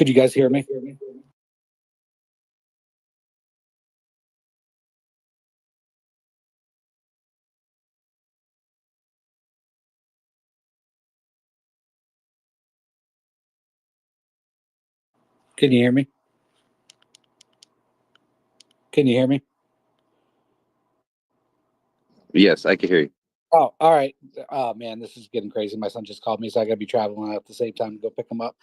Could you guys hear me? Can you hear me? Can you hear me? Yes, I can hear you. Oh, all right. Oh man, this is getting crazy. My son just called me, so I gotta be traveling at the same time to go pick him up.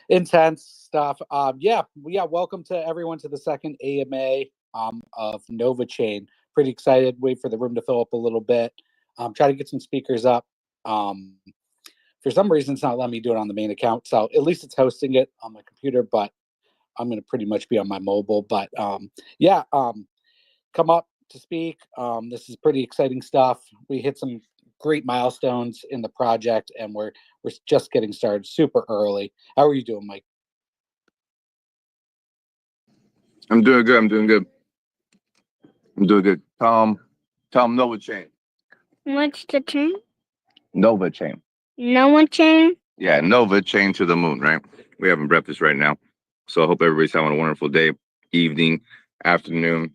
Intense stuff. Yeah. Welcome to everyone to the second AMA of Nova Chain. Pretty excited. Wait for the room to fill up a little bit. Try to get some speakers up. Um, for some reason, it's not letting me do it on the main account, so at least it's hosting it on my computer. But I'm gonna pretty much be on my mobile. But yeah. Come up to speak. This is pretty exciting stuff. We hit some great milestones in the project, and we're just getting started super early. How are you doing, Mike? I'm doing good. I'm doing good. I'm doing good. Tom Nova Chain. What's the chain? Nova Chain. Noah chain? Yeah, Nova Chain to the moon, right? We're having breakfast right now. So I hope everybody's having a wonderful day, evening, afternoon.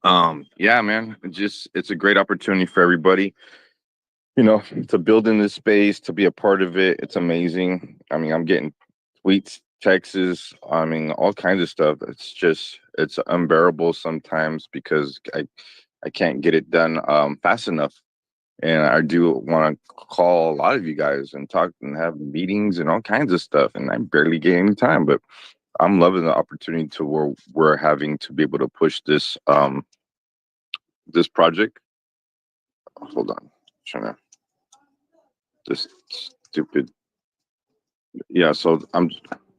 Yeah, man. It's a great opportunity for everybody. To build in this space, to be a part of it. It's amazing. I mean, I'm getting tweets, texts, I mean, all kinds of stuff. It's unbearable sometimes because I can't get it done fast enough. And I do want to call a lot of you guys and talk and have meetings and all kinds of stuff. And I barely get any time, but I'm loving the opportunity to where we're having to be able to push this project. Hold on, trying to this stupid. Yeah, so I'm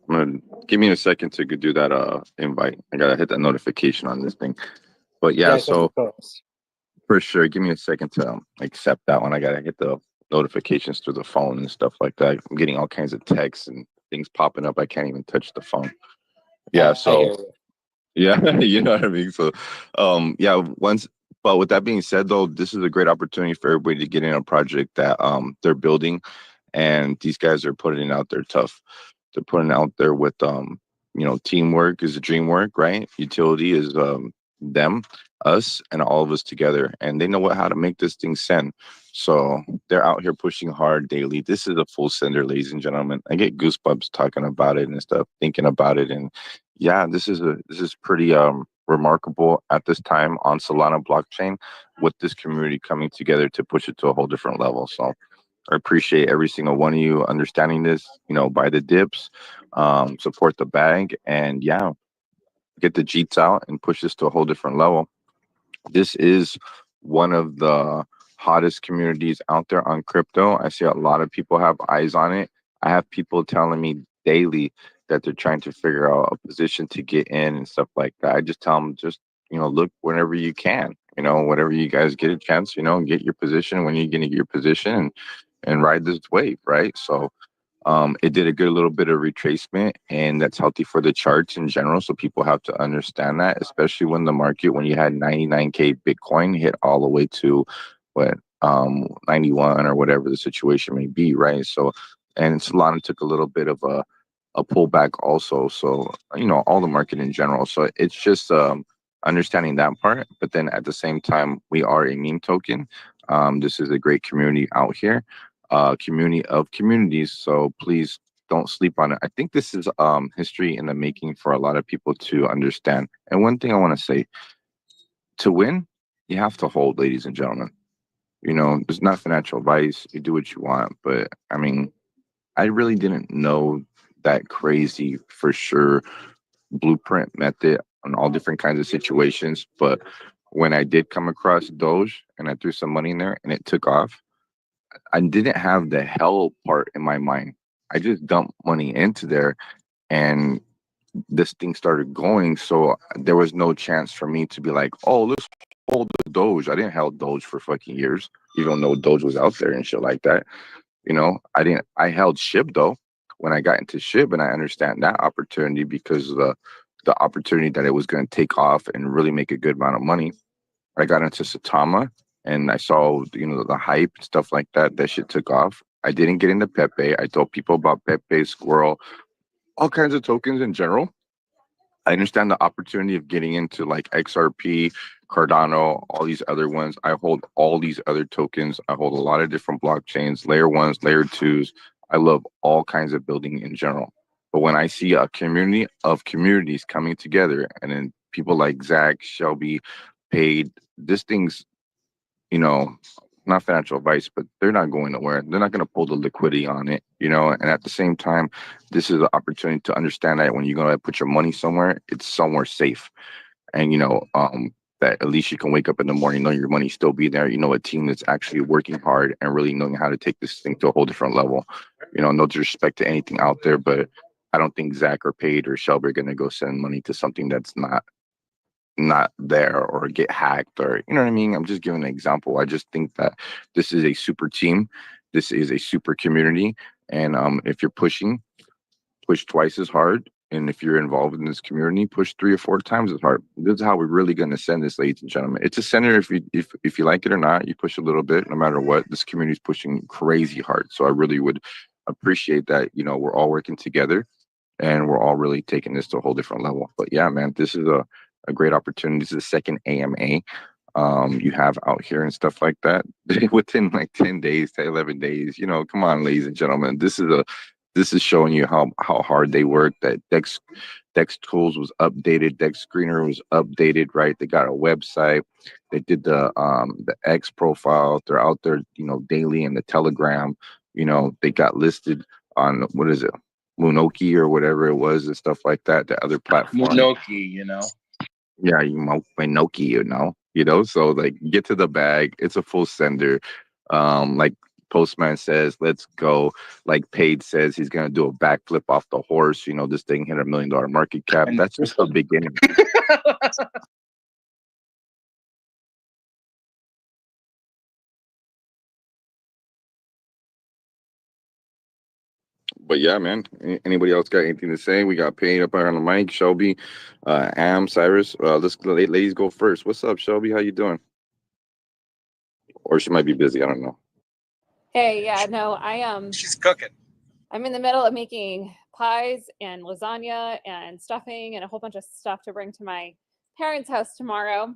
gonna give me a second to do that invite. I gotta hit that notification on this thing. But yeah, so for sure, give me a second to accept that one. I gotta hit the notifications through the phone and stuff like that. I'm getting all kinds of texts and things popping up. I can't even touch the phone. Yeah, so yeah, you know what I mean. So, yeah. But with that being said, though, this is a great opportunity for everybody to get in a project that they're building, and these guys are putting it out there tough. They're putting it out there with teamwork is a dream work, right? Utility is them, us, and all of us together, and they know how to make this thing send. So they're out here pushing hard daily. This is a full sender, ladies and gentlemen. I get goosebumps talking about it and stuff, thinking about it, and yeah, this is pretty remarkable at this time on Solana blockchain with this community coming together to push it to a whole different level. So I appreciate every single one of you understanding this, buy the dips, support the bag, and yeah, get the Jeets out and push this to a whole different level. This is one of the hottest communities out there on crypto. I see a lot of people have eyes on it. I have people telling me daily that they're trying to figure out a position to get in and stuff like that. I just tell them, just, look whenever you can, whatever you guys get a chance, get your position when you're going to get your position and ride this wave, right? So it did a good little bit of retracement, and that's healthy for the charts in general. So people have to understand that, especially when the market, when you had 99K Bitcoin hit all the way to what 91 or whatever the situation may be, right? So, and Solana took a little bit of a pullback also. So, all the market in general. So it's just understanding that part. But then at the same time, we are a meme token. This is a great community out here, community of communities. So please don't sleep on it. I think this is history in the making for a lot of people to understand. And one thing I want to say, to win, you have to hold, ladies and gentlemen. It's not financial advice. You do what you want. But I mean, I really didn't know that crazy for sure blueprint method on all different kinds of situations. But when I did come across Doge and I threw some money in there and it took off, I didn't have the hell part in my mind. I just dumped money into there and this thing started going. So there was no chance for me to be like, oh, let's hold the Doge. I didn't hold Doge for fucking years, even though Doge was out there and shit like that. I held SHIB though when I got into SHIB, and I understand that opportunity because of the opportunity that it was going to take off and really make a good amount of money. I got into Satama and I saw, the hype and stuff like that. That shit took off. I didn't get into Pepe. I told people about Pepe, Squirrel, all kinds of tokens in general. I understand the opportunity of getting into like XRP, Cardano, all these other ones. I hold all these other tokens. I hold a lot of different blockchains, layer ones, layer twos. I love all kinds of building in general. But when I see a community of communities coming together and then people like Zach, Shelby, Paid, this thing's, you know, not financial advice, but they're not going nowhere. They're not going to pull the liquidity on it, you know. And at the same time, this is an opportunity to understand that when you're going to put your money somewhere, it's somewhere safe. And, that at least you can wake up in the morning, know your money still be there. You know, a team that's actually working hard and really knowing how to take this thing to a whole different level. You know, no disrespect to anything out there, but I don't think Zach or Paid or Shelby are going to go send money to something that's not there or get hacked, or you know what I mean. I'm just giving an example. I just think that this is a super team, this is a super community, and if you're push twice as hard, and if you're involved in this community, push 3 or 4 times as hard. This is how we're really going to send this, ladies and gentlemen. It's a center. If you like it or not, you push a little bit. No matter what, this community is pushing crazy hard. So I really would appreciate that. You know, we're all working together and we're all really taking this to a whole different level. But yeah, man, this is a great opportunity. This is the second AMA you have out here and stuff like that within like 10 days to 11 days. You know, come on, ladies and gentlemen. This is showing you how hard they work. That Dex Tools was updated, Dex Screener was updated, right? They got a website. They did the X profile. They're out there, you know, daily in the Telegram. You know, they got listed on, what is it, Munoki or whatever it was and stuff like that. The other platform. Munoki, you know. Yeah, Munoki, you know. So like, get to the bag. It's a full sender. Like Postman says, let's go. Like Paid says, he's gonna do a backflip off the horse. You know, this thing hit $1 million market cap. And That's just the beginning. But yeah, man. Anybody else got anything to say? We got Paid up on the mic. Shelby, Cyrus. Let's ladies go first. What's up, Shelby? How you doing? Or she might be busy. I don't know. Hey, yeah, no, She's cooking. I'm in the middle of making pies and lasagna and stuffing and a whole bunch of stuff to bring to my parents' house tomorrow.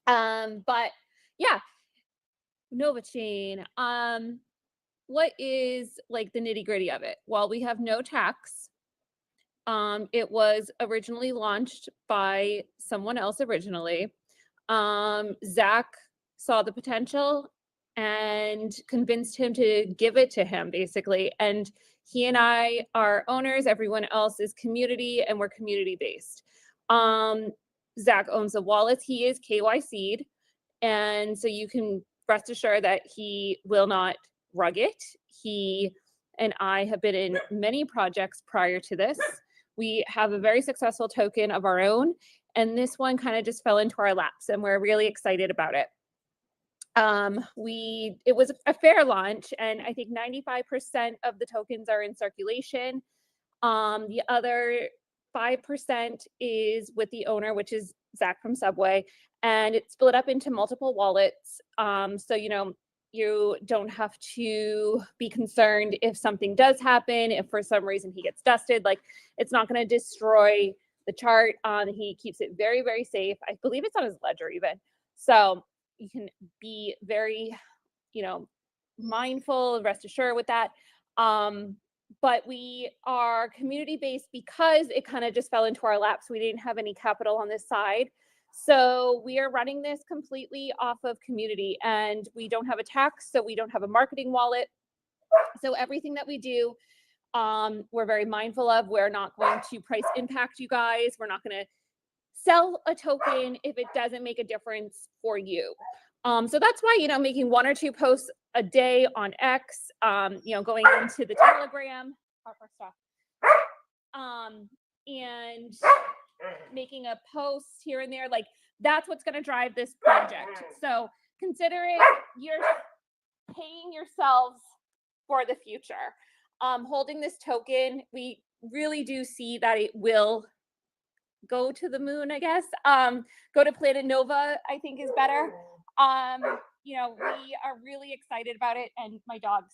But yeah, Nova Chain. What is like the nitty-gritty of it? Well, we have no tax. It was originally launched by someone else originally. Zach saw the potential and convinced him to give it to him, basically. And he and I are owners. Everyone else is community, and we're community based. Zach owns the wallets. He is KYC'd, and so you can rest assured that he will not rug it. He and I have been in many projects prior to this. We have a very successful token of our own, and this one kind of just fell into our laps, and we're really excited about it. It was a fair launch, and I think 95% of the tokens are in circulation. The other 5% is with the owner, which is Zach from Subway, and it's split up into multiple wallets. So, you know, you don't have to be concerned if something does happen, if for some reason he gets dusted, like it's not going to destroy the chart. He keeps it very, very safe. I believe it's on his ledger even. So you can be very, you know, mindful, rest assured with that. But we are community based because it kind of just fell into our laps. We didn't have any capital on this side. So we are running this completely off of community, and we don't have a tax, so we don't have a marketing wallet. So everything that we do, we're very mindful of. We're not going to price impact you guys. We're not going to sell a token if it doesn't make a difference for you. So that's why, you know, making 1 or 2 posts a day on X, you know, going into the Telegram, and making a post here and there, like that's what's going to drive this project. So consider it, you're paying yourselves for the future. Holding this token, we really do see that it will go to the moon, I guess. Go to Planet Nova, I think is better. You know, we are really excited about it, and my dog's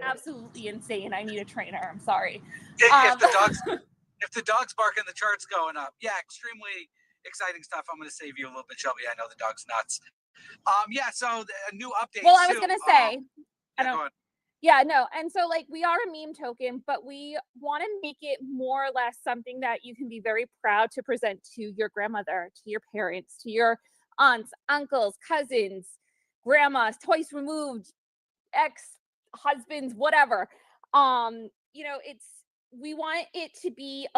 absolutely insane. I need a trainer. I'm sorry. If the dogs bark and the chart's going up, yeah, extremely exciting stuff. I'm going to save you a little bit, Shelby. I know the dog's nuts. Yeah. So a new update. Well, I was gonna say, I go don't. on. Yeah, no. And so, like, we are a meme token, but we want to make it more or less something that you can be very proud to present to your grandmother, to your parents, to your aunts, uncles, cousins, grandmas, twice removed, ex-husbands, whatever. We want it to be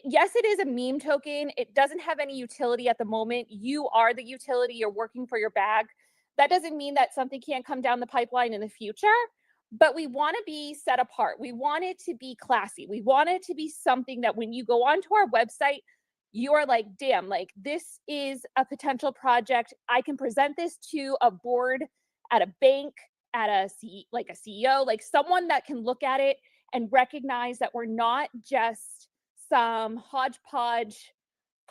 yes, it is a meme token. It doesn't have any utility at the moment. You are the utility. You're working for your bag. That doesn't mean that something can't come down the pipeline in the future. But we want to be set apart. We want it to be classy. We want it to be something that when you go onto our website, you are like, damn, like this is a potential project. I can present this to a board at a bank, at a CEO, like someone that can look at it and recognize that we're not just some hodgepodge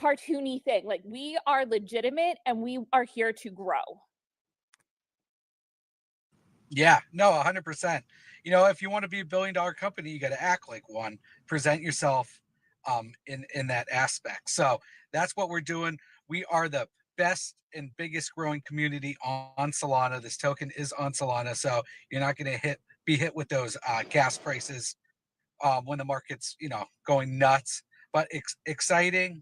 cartoony thing. Like we are legitimate and we are here to grow. Yeah, no, 100%. If you want to be a $1 billion company, you got to act like one. Present yourself in that aspect. So that's what we're doing. We are the best and biggest growing community on Solana. This token is on Solana, so you're not going to be hit with those gas prices when the market's going nuts. But exciting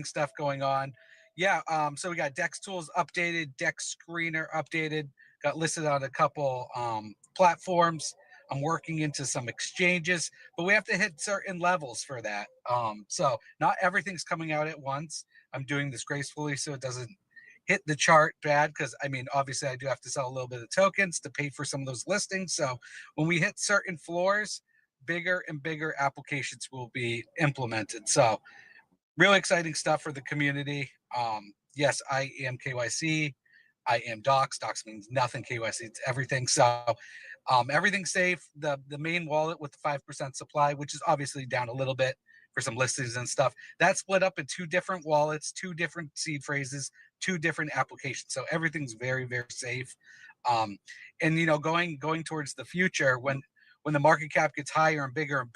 stuff going on. Yeah. So we got Dex Tools updated, Dex Screener updated. Got listed on a couple platforms. I'm working into some exchanges, but we have to hit certain levels for that. So not everything's coming out at once. I'm doing this gracefully so it doesn't hit the chart bad, because obviously I do have to sell a little bit of tokens to pay for some of those listings. So when we hit certain floors, bigger and bigger applications will be implemented. So really exciting stuff for the community. Yes, I am KYC. I am Docs. Docs means nothing. KYC, it's everything. So everything's safe. The main wallet with the 5% supply, which is obviously down a little bit for some listings and stuff, that's split up in 2 different wallets, 2 different seed phrases, 2 different applications. So everything's very, very safe. And going towards the future, when the market cap gets higher and bigger,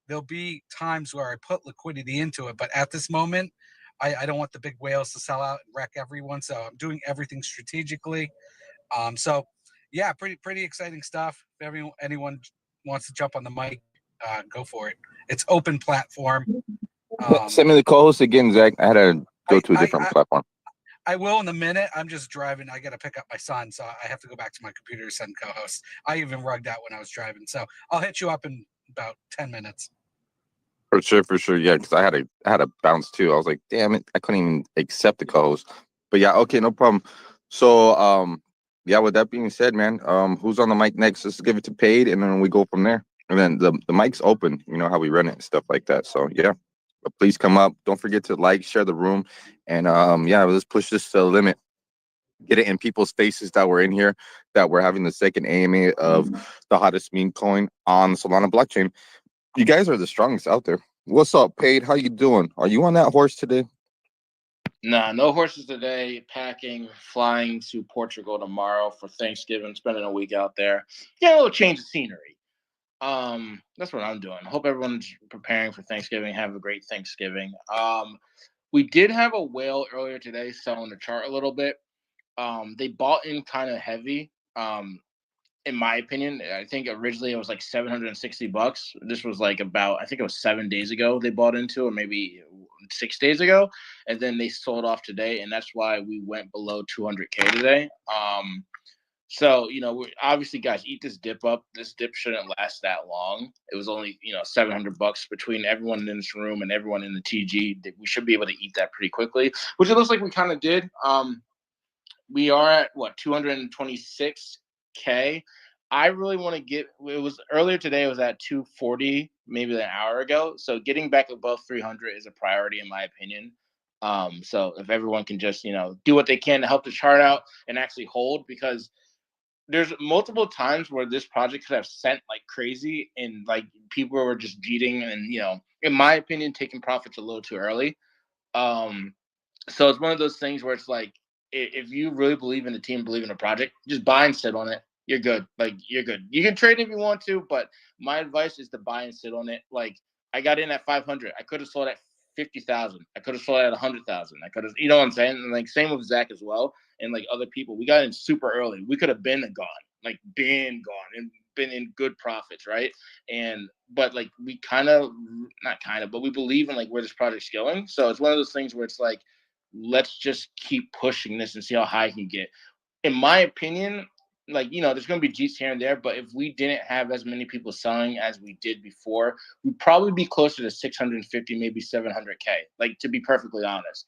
there'll be times where I put liquidity into it. But at this moment, I don't want the big whales to sell out and wreck everyone. So I'm doing everything strategically. So yeah, pretty exciting stuff. If anyone wants to jump on the mic, go for it. It's open platform. Send me the co-host again, Zach. I had to go to a different platform. I will in a minute. I'm just driving. I got to pick up my son, so I have to go back to my computer to send co-host. I even rugged out when I was driving. So I'll hit you up in about 10 minutes. For sure. Yeah, because I had a bounce too. I was like, damn it, I couldn't even accept the co-host. But yeah, okay, no problem. So yeah, with that being said, man, who's on the mic next? Let's give it to Paid, and then we go from there. And then the mic's open, you know how we run it and stuff like that. So yeah, but please come up. Don't forget to like, share the room, and yeah, let's push this to the limit. Get it in people's faces that we're in here, that we're having the second AMA of the hottest meme coin on the Solana blockchain. You guys are the strongest out there. What's up, Paid? How you doing? Are you on that horse today? Nah, no horses today. Packing, flying to Portugal tomorrow for Thanksgiving, spending a week out there. Get a little change of scenery. That's what I'm doing. Hope everyone's preparing for Thanksgiving. Have a great Thanksgiving. We did have a whale earlier today selling the chart a little bit. They bought in kind of heavy. In my opinion, I think originally it was like $760. This was like I think it was 7 days ago they bought into, or maybe 6 days ago, and then they sold off today, and that's why we went below 200K today. So we obviously, guys, eat this dip up. This dip shouldn't last that long. It was only $700 between everyone in this room and everyone in the TG. We should be able to eat that pretty quickly, which it looks like we kind of did. We are at 226K. I really want to get. It was earlier today. It was at 240, maybe an hour ago. So getting back above 300 is a priority in my opinion. So if everyone can just do what they can to help the chart out and actually hold, because there's multiple times where this project could have sent like crazy and like people were just beating and in my opinion taking profits a little too early. So it's one of those things where it's like, if you really believe in the team, believe in the project, just buy and sit on it. you're good. Like, you're good. You can trade if you want to, but my advice is to buy and sit on it. Like, I got in at 500. I could have sold at 50,000. I could have sold at 100,000. I could have, you know what I'm saying? And like, same with Zach as well. And like other people, we got in super early. We could have been gone, and been in good profits, right? But like, we but we believe in like where this project's going. So it's one of those things where it's like, let's just keep pushing this and see how high it can get. In my opinion, like, there's going to be Jeeps here and there, but if we didn't have as many people selling as we did before, we'd probably be closer to 650, maybe 700K, like, to be perfectly honest.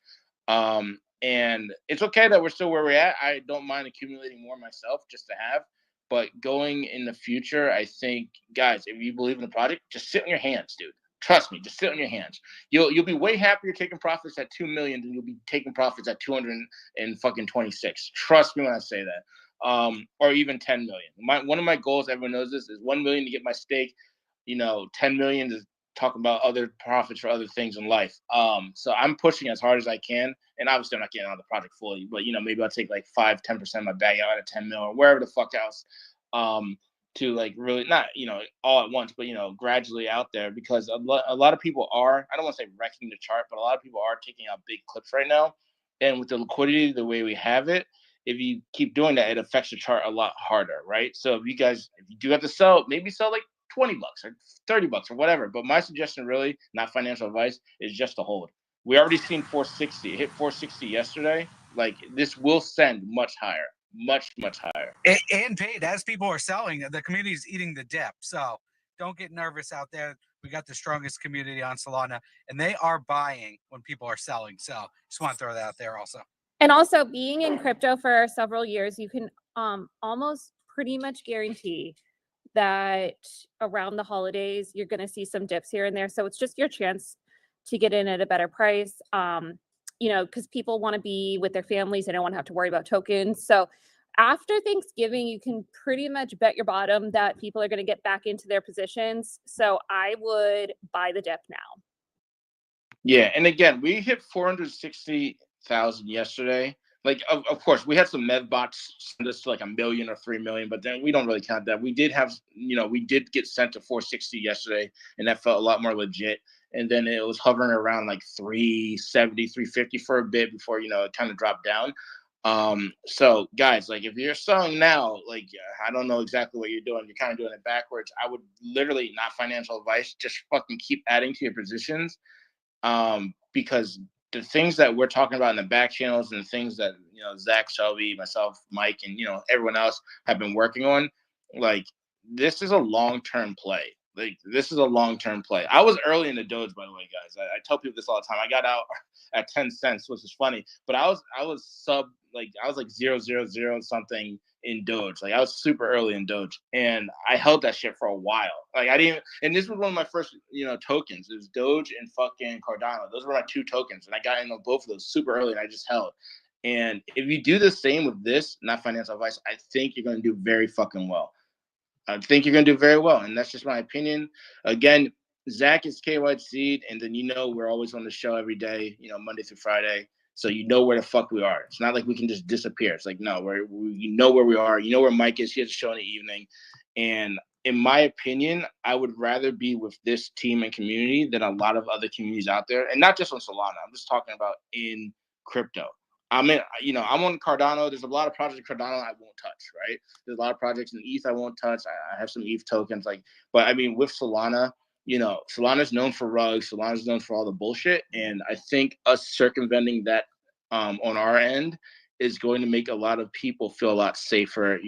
And it's okay that we're still where we're at. I don't mind accumulating more myself just to have, but going in the future, I think, guys, if you believe in the project, just sit on your hands, dude. Trust me, just sit on your hands. You'll be way happier taking profits at 2 million than you'll be taking profits at 226. Trust me when I say that. Or even 10 million. One of my goals, everyone knows this, is 1 million to get my stake. 10 million to talk about other profits for other things in life. So I'm pushing as hard as I can, and obviously I'm not getting out of the project fully, but maybe I'll take like 5-10% of my bag out of 10 mil or wherever the fuck else. To like really not all at once, but gradually out there, because a lot of people are, I don't want to say wrecking the chart, but a lot of people are taking out big clips right now, and with the liquidity the way we have it, if you keep doing that, it affects the chart a lot harder, right? So if you do have to sell, maybe sell like $20 or $30 or whatever. But my suggestion, really, not financial advice, is just to hold. We already seen 460. It hit 460 yesterday. Like, this will send much higher. Much, much higher. And paid as people are selling, the community is eating the dip. So don't get nervous out there. We got the strongest community on Solana, and they are buying when people are selling. So just want to throw that out there also. And also, being in crypto for several years, you can almost pretty much guarantee that around the holidays, you're going to see some dips here and there. So it's just your chance to get in at a better price. Because people want to be with their families. They don't want to have to worry about tokens. So after Thanksgiving, you can pretty much bet your bottom that people are going to get back into their positions. So I would buy the dip now. Yeah. And again, we hit 460,000 yesterday. Like, of course, we had some med bots send us to like 1 million or 3 million, but then we don't really count that. We did have, we did get sent to 460 yesterday, and that felt a lot more legit. And then it was hovering around like 370, 350 for a bit before, it kind of dropped down. So guys, like, if you're selling now, like, I don't know exactly what you're doing. You're kind of doing it backwards. I would literally, not financial advice, just fucking keep adding to your positions. Because the things that we're talking about in the back channels and the things that, Zach, Shelby, myself, Mike, and, everyone else have been working on, like, this is a long-term play. Like, this is a long-term play. I was early in the Doge, by the way, guys. I tell people this all the time. I got out at 10 cents, which is funny, but I was like 0.000 something in Doge. Like, I was super early in Doge, and I held that shit for a while. Like, and this was one of my first, tokens. It was Doge and fucking Cardano. Those were my two tokens, and I got in on both of those super early, and I just held. And if you do the same with this, not financial advice, I think you're going to do very fucking well. I think you're going to do very well, and that's just my opinion. Again, Zach is KY Seed, and then we're always on the show every day, Monday through Friday. So where the fuck we are. It's not like we can just disappear. It's like, no, we know where we are. You know where Mike is. He has a show in the evening. And in my opinion, I would rather be with this team and community than a lot of other communities out there. And not just on Solana. I'm just talking about in crypto. I'm on Cardano. There's a lot of projects in Cardano I won't touch, right? There's a lot of projects in ETH I won't touch. I have some ETH tokens, but I mean, with Solana, Solana's known for rugs. Solana's known for all the bullshit. And I think us circumventing that on our end is going to make a lot of people feel a lot safer,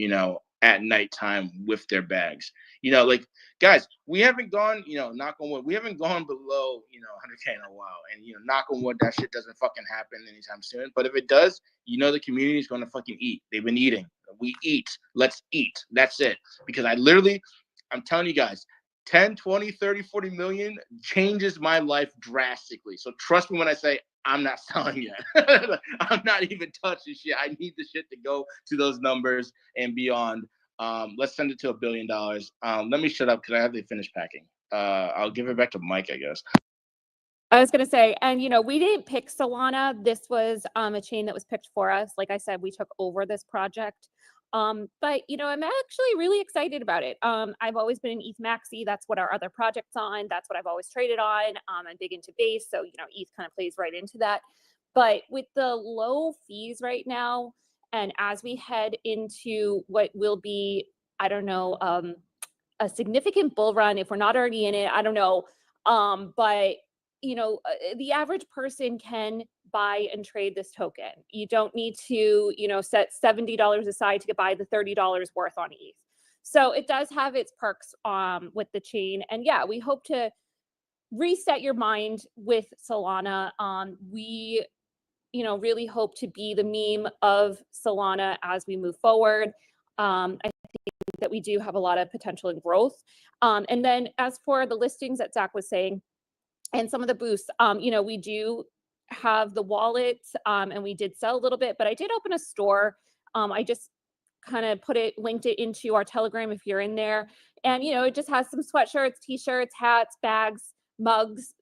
at nighttime with their bags. Like, guys, we haven't gone, knock on wood, we haven't gone below, 100K in a while. And, knock on wood, that shit doesn't fucking happen anytime soon. But if it does, the community is going to fucking eat. They've been eating. We eat. Let's eat. That's it. Because I'm telling you guys, 10, 20, 30, 40 million changes my life drastically. So trust me when I say I'm not selling yet. I'm not even touching shit. I need the shit to go to those numbers and beyond. Let's send it to $1 billion. Let me shut up because I have to finish packing. I'll give it back to Mike, I guess. I was going to say, and we didn't pick Solana. This was a chain that was picked for us. Like I said, we took over this project. But I'm actually really excited about it. I've always been an ETH maxi. That's what our other project's on. That's what I've always traded on. I'm big into base, so ETH kind of plays right into that. But with the low fees right now, and as we head into what will be, I don't know, a significant bull run, if we're not already in it, I don't know. But the average person can buy and trade this token. You don't need to, set $70 aside to buy the $30 worth on ETH. So it does have its perks with the chain. And yeah, we hope to reset your mind with Solana. We really hope to be the meme of Solana as we move forward. I think that we do have a lot of potential and growth. And then as for the listings that Zach was saying, and some of the boosts, we do have the wallet, and we did sell a little bit, but I did open a store. I just kind of linked it into our Telegram if you're in there. And, it just has some sweatshirts, t-shirts, hats, bags, mugs,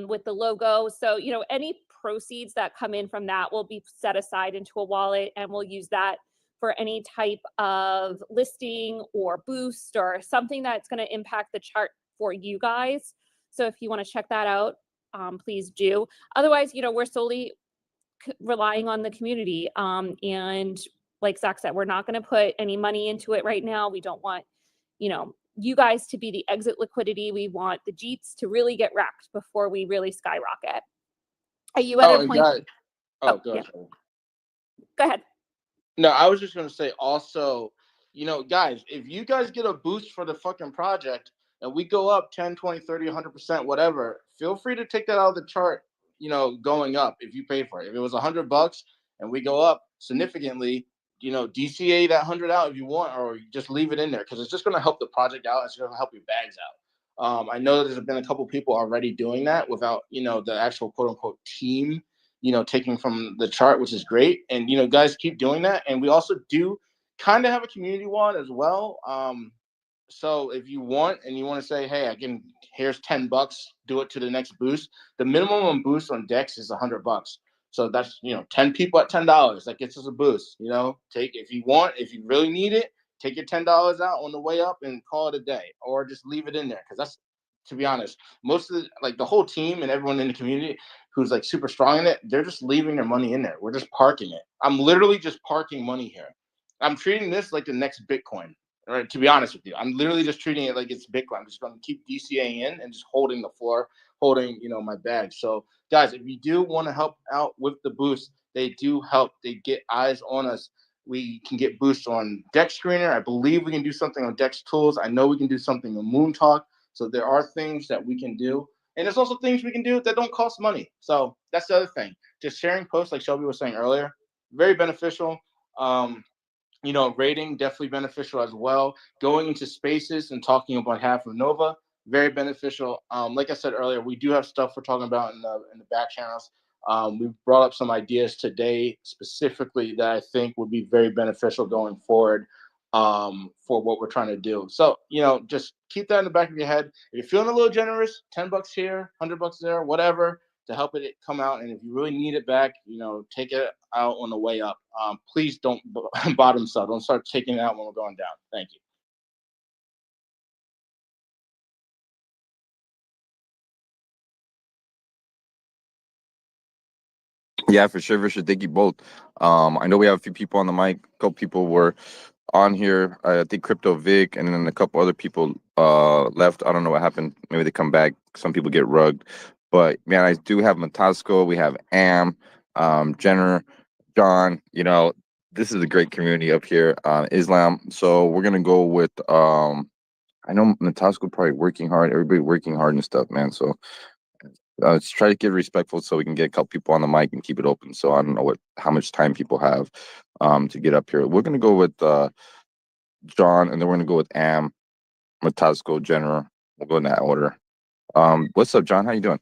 with the logo. So, any proceeds that come in from that will be set aside into a wallet, and we'll use that for any type of listing or boost or something that's going to impact the chart for you guys. So if you want to check that out, please do. Otherwise, we're solely relying on the community. And like Zach said, we're not going to put any money into it right now. We don't want, you guys to be the exit liquidity. We want the Jeets to really get wrecked before we really skyrocket. Are you at a point? Go yeah. ahead. Go ahead. No, I was just going to say also, guys, if you guys get a boost for the fucking project and we go up 10, 20, 30, 100%, whatever, feel free to take that out of the chart, going up if you pay for it. If it was $100 and we go up significantly, DCA that 100 out if you want, or just leave it in there because it's just going to help the project out. It's going to help your bags out. I know there's been a couple people already doing that without, the actual quote unquote team taking from the chart, which is great. And, guys keep doing that. And we also do kind of have a community wallet as well. So if you want, and you want to say, hey, here's $10, do it to the next boost. The minimum boost on DEX is $100. So that's, 10 people at $10. That gets us a boost, if you really need it, take your $10 out on the way up and call it a day, or just leave it in there. Cause that's, to be honest, most of the whole team and everyone in the community who's super strong in it, they're just leaving their money in there. We're just parking it. I'm literally just parking money here. I'm treating this like the next Bitcoin, right? To be honest with you, I'm literally just treating it like it's Bitcoin. I'm just going to keep DCAing in and just holding the floor, holding, my bag. So guys, if you do want to help out with the boost, they do help. They get eyes on us. We can get boosts on Dex Screener. I believe we can do something on Dex Tools. I know we can do something on Moon Talk. So there are things that we can do. And there's also things we can do that don't cost money. So that's the other thing. Just sharing posts, like Shelby was saying earlier, very beneficial. Rating, definitely beneficial as well. Going into spaces and talking on behalf of Nova, very beneficial. Like I said earlier, we do have stuff we're talking about in the back channels. We brought up some ideas today specifically that I think would be very beneficial going forward for what we're trying to do. So, just keep that in the back of your head. If you're feeling a little generous, $10 here, $100 there, whatever, to help it come out. And if you really need it back, take it out on the way up. Please don't bottom sell. Don't start taking it out when we're going down. Thank you. Yeah, for sure. Thank you both. I know we have a few people on the mic. A couple people were on here. I think Crypto Vic and then a couple other people left. I don't know what happened. Maybe they come back. Some people get rugged. But man, I do have Matasco. We have Jenner, John. This is a great community up here. Islam. So we're gonna go with I know Matasco probably working hard. Everybody working hard and stuff, man. So let's try to get respectful so we can get a couple people on the mic and keep it open. So I don't know how much time people have to get up here. We're gonna go with John, and then we're gonna go with Matasco, Jenner. We'll go in that order. What's up, John? How you doing?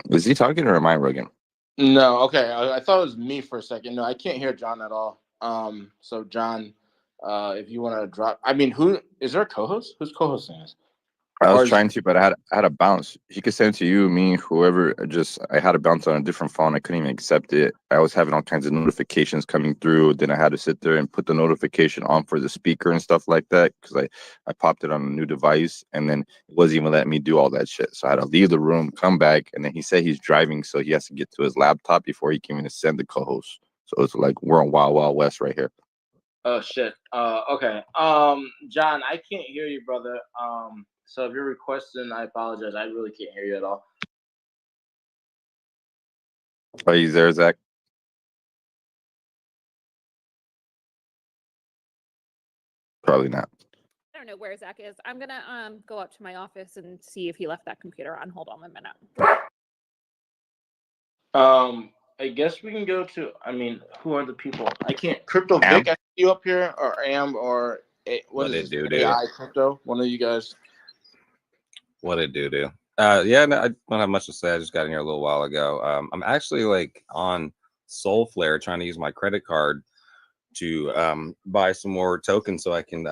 Is he talking or am I Rogan? No, okay. I thought it was me for a second. No, I can't hear John at all. So John, if you want to drop, I mean, who is there a co-host? Who's co-hosting this? I Or was is- trying to, but I had a bounce. He could send it to you, me, whoever. I had a bounce on a different phone. I couldn't even accept it. I was having all kinds of notifications coming through. Then I had to sit there and put the notification on for the speaker and stuff like that because I popped it on a new device, and then it wasn't even letting me do all that shit. So I had to leave the room, come back, and then he said he's driving, so he has to get to his laptop before he can even send the co-host. So it's like we're on Wild Wild West right here. Oh shit. Okay. John, I can't hear you, brother. So if you're requesting, I apologize. I really can't hear you at all. Are you there, Zach? Probably not. I don't know where Zach is. I'm gonna go up to my office and see if he left that computer on. Hold on a minute. I guess we can go to. I mean, who are the people? I can't. Crypto Am? Vic, I see you up here, or Am, or what is it this? do, dude? AI Crypto. One of you guys. What it do? Yeah, no, I don't have much to say. I just got in here a little while ago. I'm actually like on Soulflare trying to use my credit card to buy some more tokens so I can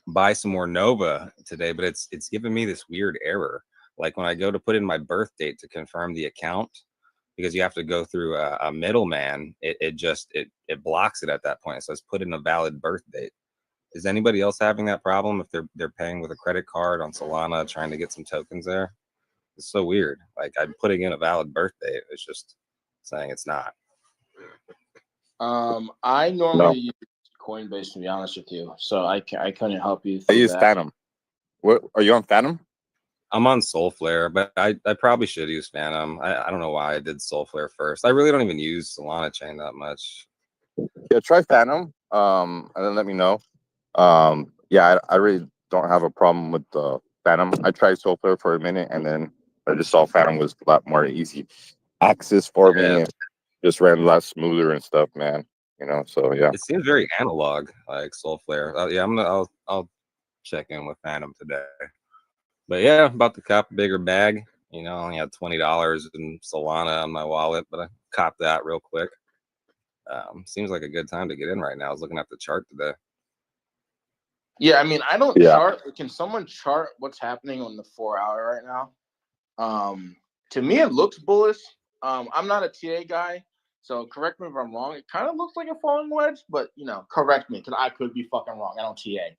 buy some more Nova today, but it's giving me this weird error. Like when I go to put in my birth date to confirm the account, because you have to go through a middleman, it blocks it at that point. So it's put in a valid birth date. Is anybody else having that problem if they're paying with a credit card on Solana trying to get some tokens there? It's so weird. Like I'm putting in a valid birth date. It's just saying it's not. I normally use Coinbase, to be honest with you, so I couldn't help you. I through use that. Phantom. What are you on Phantom? I'm on Soulflare, but I probably should use Phantom. I don't know why I did Soulflare first. I really don't even use Solana Chain that much. Yeah, try Phantom. And then let me know. Yeah, I really don't have a problem with the Phantom. I tried Soulflare for a minute, and then I just saw Phantom was a lot more easy access for me, and just ran a lot smoother and stuff, man. You know, so yeah. It seems very analog, like Soulflare. Yeah, I'll check in with Phantom today. But yeah, about to cop a bigger bag. You know, I only had $20 in Solana on my wallet, but I copped that real quick. Seems like a good time to get in right now. I was looking at the chart today. Yeah, I mean, I don't Yeah. chart. Can someone chart what's happening on the 4 hour right now? To me, it looks bullish. I'm not a TA guy, so correct me if I'm wrong. It kind of looks like a falling wedge, but you know, correct me because I could be fucking wrong. I don't TA.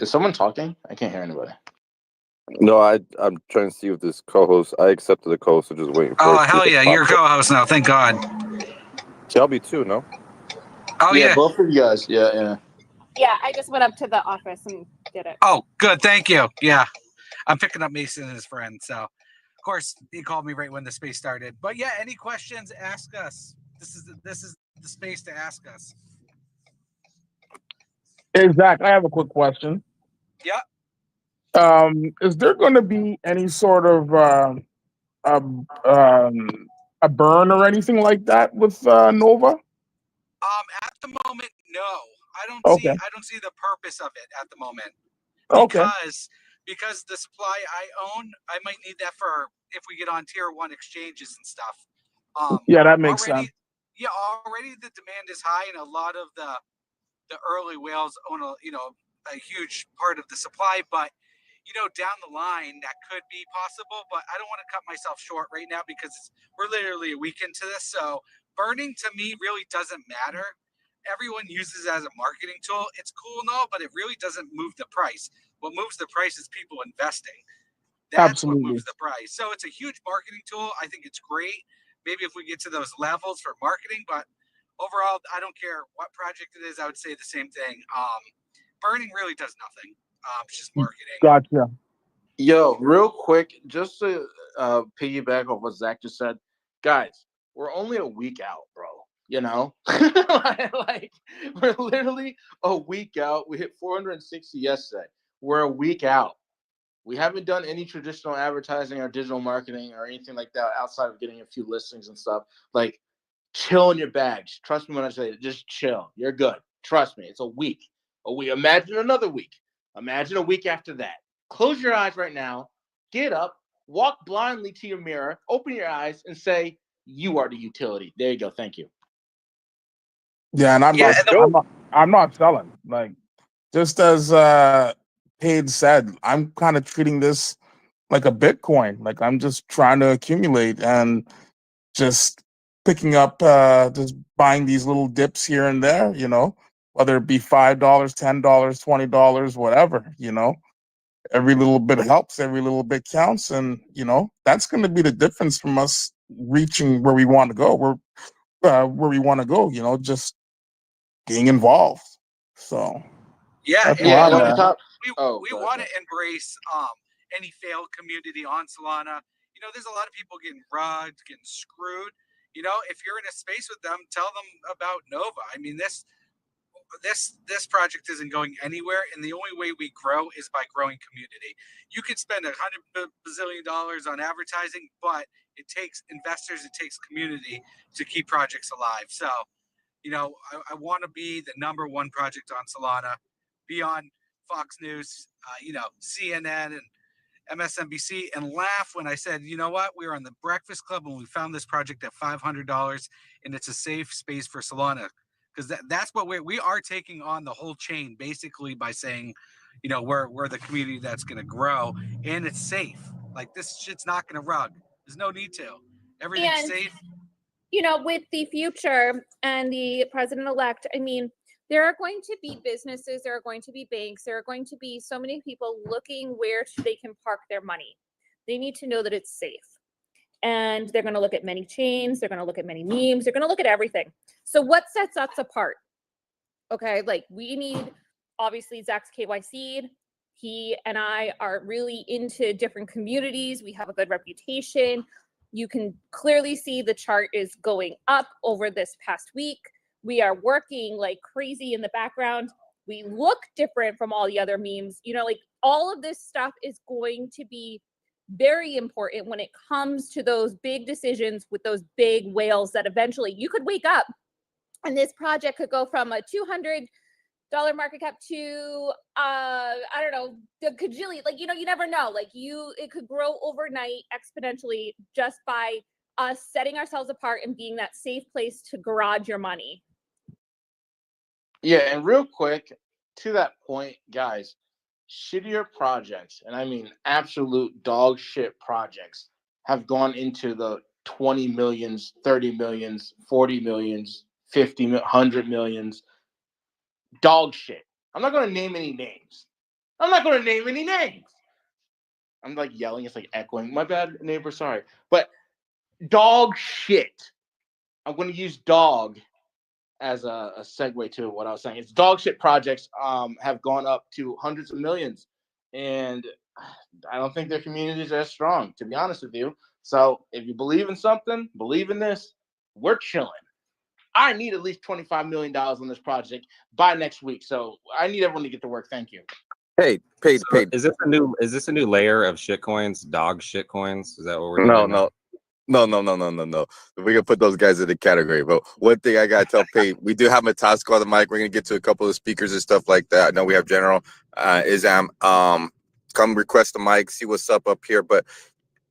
Is someone talking? I can't hear anybody. No, I'm trying to see if this co-host. I accepted the co-host, so just waiting for. Oh, it to hell yeah. pop You're up. co-host now. Thank God. Shelby too, no? Oh, yeah. Both of you guys. Yeah. Yeah, I just went up to the office and did it. Oh, good. Thank you. Yeah. I'm picking up Mason and his friend. So, of course, he called me right when the space started. But yeah, any questions, ask us. This is the space to ask us. Hey, Zach, I have a quick question. Yeah. Is there going to be any sort of a burn or anything like that with Nova? At the moment, no. I don't see the purpose of it at the moment. Okay. Because the supply I own, I might need that for if we get on tier 1 exchanges and stuff. Yeah, that makes sense. Yeah, already the demand is high, and a lot of the early whales own a huge part of the supply. But down the line that could be possible. But I don't want to cut myself short right now because we're literally a week into this. So burning to me really doesn't matter. Everyone uses it as a marketing tool. It's cool and all, but it really doesn't move the price. What moves the price is people investing. That's Absolutely. what moves the price. So it's a huge marketing tool. I think it's great. Maybe if we get to those levels for marketing, but overall, I don't care what project it is. I would say the same thing. Burning really does nothing. It's just marketing. Gotcha. Yo, real quick, just to piggyback on what Zach just said, guys, we're only a week out, bro. You know, like we're literally a week out. We hit 460 yesterday. We're a week out. We haven't done any traditional advertising or digital marketing or anything like that outside of getting a few listings and stuff. Like, chill in your bags. Trust me when I say it. Just chill. You're good. Trust me. It's a week. Imagine another week. Imagine a week after that. Close your eyes right now. Get up. Walk blindly to your mirror. Open your eyes and say, "You are the utility." There you go. Thank you. Yeah, and Yeah, and I'm not selling. Like, just as Paige said, I'm kind of treating this like a Bitcoin. Like, I'm just trying to accumulate and just picking up, just buying these little dips here and there, whether it be $5, $10, $20, whatever, every little bit helps, every little bit counts. And, that's going to be the difference from us reaching where we want to go, where we want to go, just being involved. So yeah, that's and where Yeah, I'm and on at. top. we Oh, we go ahead, want bro. to embrace any failed community on Solana. There's a lot of people getting rugged, getting screwed. If you're in a space with them, tell them about Nova. I mean, this project isn't going anywhere, and the only way we grow is by growing community. You could spend $100 bazillion on advertising, but it takes investors, it takes community to keep projects alive. So, I want to be the number one project on Solana, be on Fox News, CNN and MSNBC, and laugh when I said, you know what, we were on the Breakfast Club when we found this project at $500, and it's a safe space for Solana. Because that's what we are taking on the whole chain, basically, by saying, we're the community that's going to grow, and it's safe. Like, this shit's not going to rug. There's no need to. Everything's And safe. with the future and the president-elect, I mean, there are going to be businesses, there are going to be banks, there are going to be so many people looking where they can park their money. They need to know that it's safe. And they're going to look at many chains, they're going to look at many memes, they're going to look at everything. So what sets us apart? Okay, like, we need, obviously, Zach's KYC'd. He and I are really into different communities. We have a good reputation. You can clearly see the chart is going up over this past week. We are working like crazy in the background. We look different from all the other memes. Like, all of this stuff is going to be very important when it comes to those big decisions with those big whales that eventually you could wake up and this project could go from a $200 market cap to I don't know, the cajillion. Like, you never know. Like, it could grow overnight exponentially just by us setting ourselves apart and being that safe place to garage your money. Yeah, and real quick, to that point, guys, shittier projects, and I mean absolute dog shit projects, have gone into the 20 millions, 30 millions, 40 millions, 50, 100 millions. Dog shit. I'm not going to name any names. I'm like yelling. It's like echoing. My bad, neighbor. Sorry. But dog shit. I'm going to use dog as a segue to what I was saying. It's dog shit projects have gone up to hundreds of millions. And I don't think their communities are as strong, to be honest with you. So if you believe in something, believe in this. We're chilling. I need at least $25 million on this project by next week. So I need everyone to get to work. Thank you. Hey, Paige, So Paige. is this a new layer of shit coins? Dog shit coins? Is that what we're doing? No, now? no. We can put those guys in the category. But one thing I gotta tell Paige, we do have Matasco on the mic. We're gonna get to a couple of speakers and stuff like that. I know we have General Izam. Come request the mic, see what's up here. But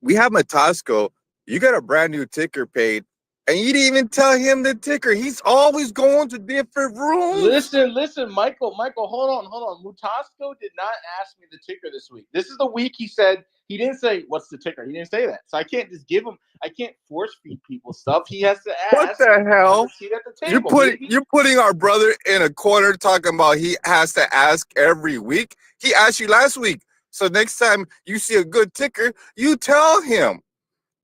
we have Matasco. You got a brand new ticker, Paige, and you didn't even tell him the ticker. He's always going to different rooms. Listen, Michael, hold on. Mutasco did not ask me the ticker this week. This is the week he said. He didn't say, what's the ticker? He didn't say that. So I can't just give him, I can't force feed people stuff. He has to ask. What the hell? Seat at the table, You're putting our brother in a corner talking about he has to ask every week. He asked you last week. So next time you see a good ticker, you tell him.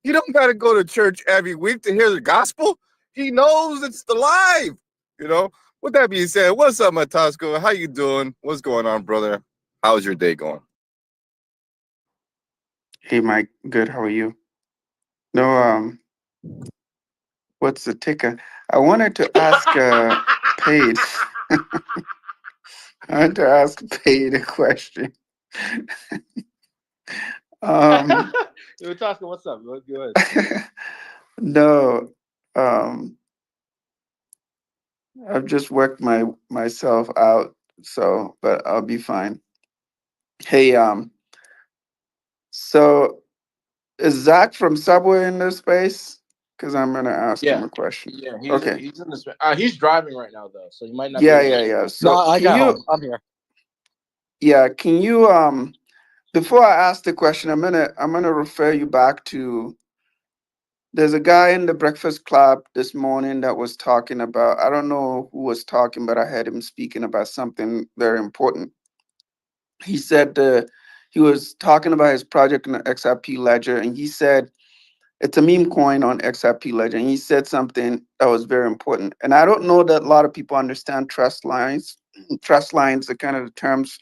You don't got to go to church every week to hear the gospel. He knows it's the live. With that being said, what's up, Matasco? How you doing? What's going on, brother? How's your day going? Hey, Mike. Good. How are you? No, what's the ticker? I wanted to ask Paige. I wanted to ask Paige a question. Mutasco, what's up? Go ahead. No, I've just worked myself out, so but I'll be fine. Hey, so is Zach from Subway in this space? Because I'm gonna ask him Yeah. a question. Yeah, Okay. he's in this. He's driving right now though, so he might not be Yeah, able yeah, to. yeah. No, So I can got you, home. I'm here. yeah, can you, before I ask the question, I'm gonna refer you back to. There's a guy in the Breakfast Club this morning that was talking about. I don't know who was talking, but I heard him speaking about something very important. He said he was talking about his project in the XRP Ledger, and he said it's a meme coin on XRP Ledger. And he said something that was very important. And I don't know that a lot of people understand trust lines. Trust lines are kind of the terms.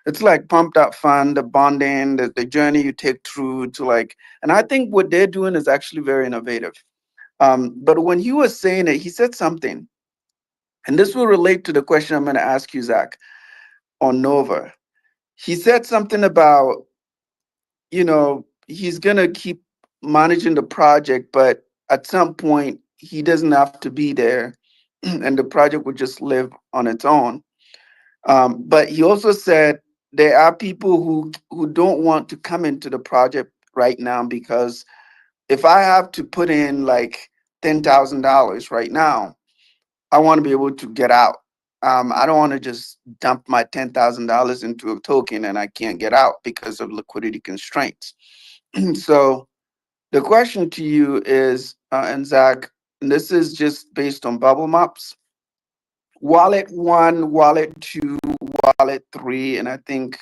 It's like pumped up fund, the bonding, the journey you take through to like, and I think what they're doing is actually very innovative. But when he was saying it, he said something, and this will relate to the question I'm going to ask you, Zach, on Nova. He said something about, he's going to keep managing the project, but at some point, he doesn't have to be there, and the project would just live on its own. But he also said there are people who don't want to come into the project right now because if I have to put in like $10,000 right now, I want to be able to get out. I don't want to just dump my $10,000 into a token and I can't get out because of liquidity constraints. So the question to you is, and Zach, and this is just based on bubble maps. Wallet one, wallet two, wallet three, and I think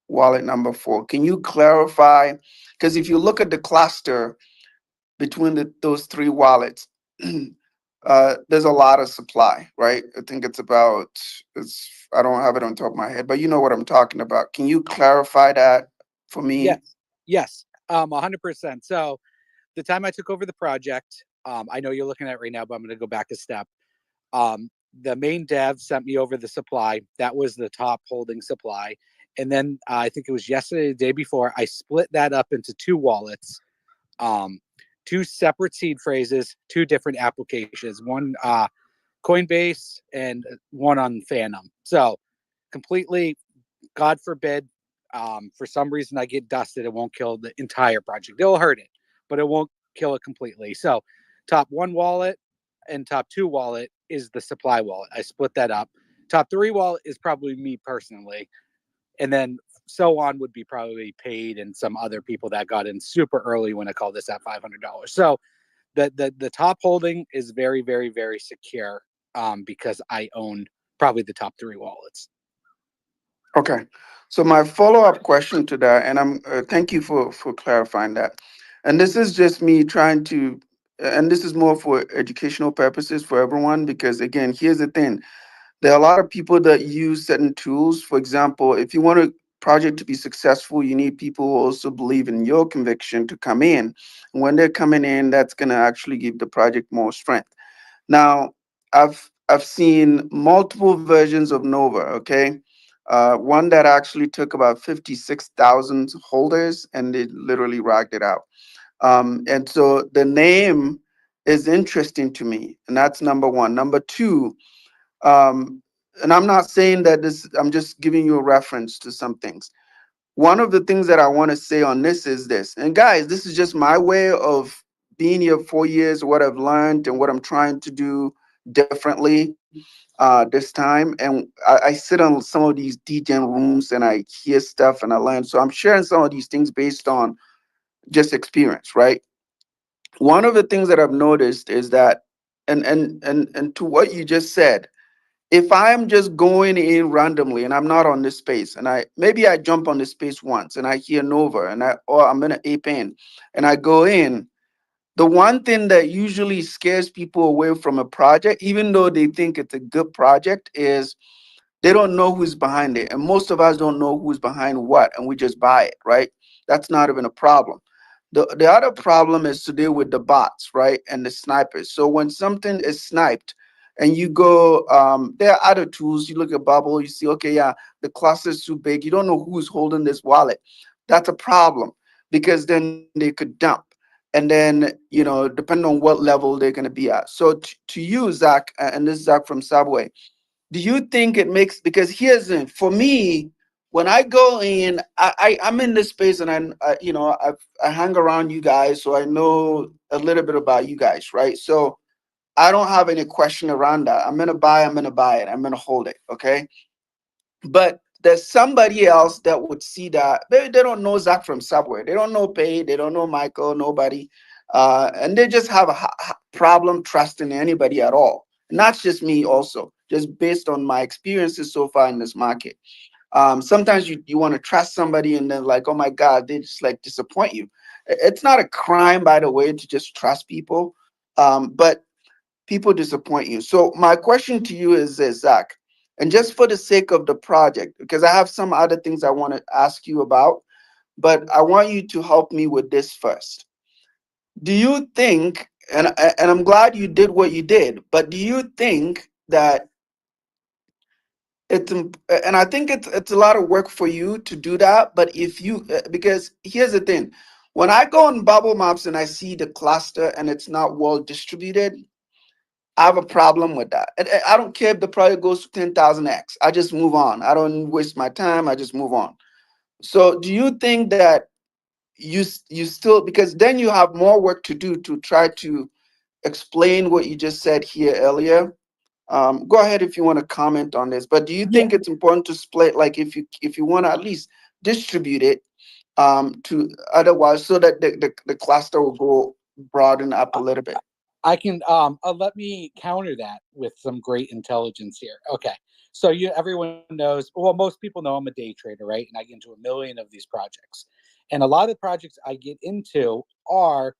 wallet number four. Can you clarify? Because if you look at the cluster between those three wallets, there's a lot of supply, right? I think I don't have it on top of my head, but you know what I'm talking about. Can you clarify that for me? Yes, 100%. So the time I took over the project, I know you're looking at it right now, but I'm going to go back a step. The main dev sent me over the supply. That was the top holding supply. And then I think it was yesterday, the day before, I split that up into two wallets, two separate seed phrases, two different applications, one Coinbase and one on Phantom. So completely, God forbid, for some reason I get dusted, it won't kill the entire project. It'll hurt it, but it won't kill it completely. So top one wallet and top two wallet is the supply wallet. I split that up. Top three wallet is probably me personally. And then so on would be probably paid and some other people that got in super early when I called this at $500. So the top holding is very, very, very secure because I own probably the top three wallets. Okay. So my follow-up question to that, and I'm thank you for clarifying that. And this is just me trying to, and this is more for educational purposes for everyone, because again, here's the thing. There are a lot of people that use certain tools. For example, if you want a project to be successful, you need people who also believe in your conviction to come in. And when they're coming in, that's going to actually give the project more strength. Now, I've seen multiple versions of Nova. Okay, one that actually took about 56,000 holders, and they literally racked it out. And so the name is interesting to me, and that's number one. Number two, and I'm not saying that this. I'm just giving you a reference to some things. One of the things that I want to say on this is this, and guys, this is just my way of being here 4 years, what I've learned and what I'm trying to do differently this time. And I sit on some of these DGen rooms and I hear stuff and I learn. So I'm sharing some of these things based on just experience, right? One of the things that I've noticed is that, and to what you just said, if I'm just going in randomly and I'm not on this space, and I jump on this space once and I hear Nova or I'm in an ape in and I go in, the one thing that usually scares people away from a project, even though they think it's a good project, is they don't know who's behind it. And most of us don't know who's behind what, and we just buy it, right? That's not even a problem. The other problem is to deal with the bots, right? And the snipers. So when something is sniped and you go, there are other tools, you look at Bubble, you see, okay, yeah, the cluster is too big. You don't know who's holding this wallet. That's a problem because then they could dump. and then, you know, depending on what level they're going to be at. So to you, Zach, and this is Zach from Subway, do you think it makes, because here's the, for me, when I go in, I'm in this space, and you know, I hang around you guys, so I know a little bit about you guys, right? So I don't have any question around that. I'm gonna buy it, I'm gonna hold it, okay? But there's somebody else that would see that. They don't know Zach from Subway. They don't know Pay. They don't know Michael, nobody. And they just have a problem trusting anybody at all. Not just me also, just based on my experiences so far in this market. Sometimes you want to trust somebody, and then like, oh my God, they just like disappoint you. It's not a crime, by the way, to just trust people. But people disappoint you. So my question to you is this, Zach, and just for the sake of the project, because I have some other things I want to ask you about, but I want you to help me with this first. Do you think, and I'm glad you did what you did, but do you think that and I think it's a lot of work for you to do that, but if you, because here's the thing, when I go on Bubble Maps and I see the cluster and it's not well distributed, I have a problem with that. And I don't care if the project goes to 10,000x. I just move on. I don't waste my time. I just move on. So do you think that you still, because then you have more work to do to try to explain what you just said here earlier? Go ahead if you want to comment on this. But do you think it's important to split, like if you want to at least distribute it to otherwise, so that the cluster will go broaden up a little bit? I can let me counter that with some great intelligence here. Okay. So everyone knows, well, most people know I'm a day trader, right? And I get into a million of these projects. And a lot of projects I get into are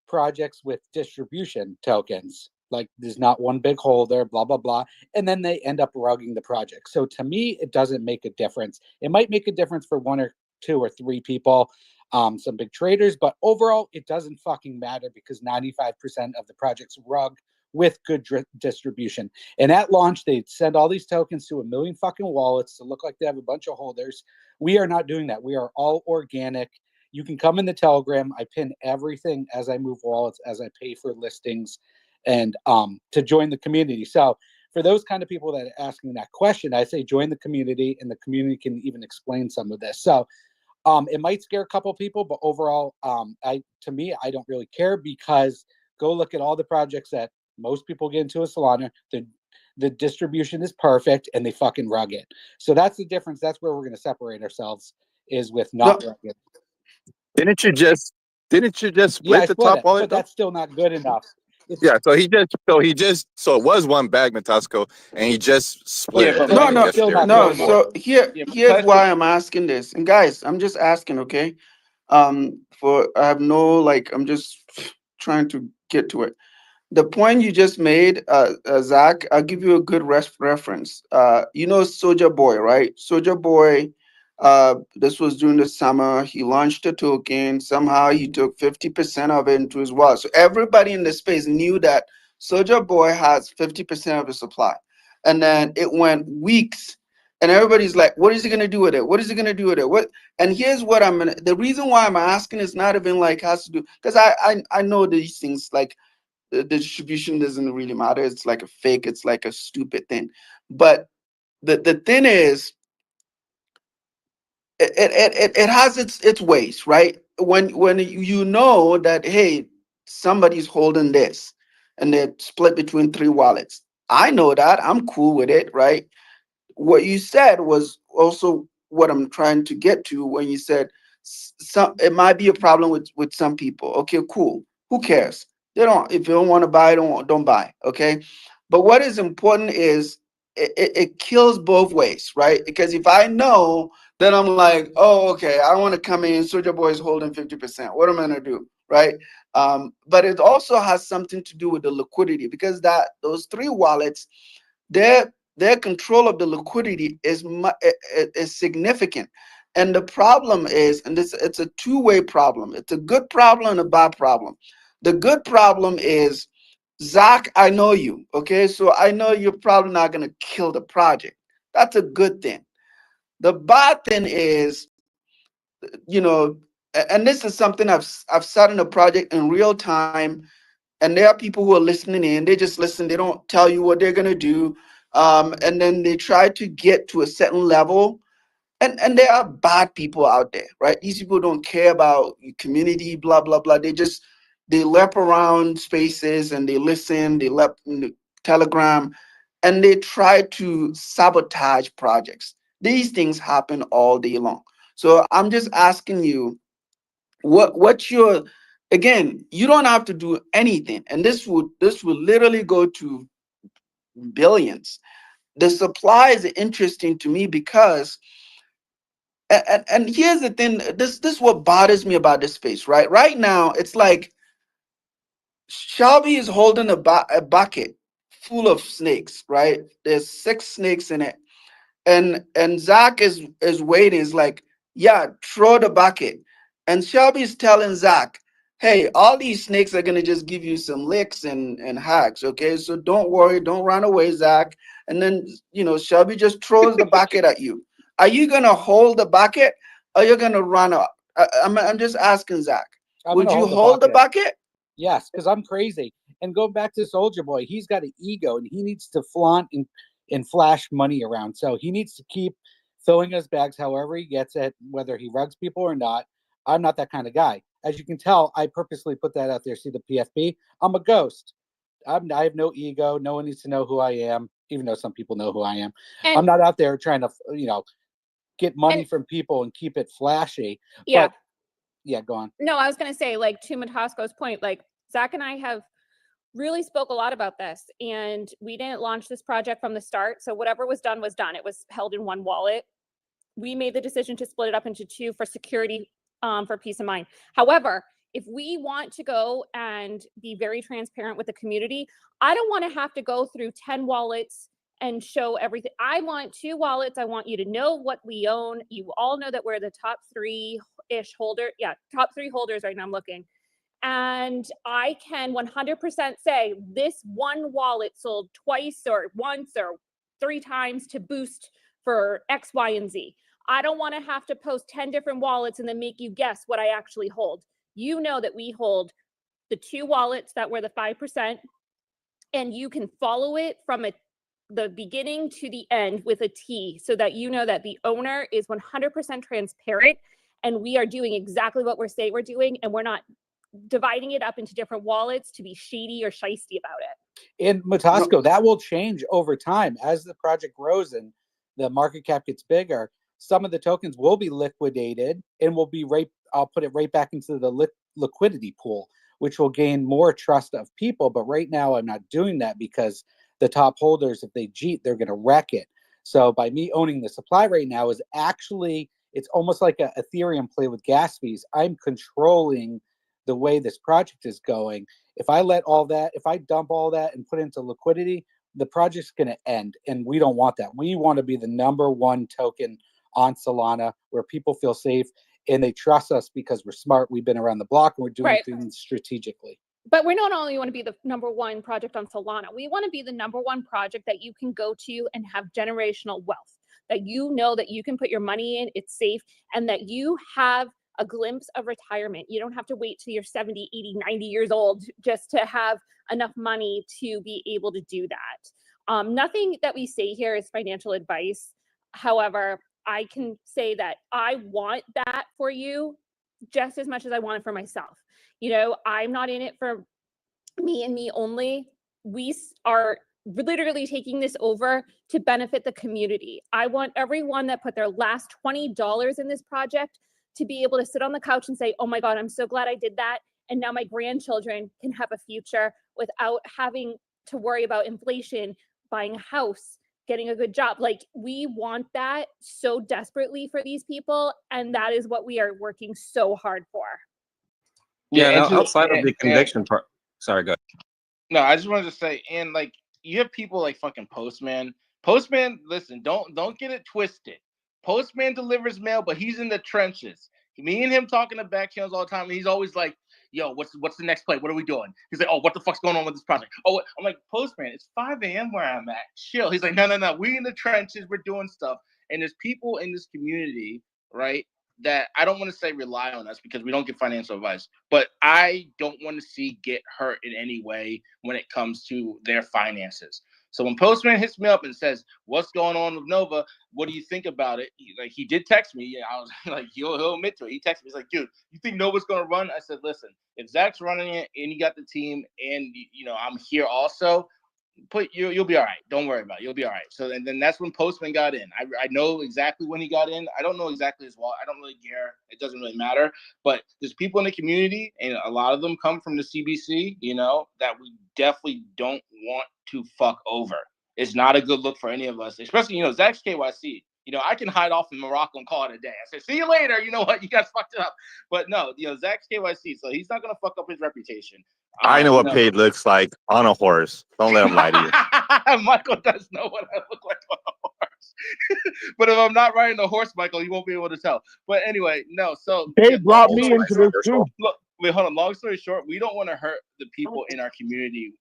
projects with distribution tokens. Like there's not one big holder, blah, blah, blah. And then they end up rugging the project. So to me, it doesn't make a difference. It might make a difference for one or two or three people, some big traders, but overall, it doesn't fucking matter because 95% of the projects rug with good distribution. And at launch, they send all these tokens to a million fucking wallets to look like they have a bunch of holders. We are not doing that. We are all organic. You can come in the Telegram. I pin everything as I move wallets, as I pay for listings, and to join the community. So for those kind of people that are asking that question, I say join the community, and the community can even explain some of this. So it might scare a couple people, but overall, to me, I don't really care, because go look at all the projects that most people get into a Solana. The distribution is perfect, and they fucking rug it. So that's the difference. That's where we're going to separate ourselves, is with not rugged. Didn't you just split Yeah, I the split top it, wallet? but that's still not good enough. Yeah, so it was one bag, Matasco, and he just split Yeah, it. but No, still not no. good enough. So Yeah, but here's that's why I'm asking this. And guys, I'm just asking, okay? For I have no, like, I'm just trying to get to it. The point you just made, Zach, I'll give you a good reference. You know Soldier Boy, right? Soldier Boy, this was during the summer. He launched a token. Somehow he took 50% of it into his wallet. So everybody in the space knew that Soldier Boy has 50% of the supply. And then it went weeks. And everybody's like, what is he gonna do with it? What is he gonna do with it? What? And here's what the reason why I'm asking is not even like has to do, because I know these things, like the distribution doesn't really matter. It's like a fake. It's like a stupid thing. But the thing is, it has its ways, right? When you know that, hey, somebody's holding this, and they're split between three wallets. I know that. I'm cool with it, right? What you said was also what I'm trying to get to when you said some, it might be a problem with some people. Okay, cool. Who cares? They don't, if you don't want to buy, don't buy. Okay. But what is important is it kills both ways, right? Because if I know, then I'm like, oh, okay, I want to come in, Soldier Boy is holding 50%. What am I gonna do? Right. But it also has something to do with the liquidity, because those three wallets, their control of the liquidity is significant. And the problem is, and it's a two-way problem. It's a good problem and a bad problem. The good problem is, Zach, I know you, okay? So I know you're probably not going to kill the project. That's a good thing. The bad thing is, you know, and this is something I've sat in a project in real time, and there are people who are listening in. They just listen. They don't tell you what they're gonna do, and then they try to get to a certain level. And there are bad people out there, right? These people don't care about community, blah blah blah. They lap around spaces and they listen. They lap in the Telegram, and they try to sabotage projects. These things happen all day long. So I'm just asking you, what's your, again, you don't have to do anything, and this would literally go to billions. The supply is interesting to me because and here's the thing, this is what bothers me about this space, right now it's like Shelby is holding a bucket full of snakes, right? There's 6 snakes in it, and Zach is waiting. Is like, yeah, throw the bucket. And Shelby's telling Zach, hey, all these snakes are gonna just give you some licks and hacks, okay? So don't worry, don't run away, Zach. And then Shelby just throws the bucket at you. Are you gonna hold the bucket or you're gonna run up? I'm just asking Zach. I'm Would gonna you hold the hold the bucket. bucket? Yes, because I'm crazy. And going back to Soldier Boy, he's got an ego and he needs to flaunt and flash money around. So he needs to keep filling his bags however he gets it, whether he rugs people or not. I'm not that kind of guy. As you can tell, I purposely put that out there. See the PFP? I'm a ghost. I have no ego. No one needs to know who I am, even though some people know who I am. And I'm not out there trying to, get money And- from people and keep it flashy. yeah. But yeah, go on. No, I was going to say, like, to Matasco's point, like, Zach and I have really spoke a lot about this, and we didn't launch this project from the start. So whatever was done was done. It was held in one wallet. We made the decision to split it up into two for security, for peace of mind. However, if we want to go and be very transparent with the community, I don't want to have to go through 10 wallets and show everything. I want 2 wallets. I want you to know what we own. You all know that we're the top 3-ish holder. Yeah, top 3 holders right now. I'm looking. And I can 100% say this one wallet sold twice or once or 3 times to boost for X, Y, and Z. I don't want to have to post 10 different wallets and then make you guess what I actually hold. You know that we hold the 2 wallets that were the 5%, and you can follow it from the beginning to the end with a T, so that you know that the owner is 100% transparent and we are doing exactly what we're saying we're doing, and we're not dividing it up into different wallets to be shady or shisty about it. And Matasco, that will change over time as the project grows and the market cap gets bigger. Some of the tokens will be liquidated and will be I'll put it right back into the liquidity pool, which will gain more trust of people. But right now I'm not doing that because the top holders, if they cheat, they're going to wreck it. So by me owning the supply right now is actually, it's almost like a Ethereum play with gas fees. I'm controlling the way this project is going. If I dump all that and put it into liquidity, the project's going to end. And we don't want that. We want to be the number one token on Solana where people feel safe and they trust us because we're smart. We've been around the block and we're doing things strategically. But we not only want to be the number one project on Solana, we want to be the number one project that you can go to and have generational wealth, that you know that you can put your money in, it's safe, and that you have a glimpse of retirement. You don't have to wait till you're 70, 80, 90 years old just to have enough money to be able to do that. Nothing that we say here is financial advice. However, I can say that I want that for you just as much as I want it for myself. I'm not in it for me and me only. We are literally taking this over to benefit the community. I want everyone that put their last $20 in this project to be able to sit on the couch and say, oh my God, I'm so glad I did that. And now my grandchildren can have a future without having to worry about inflation, buying a house, getting a good job. Like, we want that so desperately for these people. And that is what we are working so hard for. Yeah, and outside of the conviction part. Sorry, go ahead. No, I just wanted to say, and like, you have people like fucking Postman. Postman, listen, don't get it twisted. Postman delivers mail, but he's in the trenches. Me and him talking to back channels all the time, and he's always like, yo, what's the next play? What are we doing? He's like, oh, what the fuck's going on with this project? Oh, I'm like, Postman, it's 5 a.m. where I'm at. Chill. He's like, no. We in the trenches. We're doing stuff. And there's people in this community, right, that I don't want to say rely on us because we don't give financial advice, but I don't want to see get hurt in any way when it comes to their finances. So when Postman hits me up and says, "What's going on with Nova? What do you think about it?" He did text me. Yeah, I was like, he'll admit to it. He texted me. He's like, "Dude, you think Nova's going to run?" I said, "Listen, if Zach's running it and you got the team, and I'm here also, you'll be all right. Don't worry about it. You'll be all right." So and then that's when Postman got in. I know exactly when he got in. I don't know exactly his wallet. I don't really care. It doesn't really matter. But there's people in the community, and a lot of them come from the CBC, that we definitely don't want to fuck over. It's not a good look for any of us, especially, Zach's KYC. I can hide off in Morocco and call it a day. I said, "See you later." You know what? You guys fucked it up. But no, Zach's KYC, so he's not going to fuck up his reputation. I know what Paid looks like on a horse. Don't let him lie to you. Michael does know what I look like on a horse. But if I'm not riding a horse, Michael, you won't be able to tell. But anyway, no. So They brought me into this too. Look, wait, hold on. Long story short, we don't want to hurt the people in our community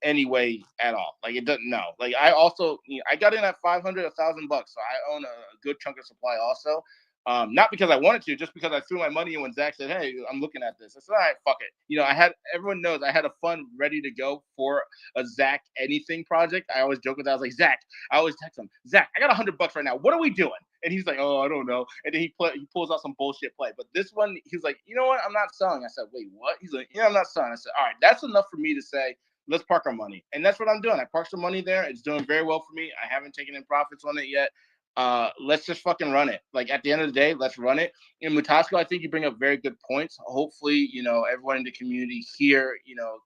any way at all. Like it doesn't. No. Like I also, I got in at $500, $1,000, so I own a good chunk of supply also. Not because I wanted to, just because I threw my money in when Zach said, "Hey, I'm looking at this." I said, "All right, fuck it." Everyone knows I had a fund ready to go for a Zach anything project. I always joke with that. I was like, "Zach," I always text him, "Zach, I got $100 right now. What are we doing?" And he's like, "Oh, I don't know." And then he pulls out some bullshit play. But this one, he's like, "You know what? I'm not selling." I said, "Wait, what?" He's like, "Yeah, I'm not selling." I said, "All right, that's enough for me to say, let's park our money." And that's what I'm doing. I parked some money there. It's doing very well for me. I haven't taken in profits on it yet. Let's just fucking run it. Like at the end of the day, let's run it. And Mutasco, I think you bring up very good points. Hopefully, everyone in the community here,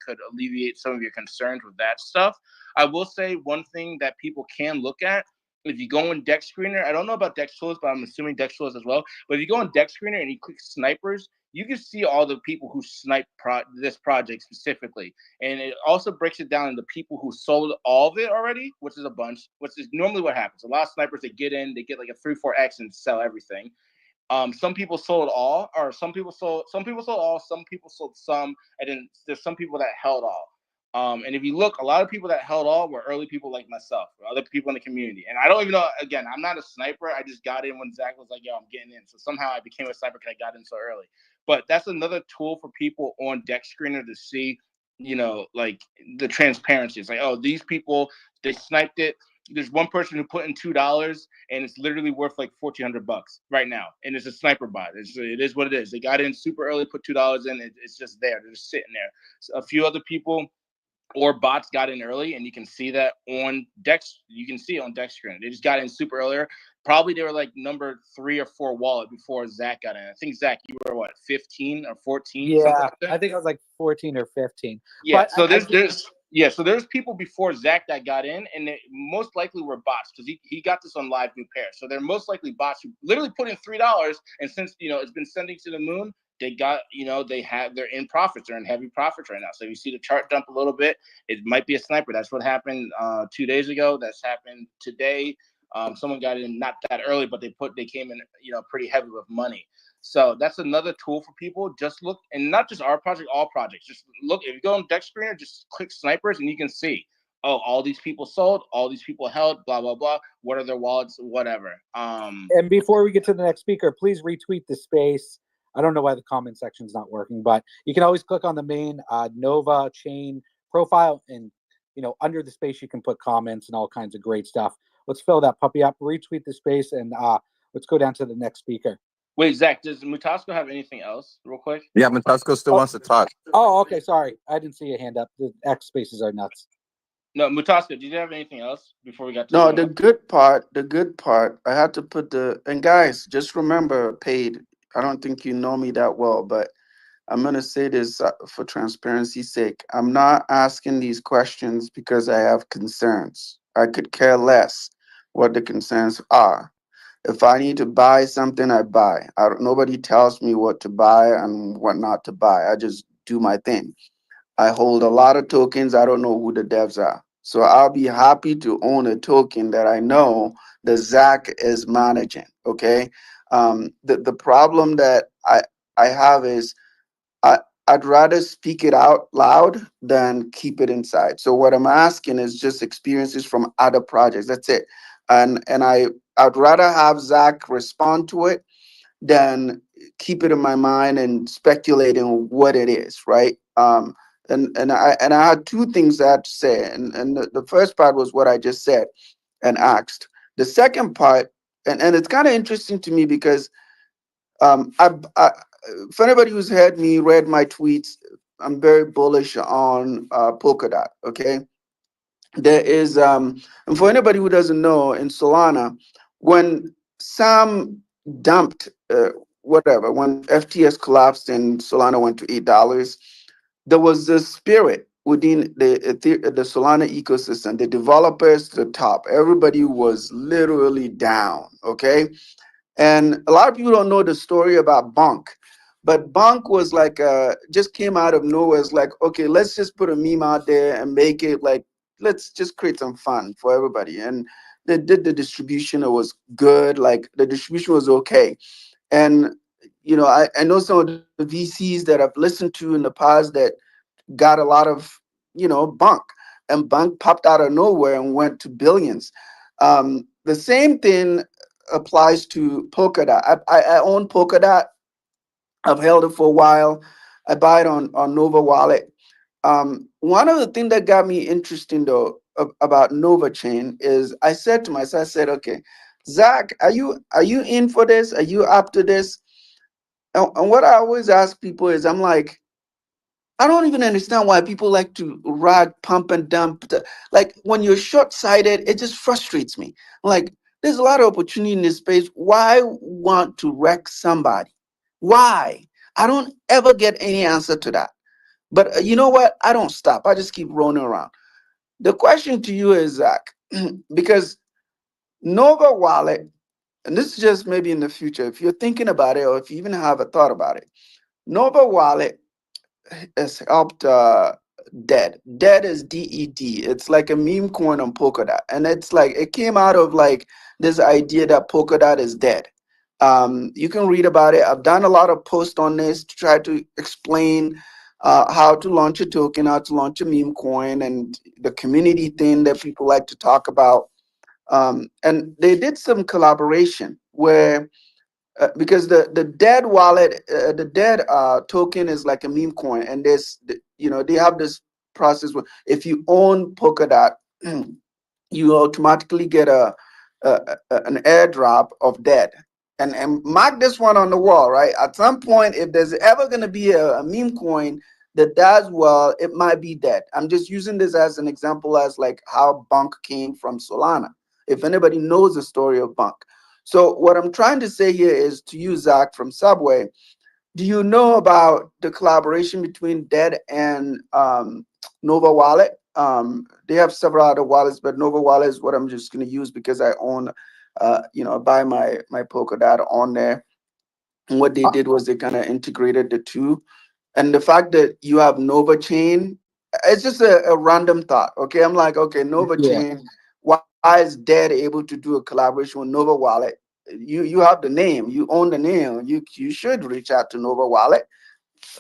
could alleviate some of your concerns with that stuff. I will say one thing that people can look at. If you go in Deck Screener, I don't know about Deck Tools, but I'm assuming Deck Tools as well. But if you go in Deck Screener and you click snipers, you can see all the people who sniped this project specifically. And it also breaks it down into people who sold all of it already, which is a bunch, which is normally what happens. A lot of snipers, they get in, they get like a 3-4x and sell everything. Some people sold all, or some people sold all, some people sold some, and then there's some people that held all. And if you look, a lot of people that held all were early people like myself, or other people in the community. And I don't even know, again, I'm not a sniper. I just got in when Zach was like, "Yo, I'm getting in." So somehow I became a sniper because I got in so early. But that's another tool for people on Deck Screener to see, like the transparency. It's like, oh, these people, they sniped it. There's one person who put in $2 and it's literally worth like $1,400 right now. And it's a sniper bot. It is what it is. They got in super early, put $2 in. It's just there. They're just sitting there. So a few other people or bots got in early, and you can see that on Dex. You can see it on Deck Screener. They just got in super earlier. Probably they were like number 3 or 4 wallet before Zach got in. I think Zach, you were what, 15 or 14? Yeah, I think I was like 14 or 15. Yeah, But so there's people before Zach that got in, and they most likely were bots because he got this on Live New Pair. So they're most likely bots who literally put in $3, and since it's been sending to the moon, they got they're in profits. They're in heavy profits right now. So you see the chart dump a little bit. It might be a sniper. That's what happened 2 days ago. That's happened today. Someone got in not that early, but they came in pretty heavy with money. So that's another tool for people. Just look, and not just our project, all projects. Just look, if you go on Deck Screener, just click snipers and you can see, oh, all these people sold, all these people held, blah, blah, blah. What are their wallets, whatever. And before we get to the next speaker, please retweet the space. I don't know why the comment section's not working, but you can always click on the main Nova chain profile, and under the space you can put comments and all kinds of great stuff. Let's fill that puppy up, retweet the space, and let's go down to the next speaker. Wait, Zach, does Mutasco have anything else real quick? Yeah, Mutasco still wants to talk. Oh, okay, sorry. I didn't see a hand up. The X spaces are nuts. No, Mutasco, did you have anything else before we got to No, the good part, I had to put and guys, just remember, Paid, I don't think you know me that well, but I'm going to say this for transparency's sake. I'm not asking these questions because I have concerns. I could care less what the concerns are. If I need to buy something, I buy. Nobody tells me what to buy and what not to buy. I just do my thing. I hold a lot of tokens. I don't know who the devs are. So I'll be happy to own a token that I know the Zach is managing. Okay. The problem that I have is I'd rather speak it out loud than keep it inside. So what I'm asking is just experiences from other projects. That's it. And I'd rather have Zach respond to it than keep it in my mind and speculate on what it is, right? And I had two things I had to say, and the first part was what I just said and asked. The second part, and it's kind of interesting to me because for anybody who's heard me, read my tweets, I'm very bullish on Polkadot. Okay, there is and for anybody who doesn't know, in Solana, when Sam dumped whatever, when FTS collapsed and Solana went to $8, there was this spirit within the Solana ecosystem, the developers to the top. Everybody was literally down. Okay, and a lot of people don't know the story about Bonk. But Bonk was like, just came out of nowhere. It's like, okay, let's just put a meme out there and make it like, let's just create some fun for everybody. And they did the distribution. It was good. Like the distribution was okay. And, I know some of the VCs that I've listened to in the past that got a lot of, Bonk. And Bonk popped out of nowhere and went to billions. The same thing applies to Polkadot. I own Polkadot. I've held it for a while. I buy it on Nova Wallet. One of the things that got me interesting though about Nova Chain is I said to myself, I said, okay, Zach, are you in for this? Are you up to this? And what I always ask people is, I'm like, I don't even understand why people like to rag, pump, and dump. Like when you're short-sighted, it just frustrates me. Like there's a lot of opportunity in this space. Why want to wreck somebody? Why? I don't ever get any answer to that. But you know what? I don't stop. I just keep rolling around. The question to you is, Zach, because Nova Wallet, and this is just maybe in the future, if you're thinking about it or if you even have a thought about it, Nova Wallet has helped Dead. Dead is DED. It's like a meme coin on Polkadot. And it's like it came out of like this idea that Polkadot is dead. You can read about it. I've done a lot of posts on this to try to explain how to launch a token, how to launch a meme coin, and the community thing that people like to talk about. And they did some collaboration where because the dead wallet, the dead token is like a meme coin, and they have this process where if you own Polkadot, you automatically get an airdrop of dead. And mark this one on the wall, right? At some point, if there's ever going to be a meme coin that does well, it might be dead. I'm just using this as an example as like how Bonk came from Solana. If anybody knows the story of Bonk. So what I'm trying to say here is to you, Zach, from Subway, do you know about the collaboration between Dead and Nova Wallet? They have several other wallets, but Nova Wallet is what I'm just going to use because I own, I buy my Polkadot on there. And what they did was they kind of integrated the two. And the fact that you have Nova Chain, it's just a random thought. Okay, I'm like, okay, Nova Yeah. Chain. Why is Dead able to do a collaboration with Nova Wallet? You have the name, you own the name. You should reach out to Nova Wallet.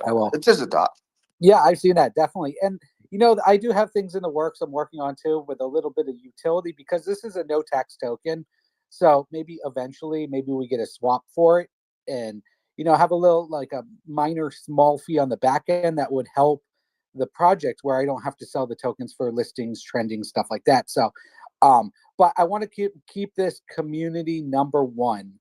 I will. It's just a thought. Yeah, I've seen that definitely. And I do have things in the works I'm working on too with a little bit of utility because this is a no tax token. So maybe eventually we get a swap for it and have a little like a minor small fee on the back end that would help the project where I don't have to sell the tokens for listings, trending, stuff like that. So but I want to keep this community number one.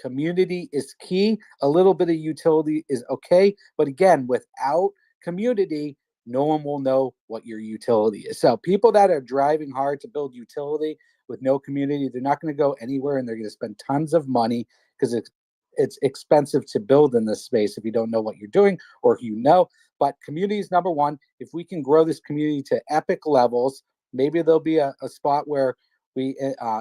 Community is key. A little bit of utility is okay, but again, without community, no one will know what your utility is. So people that are driving hard to build utility with no community, they're not going to go anywhere and they're going to spend tons of money because it's expensive to build in this space if you don't know what you're doing or if you know. But community is number one. If we can grow this community to epic levels, maybe there'll be a spot where we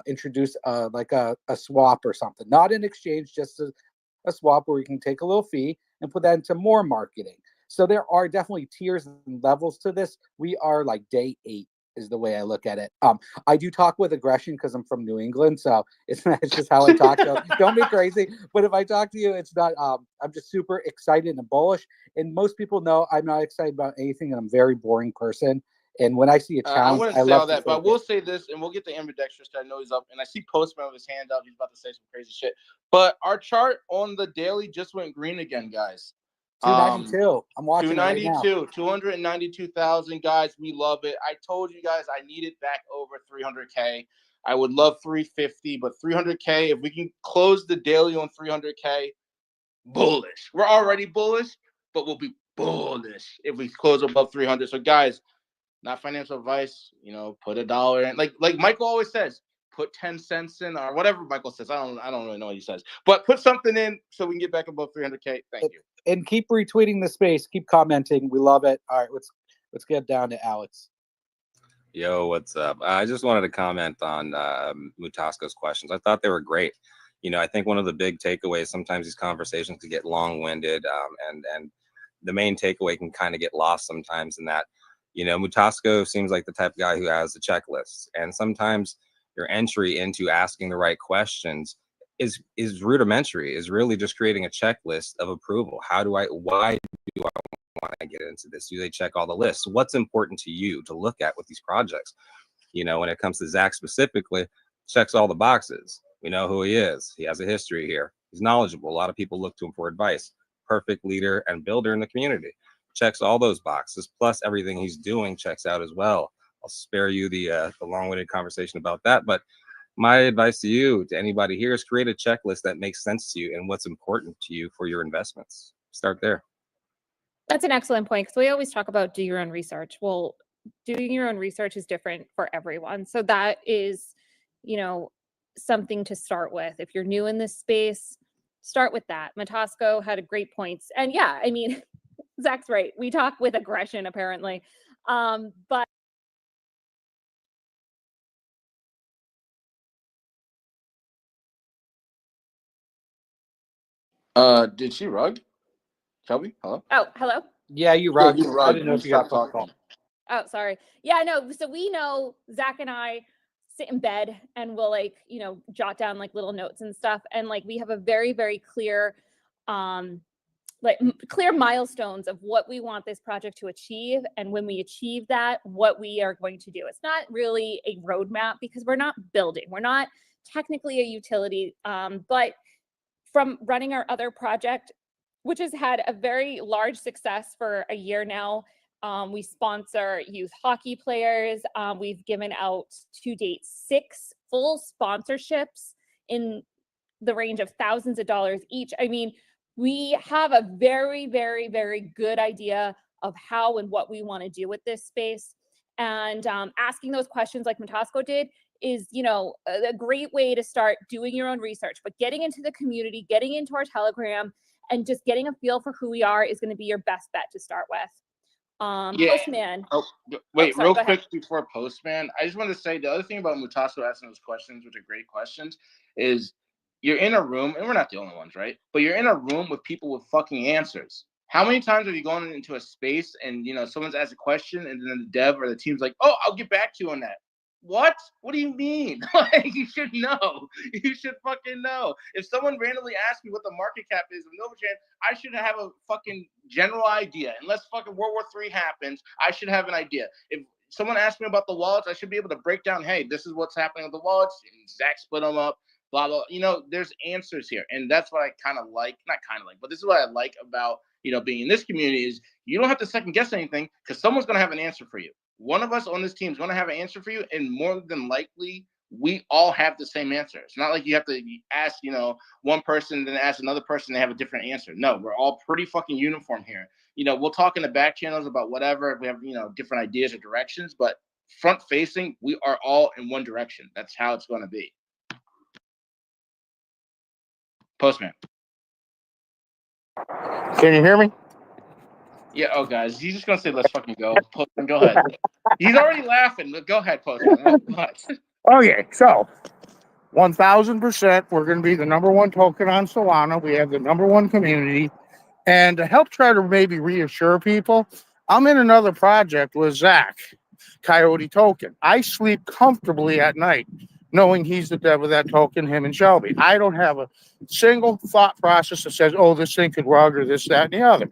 introduce like a swap or something, not an exchange, just a swap where we can take a little fee and put that into more marketing. So there are definitely tiers and levels to this. We are like day 8 is the way I look at it. I do talk with aggression because I'm from New England, so it's just how I talk. So don't be crazy. But if I talk to you, it's not. I'm just super excited and bullish. And most people know I'm not excited about anything, and I'm a very boring person. And when I see a I challenge, wouldn't I say all love to that, but I take will it. say this, and we'll get to ambidextrous. I know he's up, and I see Postman with his hand up. He's about to say some crazy shit. But our chart on the daily just went green again, guys. 292. I'm watching it right now. 292,000 guys. We love it. I told you guys I need it back over 300K. I would love 350, but 300K, if we can close the daily on 300K, bullish. We're already bullish, but we'll be bullish if we close above 300. So, guys, not financial advice, put $1 in. Like Michael always says, put 10 cents in or whatever Michael says. I don't really know what he says, but put something in so we can get back above 300K. Thank you. And keep retweeting the space. Keep commenting. We love it. All right, let's get down to Alex. Yo, what's up? I just wanted to comment on Mutasko's questions. I thought they were great. I think one of the big takeaways, sometimes these conversations can get long-winded, and the main takeaway can kind of get lost sometimes in that, Mutasko seems like the type of guy who has a checklist, and sometimes your entry into asking the right questions is rudimentary, is really just creating a checklist of approval. Why do I want to get into this? Do they check all the lists? What's important to you to look at with these projects? When it comes to Zach specifically, checks all the boxes. We know who he is. He has a history here. He's knowledgeable. A lot of people look to him for advice. Perfect leader and builder in the community. Checks all those boxes. Plus everything he's doing checks out as well. I'll spare you the long-winded conversation about that. But my advice to you, to anybody here, is create a checklist that makes sense to you and what's important to you for your investments. Start there. That's an excellent point, because we always talk about do your own research. Well, doing your own research is different for everyone. So that is, something to start with. If you're new in this space, start with that. Matasko had a great points. And yeah, I mean, Zach's right. We talk with aggression, apparently. But Did she rug? Shelby, hello? oh, hello. Yeah, you Yeah, rug. you I rug. didn't know You if you got a stopped phone call. talking. Oh, sorry. Yeah, no. So we know Zach and I sit in bed and we'll jot down little notes and stuff. And we have a very, very clear, clear milestones of what we want this project to achieve. And when we achieve that, what we are going to do. It's not really a roadmap because we're not building. We're not technically a utility. But from running our other project, which has had a very large success for a year now, we sponsor youth hockey players. We've given out to date 6 full sponsorships in the range of thousands of dollars each. I mean, we have a very, very, very good idea of how and what we want to do with this space. And asking those questions like Matasko did is, a great way to start doing your own research. But getting into the community, getting into our Telegram, and just getting a feel for who we are is going to be your best bet to start with. Yeah. Postman. Oh, wait, sorry, real go ahead. quick before Postman, I just want to say the other thing about Mutasko asking those questions, which are great questions, is you're in a room, and we're not the only ones, right? But you're in a room with people with fucking answers. How many times have you gone into a space and someone's asked a question and then the dev or the team's like, "Oh, I'll get back to you on that." What? What do you mean? You should know. You should fucking know. If someone randomly asks me what the market cap is of Novachan, I should have a fucking general idea. Unless fucking World War III happens, I should have an idea. If someone asks me about the wallets, I should be able to break down, hey, this is what's happening with the wallets. And Zach split them up, blah, blah. There's answers here. And that's what I kind of like. Not kind of like, but this is what I like about, being in this community is you don't have to second guess anything because someone's going to have an answer for you. One of us on this team is going to have an answer for you, and more than likely, we all have the same answer. It's not like you have to ask, one person, then ask another person, they have a different answer. No, we're all pretty fucking uniform here. We'll talk in the back channels about whatever, if we have, different ideas or directions, but front facing, we are all in one direction. That's how it's going to be. Postman. Can you hear me? Yeah, oh, guys, he's just going to say, let's fucking go. Postman, go ahead. He's already laughing. Go ahead, Postman. Okay, so 1000%, we're going to be the #1 token on Solana. We have the #1 community. And to help try to maybe reassure people, I'm in another project with Zach, Coyote Token. I sleep comfortably at night knowing he's the dev of that token, him and Shelby. I don't have a single thought process that says, oh, this thing could rug or this, that, and the other.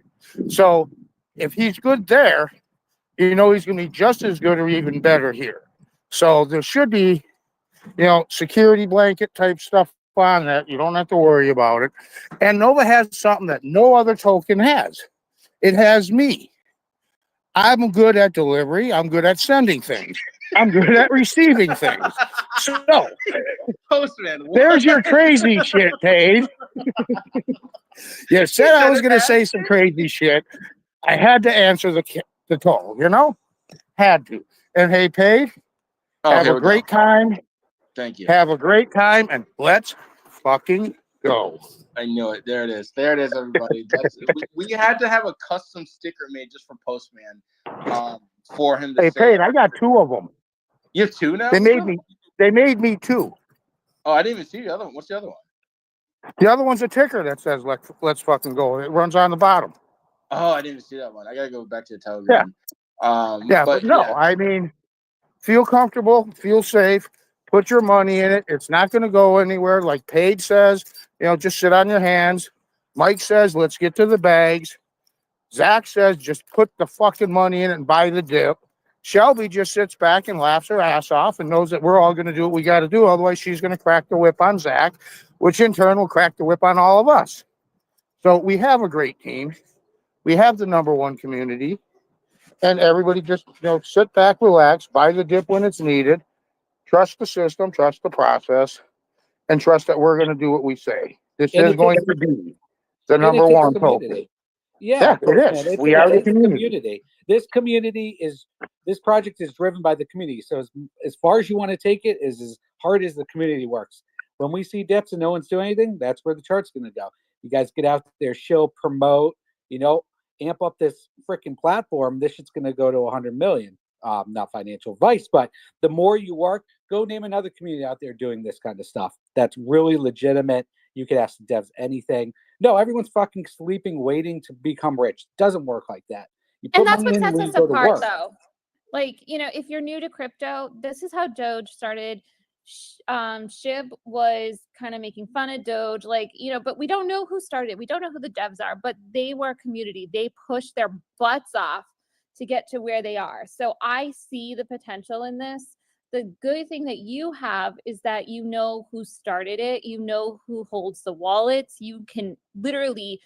So if he's good there, you know he's going to be just as good or even better here. So there should be, you know, security blanket type stuff on that. You don't have to worry about it. And Nova has something that no other token has. It has me. I'm good at delivery. I'm good at sending things. I'm good at receiving things. So Postman. what? there's your crazy shit, Paige. You said I was going to say some crazy shit. I had to answer the call, you know? Had to. And hey, Paige, Oh, have here a we great go. time. Thank you. Have a great time, and let's fucking go. I knew it. There it is. There it is, everybody. We had to have a custom sticker made just for Postman, for him to Hey, say. Paige, I got 2 of them. You have 2 now? They made still? me. They made me 2. Oh, I didn't even see the other one. What's the other one? The other one's a ticker that says "Let's fucking go." It runs on the bottom. Oh, I didn't even see that one. I gotta go back to the Telegram. Yeah, but no, yeah. I mean, feel comfortable, feel safe, put your money in it. It's not going to go anywhere. Like Paige says, you know, just sit on your hands. Mike says, let's get to the bags. Zach says, just put the fucking money in it and buy the dip. Shelby just sits back and laughs her ass off and knows that we're all going to do what we got to do. Otherwise, she's going to crack the whip on Zach, which in turn will crack the whip on all of us. So we have a great team. We have the #1 community. And everybody just, you know, sit back, relax, buy the dip when it's needed, trust the system, trust the process, and trust that we're going to do what we say. This And is it going takes- to be the And it takes #1 token. community. Yeah, Yeah, it man, is. it's, We are the it's a community. This project is driven by the community. So as far as you want to take it is as hard as the community works. When we see dips and no one's doing anything, that's where the chart's going to go. You guys get out there, show, promote, you know, amp up this freaking platform. This shit's going to go to 100 million. Not financial advice, but the more you work, go name another community out there doing this kind of stuff. That's really legitimate. You could ask the devs anything. No, everyone's fucking sleeping, waiting to become rich. Doesn't work like that. You And put that's money what in sets when you us go to apart, work. though. Like, you know, if you're new to crypto, this is how Doge started. Shib was kind of making fun of Doge, like, you know, but we don't know who started it. We don't know who the devs are, but they were a community. They pushed their butts off to get to where they are. So I see the potential in this. The good thing that you have is that you know who started it, you know who holds the wallets. You can literally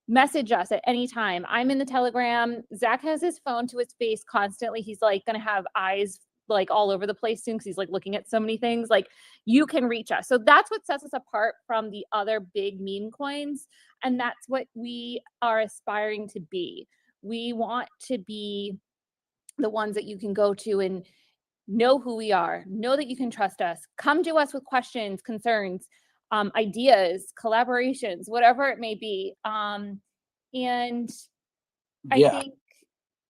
message us at any time. I'm in the Telegram. Zach has his phone to his face constantly. He's like going to have eyes like all over the place soon because he's like looking at so many things. Like, you can reach us. So that's what sets us apart from the other big meme coins. And that's what we are aspiring to be. We want to be the ones that you can go to and know who we are, know that you can trust us, come to us with questions, concerns, ideas, collaborations, whatever it may be. And Yeah.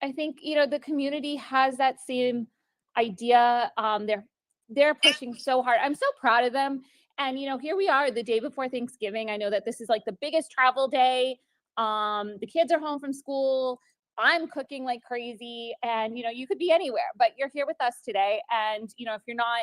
I think, you know, the community has that same idea. They're pushing so hard. I'm so proud of them. And, you know, here we are the day before Thanksgiving. I know that this is like the biggest travel day. The kids are home from school. I'm cooking like crazy, and, you know, you could be anywhere, but you're here with us today. And, you know, if you're not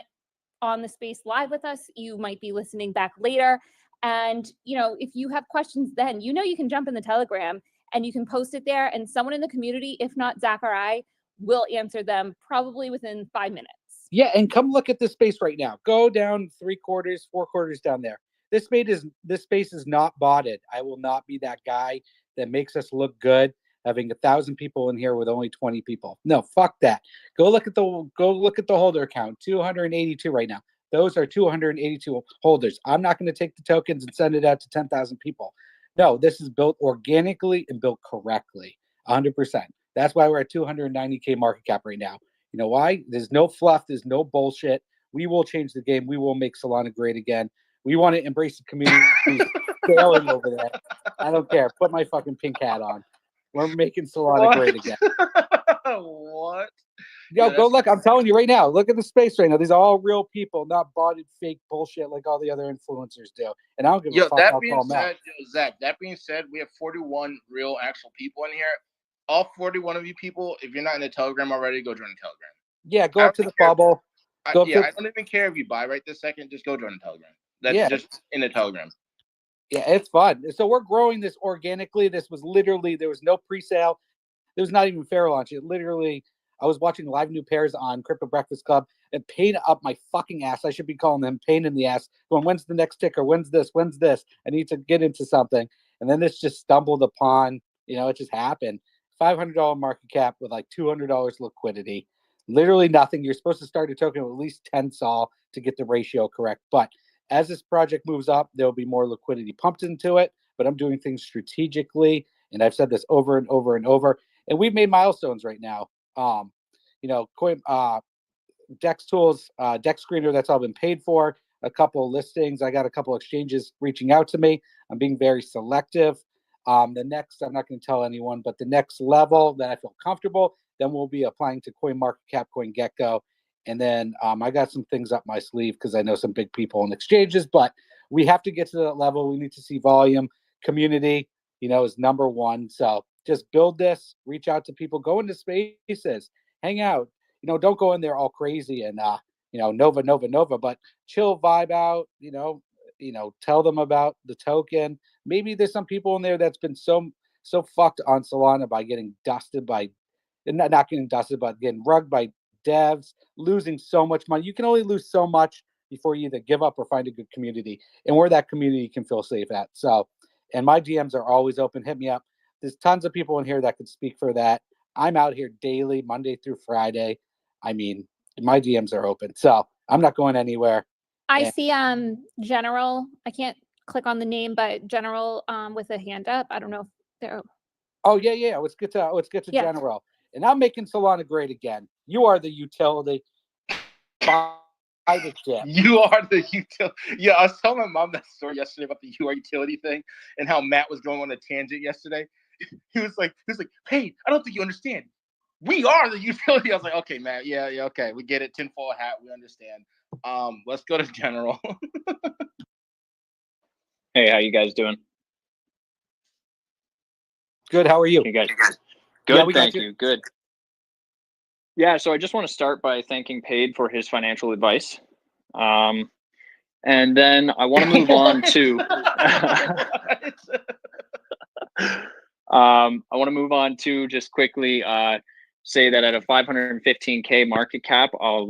on the space live with us, you might be listening back later. And, you know, if you have questions, then, you know, you can jump in the Telegram and you can post it there, and someone in the community, if not Zach or I, will answer them probably within 5 minutes. Yeah, and come look at this space right now. Go down 3/4, 4/4 down there. This space is not botted. I will not be that guy that makes us look good having 1,000 people in here with only 20 people. No, fuck that. Go look at the holder count. 282 right now. Those are 282 holders. I'm not going to take the tokens and send it out to 10,000 people. No, this is built organically and built correctly. 100%. That's why we're at 290K market cap right now. You know why? There's no fluff. There's no bullshit. We will change the game. We will make Solana great again. We want to embrace the community. Failing over there. I don't care. Put my fucking pink hat on. We're making Solana great again. What? Yo, Yeah, go look. I'm telling you right now. Look at the space right now. These are all real people, not botted fake bullshit like all the other influencers do. And I don't give a fuck. That I'll being call them out. said, Zach, that being said, we have 41 real actual people in here. All 41 of you people, if you're not in the Telegram already, go join the Telegram. Yeah, go I up to don't the care. bubble. I Go up don't to even care if you buy right this second. Just go join the Telegram. That's Yeah. just in the Telegram. Yeah, it's fun. So we're growing this organically. This was literally, there was no pre-sale. There was not even fair launch. It literally, I was watching Live New Pairs on Crypto Breakfast Club and pain up my fucking ass. I should be calling them pain in the ass. Going, when's the next ticker? When's this? When's this? I need to get into something. And then this just stumbled upon, it just happened. $500 market cap with like $200 liquidity. Literally nothing. You're supposed to start a token with at least 10 SOL to get the ratio correct. But as this project moves up, there'll be more liquidity pumped into it. But I'm doing things strategically. And I've said this over and over and over. And we've made milestones right now. Dex Tools, Dex Screener, that's all been paid for. A couple of listings. I got a couple of exchanges reaching out to me. I'm being very selective. The next, I'm not going to tell anyone, but the next level that I feel comfortable, then we'll be applying to CoinMarketCap, CoinGecko. And then I got some things up my sleeve because I know some big people in exchanges, but we have to get to that level. We need to see volume. Community, is number one. So just build this, reach out to people, go into spaces, hang out. Don't go in there all crazy and Nova, but chill, vibe out, tell them about the token. Maybe there's some people in there that's been so fucked on Solana by getting dusted by, not getting dusted, but getting rugged by devs, losing so much money. You can only lose so much before you either give up or find a good community, and where that community can feel safe at. So, and my DMs are always open. Hit me up. There's tons of people in here that could speak for that. I'm out here daily, Monday through Friday. I mean, my DMs are open, so I'm not going anywhere. I see General. I can't click on the name, but General with a hand up. I don't know if they're. Oh yeah. Let's get to Yeah. General. And I'm making Solana great again. You are the utility. Buy the chip. You are the utility. Yeah, I was telling my mom that story yesterday about the UR utility thing and how Matt was going on a tangent yesterday. He was like, hey, I don't think you understand. We are the utility. I was like, okay, Matt, yeah, okay, we get it. Tinfoil hat, we understand. Let's go to General. Hey, how you guys doing? Good. How are you? You guys good? Yeah, we got Thank you. you. Good. Yeah, so I just want to start by thanking Paid for his financial advice. And then I want to move on to I want to move on to just quickly say that at a 515K market cap, I'll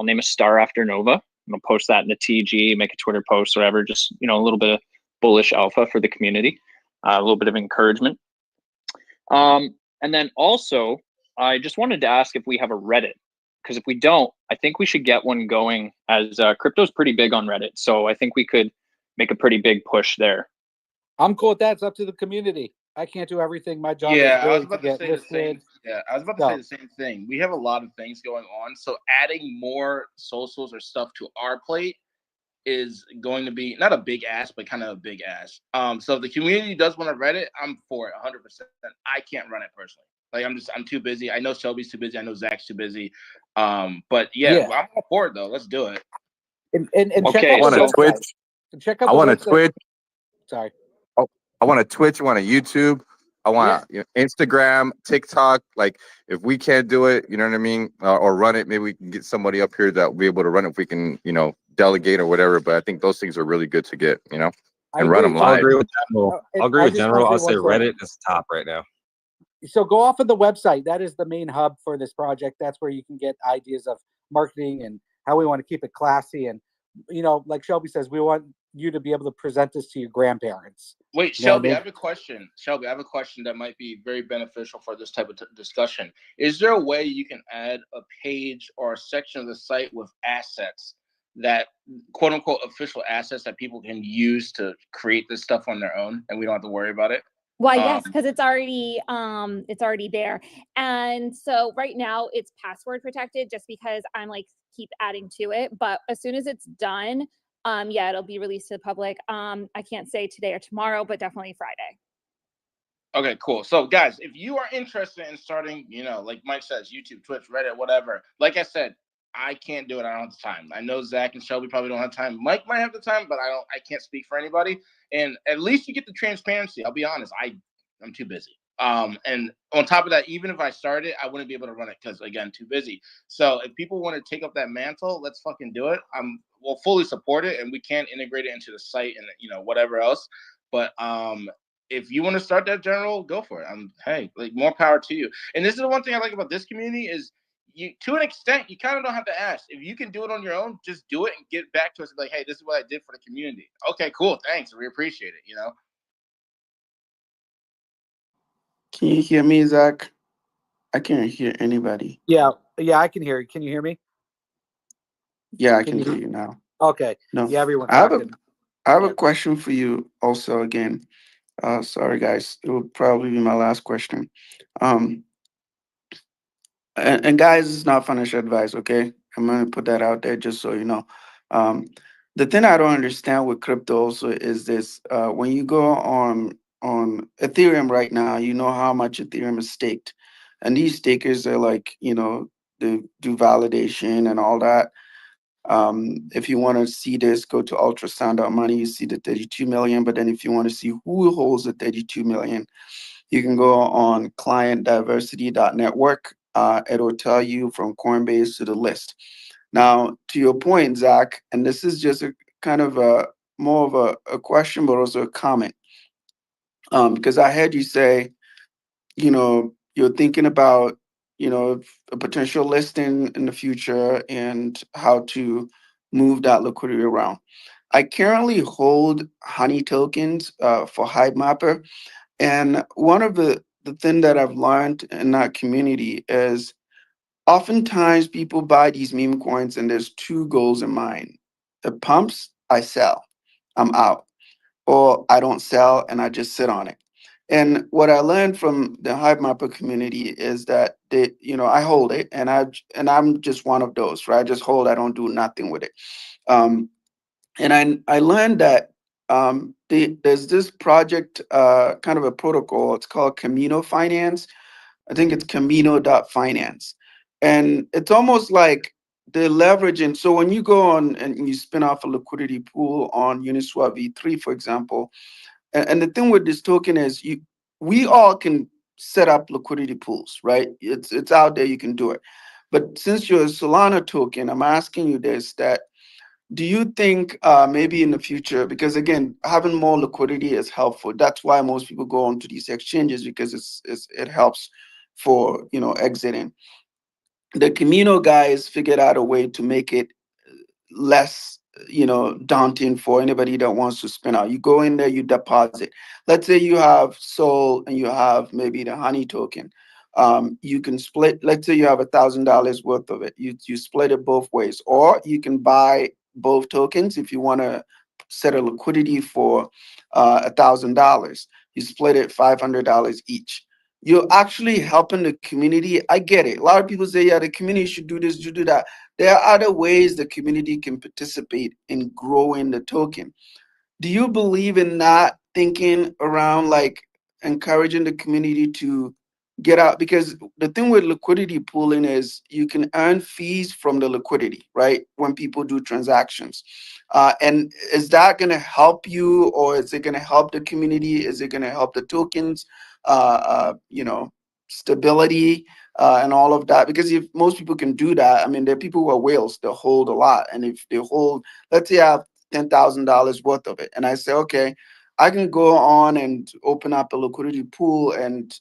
name a star after Nova. I'm gonna post that in the TG, make a Twitter post, whatever. Just a little bit of bullish alpha for the community, a little bit of encouragement. And then also, I just wanted to ask if we have a Reddit, because if we don't, I think we should get one going, as crypto's pretty big on Reddit. So I think we could make a pretty big push there. I'm cool with that. It's up to the community. I can't do everything. My job Yeah, is I was really about to to get say the same. listed. Yeah, I was about to say the same thing. We have a lot of things going on, so adding more socials or stuff to our plate is going to be not a big ask, but kind of a big ask. So if the community does want to Reddit, I'm for it 100%. I can't run it personally. Like I'm too busy. I know Shelby's too busy. I know Zach's too busy. But yeah. I'm all for it though. Let's do it. And Okay, check out I want the to website. Twitch. And check out I the want to website. Twitch. Sorry. I want to Twitch. I want to YouTube. I want Instagram, TikTok. Like, if we can't do it, you know what I mean, or run it, maybe we can get somebody up here that will be able to run it if we can, delegate or whatever. But I think those things are really good to get, and run them I'll live. agree with General. And I'll agree I with just General. wanna I'll say say one thing. Reddit is top right now. So go off of the website. That is the main hub for this project. That's where you can get ideas of marketing and how we want to keep it classy. And, like Shelby says, we want you to be able to present this to your grandparents. Wait, You know what I Shelby, mean? I have a question. Shelby, I have a question that might be very beneficial for this type of discussion. Is there a way you can add a page or a section of the site with assets that, quote unquote, official assets that people can use to create this stuff on their own, and we don't have to worry about it? Why, yes, because it's already there. And so right now it's password protected just because I'm keep adding to it. But as soon as it's done, it'll be released to the public. I can't say today or tomorrow, but definitely Friday. Okay, cool. So guys, if you are interested in starting, like Mike says, YouTube, Twitch, Reddit, whatever, like I said, I can't do it. I don't have the time. I know Zach and Shelby probably don't have time. Mike might have the time, but I can't speak for anybody. And at least you get the transparency. I'll be honest. I'm too busy. And on top of that, even if I started, I wouldn't be able to run it because, again, too busy. So if people want to take up that mantle, let's fucking do it. We'll fully support it, and we can integrate it into the site and whatever else. But if you want to start that, General, go for it. Hey, more power to you. And this is the one thing I like about this community is you to an extent, you kind of don't have to ask. If you can do it on your own, just do it and get back to us like, hey, this is what I did for the community. Okay, cool, thanks, we appreciate it. Can you hear me, Zach? I can't hear anybody. Yeah, I can hear you. Can you hear me? Yeah, I Can can you hear you now. Okay. No, Yeah, everyone's I have a talking. I have a Yeah. question for you also again. Sorry guys, it will probably be my last question. Um, and guys, it's not financial advice, okay? I'm gonna put that out there just so you know. Um, the thing I don't understand with crypto also is this: when you go on Ethereum right now, you know how much Ethereum is staked, and these stakers are like, they do validation and all that. If you want to see this, go to ultrasound.money, you see the 32 million. But then if you want to see who holds the 32 million, you can go on clientdiversity.network. It'll tell you from Coinbase to the list. Now, to your point, Zach, and this is just a kind of a more of a question, but also a comment. Because I heard you say, you're thinking about, a potential listing in the future and how to move that liquidity around. I currently hold Honey tokens for Hivemapper, and one of the thing that I've learned in that community is oftentimes people buy these meme coins and there's two goals in mind. It pumps, I sell, I'm out, or I don't sell and I just sit on it. And what I learned from the Hivemapper community is that I hold it, and I'm just one of those, right? I just hold, I don't do nothing with it. Um, and I learned that there's this project, kind of a protocol. It's called Camino Finance. I think it's Camino.finance, and it's almost like the leveraging. So when you go on and you spin off a liquidity pool on Uniswap V3, for example, and the thing with this token is we all can set up liquidity pools, right? It's out there, you can do it. But since you're a Solana token, I'm asking you this: that do you think maybe in the future, because again, having more liquidity is helpful. That's why most people go onto these exchanges, because it helps for exiting. The Camino guys figured out a way to make it less daunting for anybody that wants to spin out. You go in there, you deposit. Let's say you have Sol and you have maybe the Honey token. You can split. Let's say you have $1,000 worth of it. You split it both ways, or you can buy both tokens if you want to set a liquidity for $1,000. You split it $500 each. You're actually helping the community. I get it. A lot of people say, yeah, the community should do this, should do that. There are other ways the community can participate in growing the token. Do you believe in that thinking around, like, encouraging the community to get out? Because the thing with liquidity pooling is you can earn fees from the liquidity, right? When people do transactions. And is that going to help you, or is it going to help the community? Is it going to help the tokens, stability, and all of that? Because if most people can do that, I mean, there are people who are whales, they'll hold a lot. And if they hold, let's say I have $10,000 worth of it, and I say, okay, I can go on and open up a liquidity pool and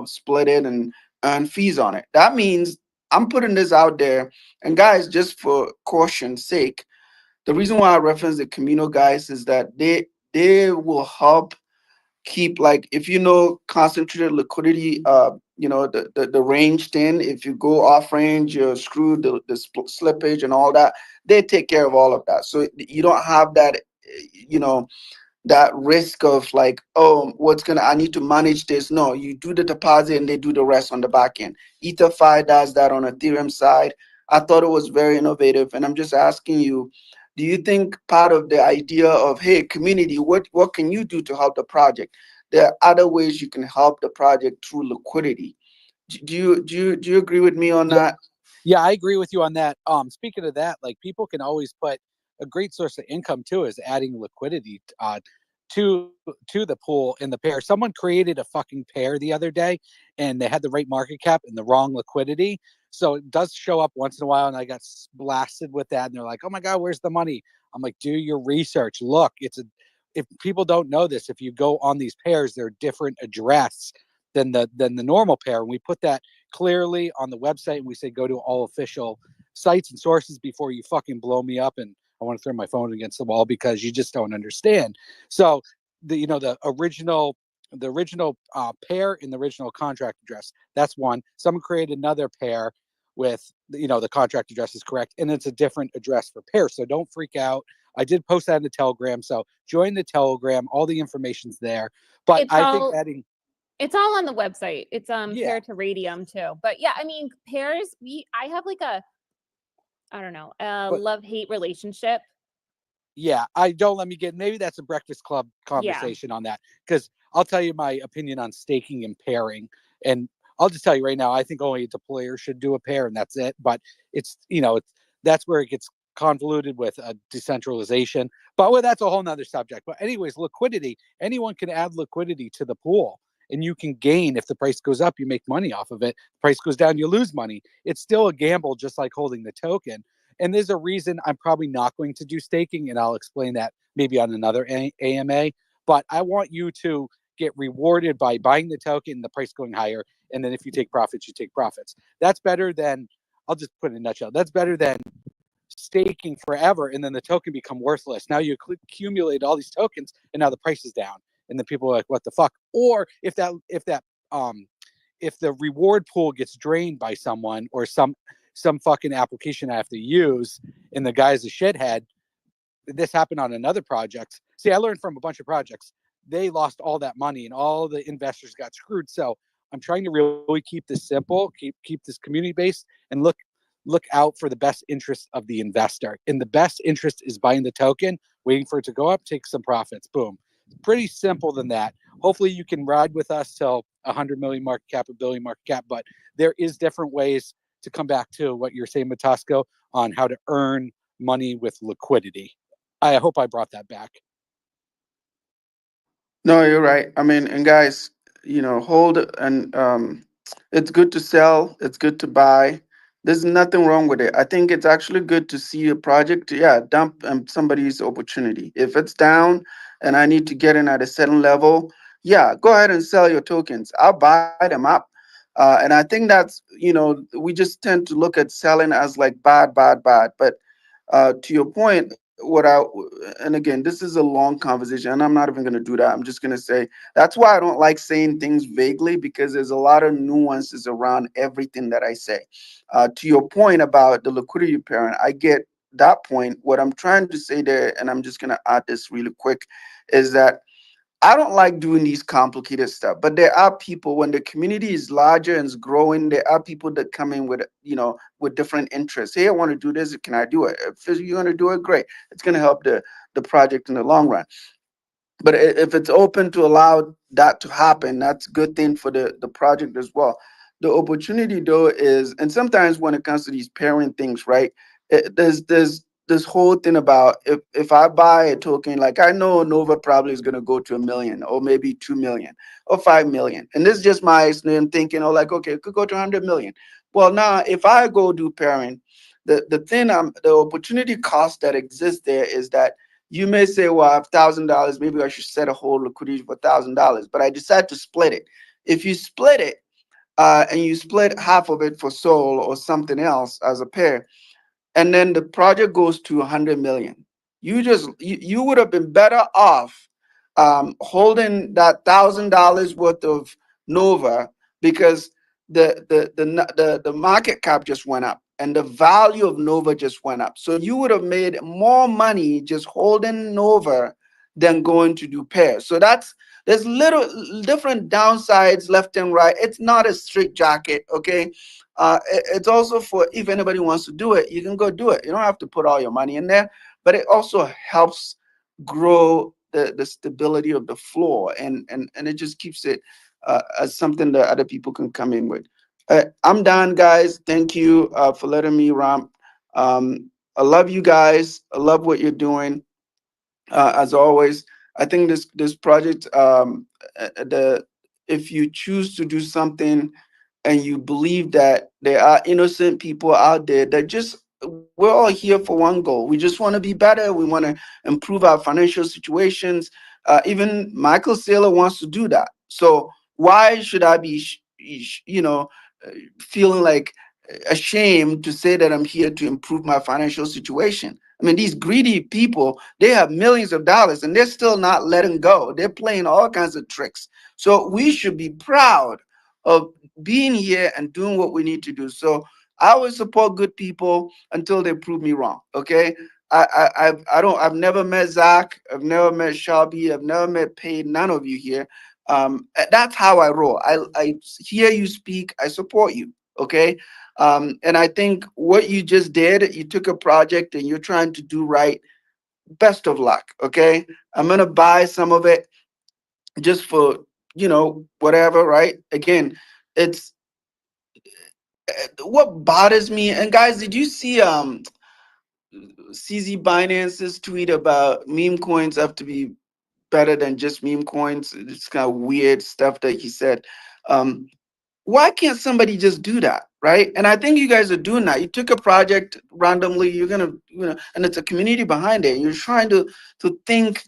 split it and earn fees on it. That means I'm putting this out there. And guys, just for caution's sake, the reason why I reference the Camino guys is that they will help keep, like, if concentrated liquidity, the range thin. If you go off range, you're screwed, the slippage and all that, they take care of all of that, so you don't have that you know that risk of, like, oh, I need to manage this. No, you do the deposit and they do the rest on the back end. EtherFi does that on Ethereum side. I thought it was very innovative, and I'm just asking you, do you think part of the idea of, hey, community, what can you do to help the project? There are other ways you can help the project through liquidity. Do you agree with me on that? Yeah, I agree with you on that. Speaking of that, like, people can always put a great source of income too is adding liquidity to the pool in the pair. Someone created a fucking pair the other day, and they had the right market cap and the wrong liquidity. So it does show up once in a while, and I got blasted with that. And they're like, "Oh my god, where's the money?" I'm like, "Do your research. Look, if people don't know this, if you go on these pairs, they're different address than the normal pair. And we put that clearly on the website, and we say go to all official sites and sources before you fucking blow me up and I want to throw my phone against the wall because you just don't understand. So the original pair in the original contract address, that's one. Someone created another pair with the contract address is correct, and it's a different address for pair. So don't freak out. I did post that in the Telegram, so join the Telegram. All the information's there. But I think adding it's all on the website. It's Yeah. Pair to Radium too. But yeah, I mean, pairs, I have like a I don't know, But- love-hate relationship. Yeah, maybe that's a Breakfast Club conversation on that, because I'll tell you my opinion on staking and pairing. And I'll just tell you right now, I think only a deployer should do a pair and that's it. But that's where it gets convoluted with decentralization. But that's a whole nother subject. But anyways, liquidity, anyone can add liquidity to the pool and you can gain. If the price goes up, you make money off of it. The price goes down, you lose money. It's still a gamble, just like holding the token. And there's a reason I'm probably not going to do staking, and I'll explain that maybe on another AMA. But I want you to get rewarded by buying the token, the price going higher, and then if you take profits, you take profits. That's better than, I'll just put it in a nutshell, that's better than staking forever and then the token become worthless. Now you accumulate all these tokens and now the price is down, and then people are like, what the fuck? Or if the reward pool gets drained by someone or some fucking application I have to use, and the guy's a shithead. This happened on another project. See, I learned from a bunch of projects. They lost all that money and all the investors got screwed. So I'm trying to really keep this simple, keep this community based, and look out for the best interest of the investor. And the best interest is buying the token, waiting for it to go up, take some profits. Boom. Pretty simple than that. Hopefully you can ride with us till 100 million market cap, $1 billion market cap, but there is different ways to come back to what you're saying, Matasco, on how to earn money with liquidity. I hope I brought that back. No, you're right. I mean, and guys, hold and it's good to sell, it's good to buy. There's nothing wrong with it. I think it's actually good to see a project, dump somebody's opportunity. If it's down and I need to get in at a certain level, go ahead and sell your tokens. I'll buy them up. And I think that's, we just tend to look at selling as like bad. But to your point, and again, this is a long conversation and I'm not even going to do that. I'm just going to say that's why I don't like saying things vaguely, because there's a lot of nuances around everything that I say. To your point about the liquidity parent, I get that point. What I'm trying to say there, and I'm just going to add this really quick, is that I don't like doing these complicated stuff, but there are people, when the community is larger and is growing, there are people that come in with, with different interests. Hey, I want to do this. Can I do it? If you're going to do it, great. It's going to help the project in the long run. But if it's open to allow that to happen, that's a good thing for the project as well. The opportunity though is, and sometimes when it comes to these pairing things, right, there's this whole thing about if I buy a token, like I know Nova probably is going to go to 1 million or maybe 2 million or 5 million. And this is just my thinking, like, okay, it could go to 100 million. Well, now if I go do pairing, the opportunity cost that exists there is that you may say, well, I have $1,000, maybe I should set a whole liquidity for $1,000, but I decide to split it. If you split it and you split half of it for Sol or something else as a pair, and then the project goes to 100 million, you would have been better off holding that $1,000 worth of Nova, because the market cap just went up and the value of Nova just went up. So you would have made more money just holding Nova than going to do pairs. So there's little different downsides left and right. It's not a strict jacket, okay? It's also for, if anybody wants to do it, you can go do it. You don't have to put all your money in there, but it also helps grow the stability of the floor, and it just keeps it as something that other people can come in with. I'm done, guys. Thank you for letting me ramp. I love you guys. I love what you're doing. As always, I think this project, if you choose to do something and you believe that there are innocent people out there that we're all here for one goal. We just want to be better. We want to improve our financial situations. Even Michael Saylor wants to do that. So why should I be, feeling like ashamed to say that I'm here to improve my financial situation. I mean, these greedy people, they have millions of dollars and they're still not letting go. They're playing all kinds of tricks. So we should be proud of being here and doing what we need to do. So I always support good people until they prove me wrong. Okay. I've never met Zach. I've never met Shelby. I've never met Paige. None of you here. That's how I roll. I hear you speak. I support you. Okay. And I think what you just did, you took a project and you're trying to do right. Best of luck. Okay. I'm going to buy some of it just for, whatever. Right. Again, it's what bothers me. And guys, did you see, CZ Binance's tweet about meme coins have to be better than just meme coins? It's kind of weird stuff that he said. Why can't somebody just do that, right? And I think you guys are doing that. You took a project randomly, you're gonna, and it's a community behind it. You're trying to think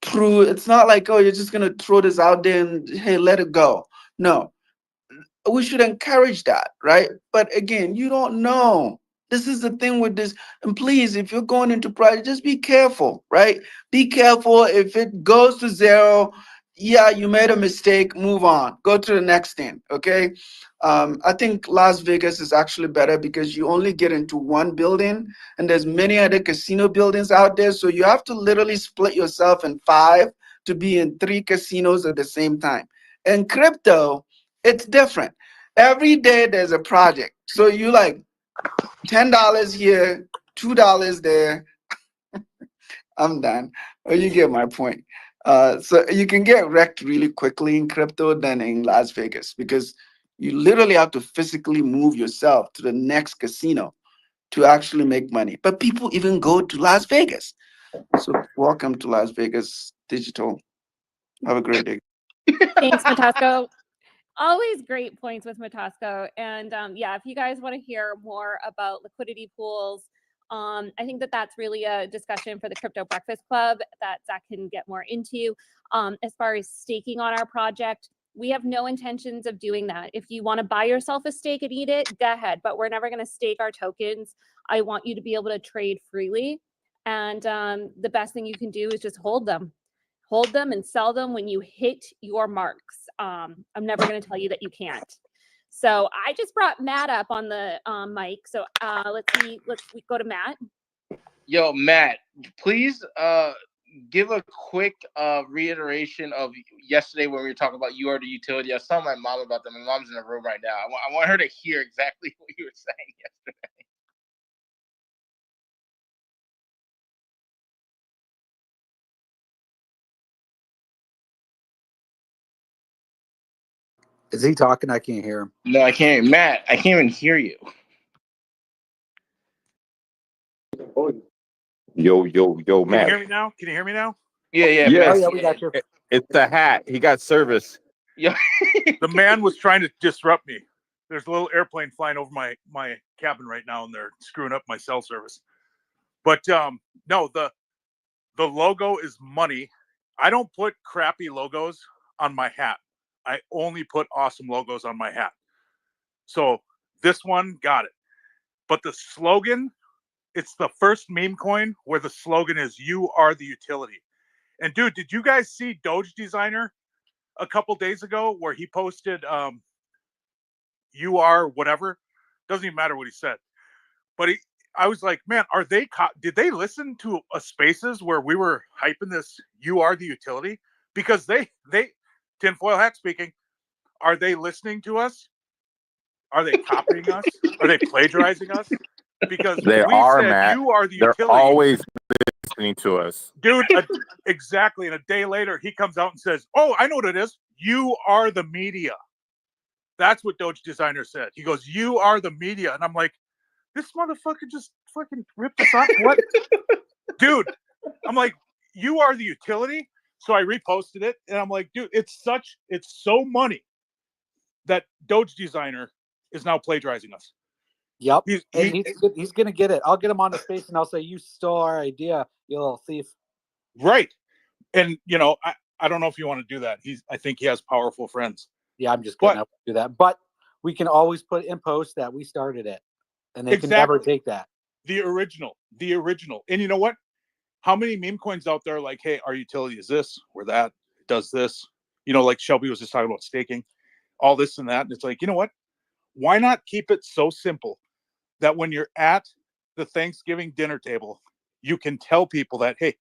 through. It's not like, oh, you're just gonna throw this out there and hey, let it go. No, we should encourage that, right? But again, you don't know. This is the thing with this. And please, if you're going into project, just be careful, right? Be careful. If it goes to zero, yeah, you made a mistake, move on. Go to the next thing, okay? I think Las Vegas is actually better because you only get into one building and there's many other casino buildings out there. So you have to literally split yourself in 5 to be in 3 casinos at the same time. In crypto, it's different. Every day there's a project. So you like $10 here, $2 there. I'm done. Oh, you get my point. So you can get wrecked really quickly in crypto than in Las Vegas because you literally have to physically move yourself to the next casino to actually make money. But people even go to Las Vegas. So welcome to Las Vegas Digital. Have a great day. Thanks, Matasco. Always great points with Matasco. And yeah, if you guys want to hear more about liquidity pools, I think that's really a discussion for the Crypto Breakfast Club that Zach can get more into. As far as staking on our project, we have no intentions of doing that. If you want to buy yourself a stake and eat it, go ahead. But we're never going to stake our tokens. I want you to be able to trade freely. And the best thing you can do is just hold them. Hold them and sell them when you hit your marks. I'm never going to tell you that you can't. So I just brought Matt up on the mic. So let's go to Matt. Yo, Matt, please give a quick reiteration of yesterday when we were talking about You Are the Utility. I was telling my mom about that. My mom's in the room right now. I want her to hear exactly what you were saying yesterday. Is he talking? I can't hear him. No, I can't. Matt, I can't even hear you. Yo, Can you Matt. hear me now? Can you hear me now? Yeah. Yes. Oh, yeah, we got you. It's the hat. He got service. Yeah. The man was trying to disrupt me. There's a little airplane flying over my cabin right now, and they're screwing up my cell service. But no, the logo is money. I don't put crappy logos on my hat. I only put awesome logos on my hat. So this one got it. But the slogan, it's the first meme coin where the slogan is "You Are the Utility." And dude, did you guys see Doge Designer a couple days ago where he posted "You are whatever"? Doesn't even matter what he said. But I was like, man, did they listen to a Spaces where we were hyping this "You Are the Utility"? Because they tinfoil hat speaking, are they listening to us? Are they copying us? Are they plagiarizing us? Because They we are, said Matt. You Are the They're Utility. always listening to us. Dude, exactly. And a day later, he comes out and says, oh, I know what it is. You are the media. That's what Doge Designer said. He goes, you are the media. And I'm like, this motherfucker just fucking ripped us off. What? Dude, I'm like, you are the utility. So I reposted it. And I'm like, dude, it's so money that Doge Designer is now plagiarizing us. Yep. He's going to get it. I'll get him on the space and I'll say, you stole our idea, you little thief. Right. And, I don't know if you want to do that. I think he has powerful friends. Yeah, I'm just kidding. I won't do that. But we can always put in post that we started it, and they can Exactly. never take that. The original. And you know what? How many meme coins out there like, hey, our utility is this or that, it does this? You know, like Shelby was just talking about staking, all this and that. And it's like, you know what? Why not keep it so simple that when you're at the Thanksgiving dinner table, you can tell people that, hey,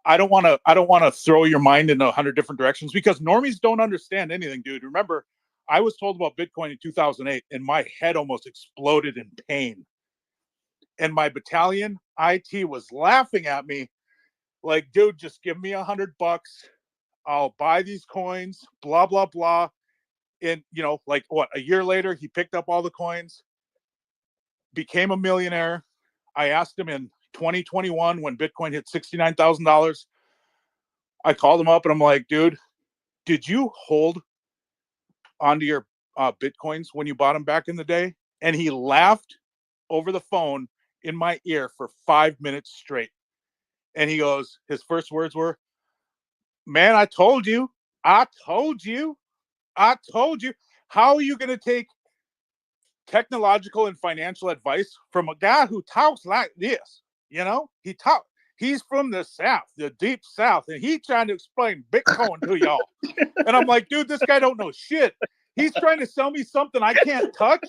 I don't want to throw your mind in 100 different directions, because normies don't understand anything, dude. Remember, I was told about Bitcoin in 2008 and my head almost exploded in pain. And my battalion IT was laughing at me like, dude, just give me $100. I'll buy these coins, blah, blah, blah. And, you know, like what, a year later, he picked up all the coins, became a millionaire. I asked him in 2021 when Bitcoin hit $69,000. I called him up and I'm like, dude, did you hold onto your Bitcoins when you bought them back in the day? And he laughed over the phone in my ear for 5 minutes straight. And he goes, his first words were, man, I told you. How are you going to take technological and financial advice from a guy who talks like this? You know, he's from the South, the deep South, and he's trying to explain Bitcoin to y'all. And I'm like, dude, this guy don't know shit. He's trying to sell me something I can't touch.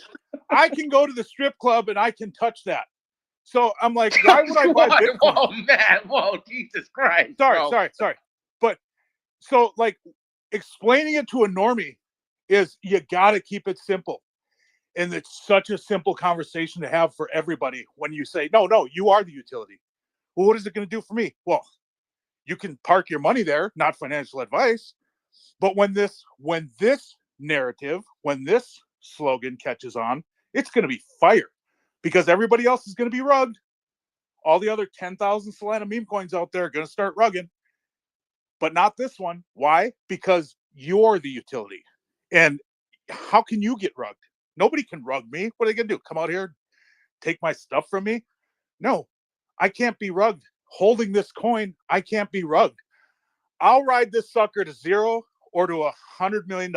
I can go to the strip club and I can touch that. So I'm like, why would I buy Bitcoin? Whoa, man. Whoa, Jesus Christ. Sorry. But so, like, explaining it to a normie is, you got to keep it simple. And it's such a simple conversation to have for everybody when you say, no, you are the utility. Well, what is it going to do for me? Well, you can park your money there, not financial advice. But when this narrative, when this slogan catches on, it's going to be fire, because everybody else is going to be rugged. All the other 10,000 Solana meme coins out there are going to start rugging, but not this one. Why? Because you're the utility. And how can you get rugged? Nobody can rug me. What are they going to do? Come out here, take my stuff from me? No, I can't be rugged. Holding this coin, I can't be rugged. I'll ride this sucker to zero or to $100 million.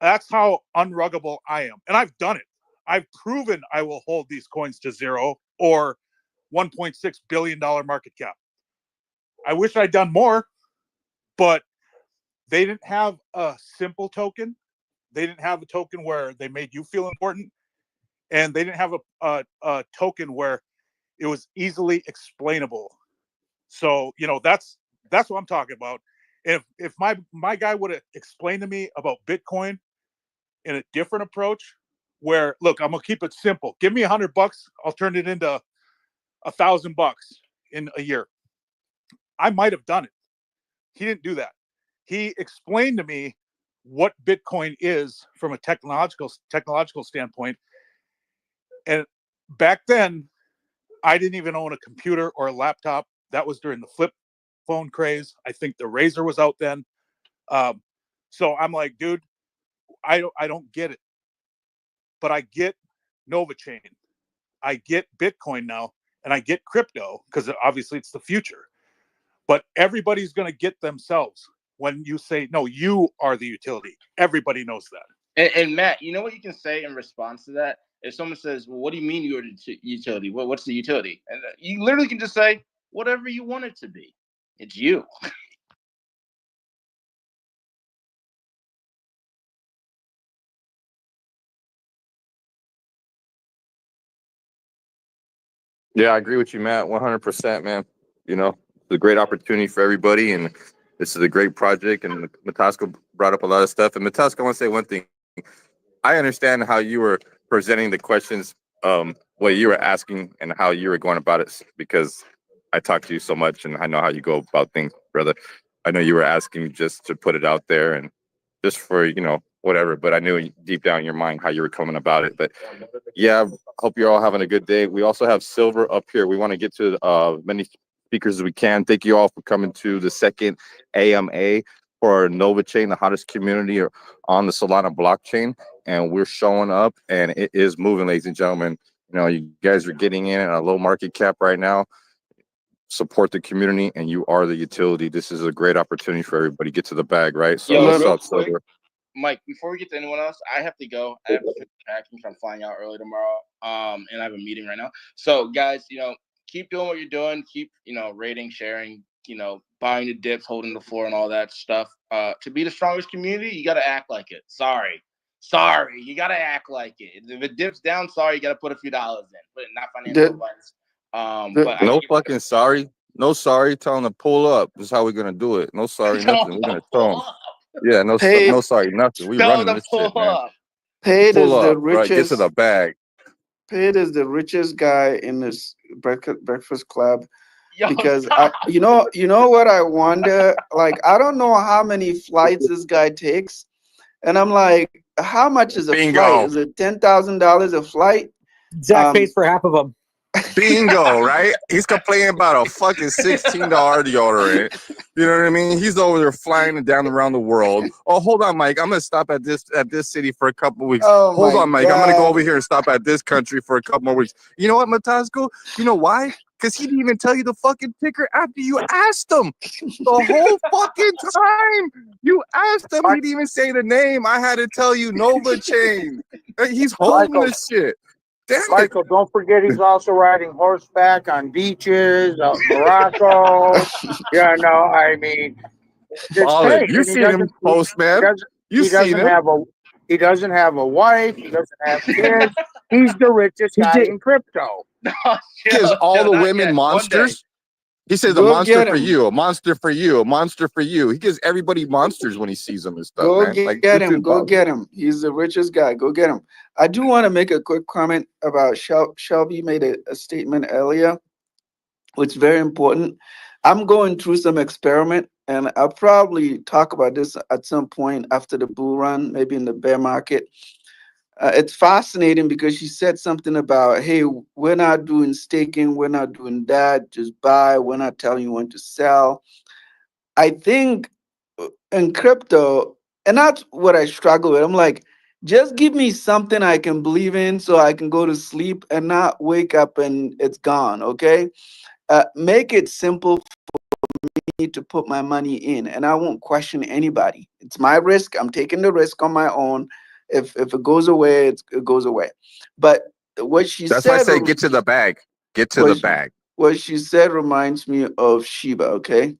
That's how unruggable I am. And I've done it. I've proven I will hold these coins to zero or $1.6 billion market cap. I wish I'd done more, but they didn't have a simple token. They didn't have a token where they made you feel important. And they didn't have a token where it was easily explainable. So, you know, that's what I'm talking about. If my guy would have explained to me about Bitcoin in a different approach, where, look, I'm gonna keep it simple. Give me $100, I'll turn it into $1,000 in a year. I might have done it. He didn't do that. He explained to me what Bitcoin is from a technological standpoint. And back then, I didn't even own a computer or a laptop. That was during the flip phone craze. I think the Razor was out then. So I'm like, dude, I don't get it. But I get NovaChain. I get Bitcoin now, and I get crypto, because obviously it's the future. But everybody's going to get themselves when you say, no, you are the utility. Everybody knows that. And Matt, you know what you can say in response to that? If someone says, well, what do you mean you're the utility? What's the utility? And you literally can just say, whatever you want it to be. It's you. Yeah, I agree with you, Matt. 100%, man. You know, it's a great opportunity for everybody, and this is a great project. And Matasko brought up a lot of stuff. And Matasko, I want to say one thing. I understand how you were presenting the questions, what you were asking, and how you were going about it, because I talk to you so much, and I know how you go about things, brother. I know you were asking just to put it out there and just for, you know, whatever. But I knew deep down in your mind how you were coming about it. But yeah, hope you're all having a good day. We also have Silver up here. We want to get to many speakers as we can. Thank you all for coming to the second AMA for NovaChain, the hottest community on the Solana blockchain. And we're showing up, and it is moving, ladies and gentlemen. You know, you guys are getting in at a low market cap right now. Support the community, and you are the utility. This is a great opportunity for everybody. Get to the bag, right? So Yo, what's real up, quick, Silver? Mike, before we get to anyone else, I have to go. I have to finish packing. I'm flying out early tomorrow. And I have a meeting right now. So guys, keep doing what you're doing. Keep, rating, sharing, buying the dips, holding the floor, and all that stuff. To be the strongest community, you got to act like it. Sorry, you got to act like it. If it dips down, sorry, you got to put a few dollars in. But not financial advice. But No fucking sorry. No sorry. Tell them to pull up. This is how we're gonna do it. No sorry, nothing. We're gonna tell them. Yeah, no, Paid, no sorry, nothing. We Tell running them to this shit, pull man. up. Paid Pull is the up, right? Get to richest. the bag. Paid is the richest guy in this breakfast club. Yo, Because stop. you know what I wonder? Like, I don't know how many flights this guy takes, and I'm like, how much is a flight? Bingo. Is it $10,000 a flight? Zach pays for half of them. Bingo, right? He's complaining about a fucking $16 deodorant. You know what I mean? He's over there flying down around the world. Oh, hold on, Mike. I'm gonna stop at this city for a couple weeks. Oh Hold my on, Mike. I'm gonna go God. over here and stop at this country for a couple more weeks. You know what, Matasco? You know why? Because he didn't even tell you the fucking ticker after you asked him. The whole fucking time you asked him, he didn't even say the name. I had to tell you Nova Chain. He's holding Michael, this shit. Damn it. Michael, don't forget he's also riding horseback on beaches, Morocco. Yeah, no, I mean, it's Ballin'. paid. You And he seen him doesn't, post, man. You he seen doesn't him. have a, he doesn't have a wife. He doesn't have kids. He's the richest guy in crypto. He gives all the women monsters. He says a Go monster get for him. you, a monster for you, a monster for you. He gives everybody monsters when he sees them and stuff, Go man. Like, get this him. dude Go ballin'. get him. He's the richest guy. Go get him. I do want to make a quick comment about Shelby made a statement earlier, which is very important. I'm going through some experiment, and I'll probably talk about this at some point after the bull run, maybe in the bear market. It's fascinating because she said something about, hey, we're not doing staking, we're not doing that, just buy, we're not telling you when to sell. I think in crypto, and that's what I struggle with. I'm like, just give me something I can believe in so I can go to sleep and not wake up and it's gone, okay? Make it simple for me to put my money in, and I won't question anybody. It's my risk. I'm taking the risk on my own. If it goes away, it goes away. But what she That's why I said, say get to the bag. Get to the bag. what she said reminds me of Shiba, okay?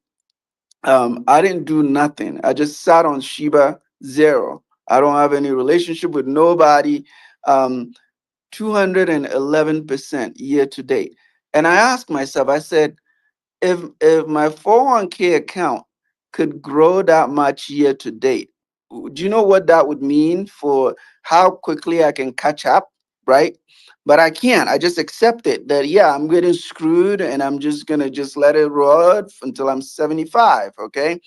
I didn't do nothing. I just sat on Shiba, zero. I don't have any relationship with nobody. 211% year to date. And I asked myself, I said, if my 401k account could grow that much year to date, do you know what that would mean for how quickly I can catch up, right? But I can't. I just accept it that, yeah, I'm getting screwed and I'm just going to just let it ride until I'm 75, okay?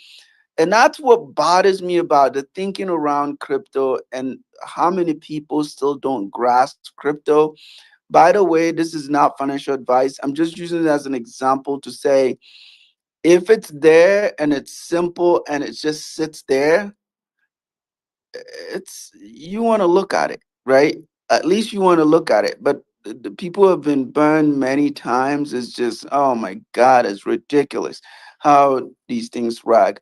And that's what bothers me about the thinking around crypto and how many people still don't grasp crypto. By the way, this is not financial advice. I'm just using it as an example to say, if it's there and it's simple and it just sits there, it's you want to look at it, right? At least you want to look at it. But the people who have been burned many times. Is just, oh my God, it's ridiculous how these things rag.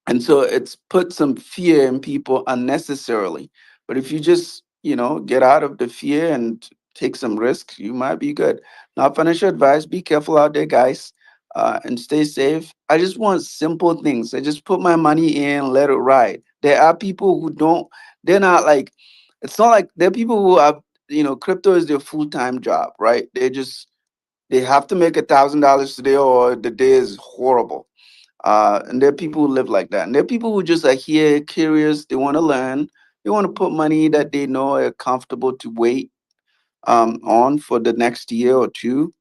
And so it's put some fear in people unnecessarily. But if you just, get out of the fear and take some risks, you might be good. Not financial advice. Be careful out there, guys, and stay safe. I just want simple things. I just put my money in, let it ride. There are people who don't, they're not like, it's not like there are people who have, crypto is their full-time job, right? They have to make $1,000 today or the day is horrible. And there are people who live like that. And there are people who just are here, curious, they want to learn, they want to put money that they know are comfortable to wait on for the next year or two.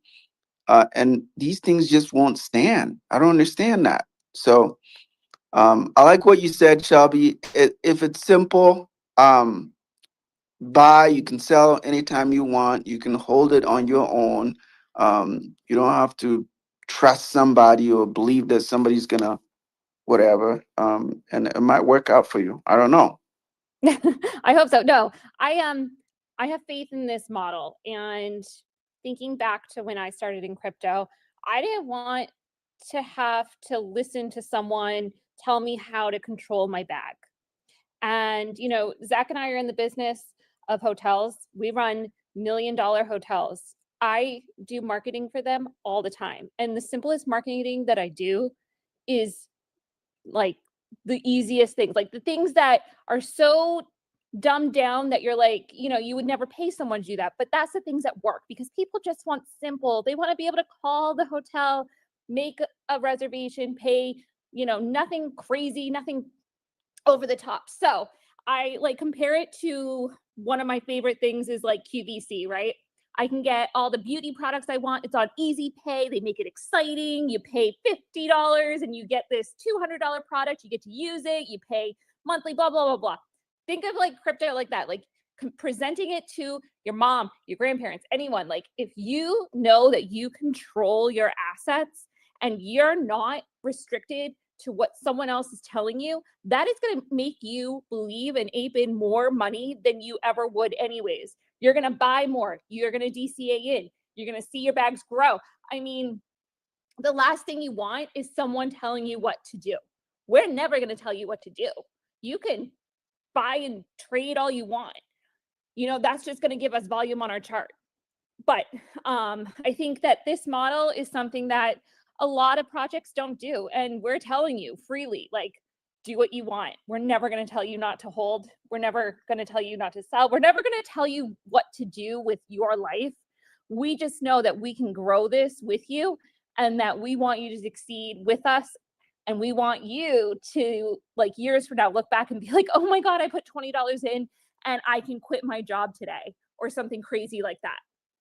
And these things just won't stand. I don't understand that. So I like what you said, Shelby. If it's simple, buy, you can sell anytime you want, you can hold it on your own. You don't have to trust somebody or believe that somebody's going to whatever, and it might work out for you. I don't know. I hope so. No, I have faith in this model. And thinking back to when I started in crypto, I didn't want to have to listen to someone tell me how to control my bag. And, you know, Zach and I are in the business of hotels. We run $1 million hotels. I do marketing for them all the time. And the simplest marketing that I do is like the easiest things, like the things that are so dumbed down that you're like, you know, you would never pay someone to do that. But that's the things that work because people just want simple. They want to be able to call the hotel, make a reservation, pay, you know, nothing crazy, nothing over the top. So I like compare it to one of my favorite things is like QVC, right? I can get all the beauty products I want. It's on Easy Pay. They make it exciting. You pay $50 and you get this $200 product. You get to use it. You pay monthly, blah, blah, blah, blah. Think of like crypto like that, like presenting it to your mom, your grandparents, anyone. Like if you know that you control your assets and you're not restricted to what someone else is telling you, that is going to make you believe and ape in more money than you ever would anyways. You're going to buy more. You're going to DCA in. You're going to see your bags grow. I mean, the last thing you want is someone telling you what to do. We're never going to tell you what to do. You can buy and trade all you want. You know, that's just going to give us volume on our chart. But I think that this model is something that a lot of projects don't do. And we're telling you freely, like, do what you want. We're never going to tell you not to hold. We're never going to tell you not to sell. We're never going to tell you what to do with your life. We just know that we can grow this with you and that we want you to succeed with us. And we want you to, like, years from now, look back and be like, oh my God, I put $20 in and I can quit my job today or something crazy like that.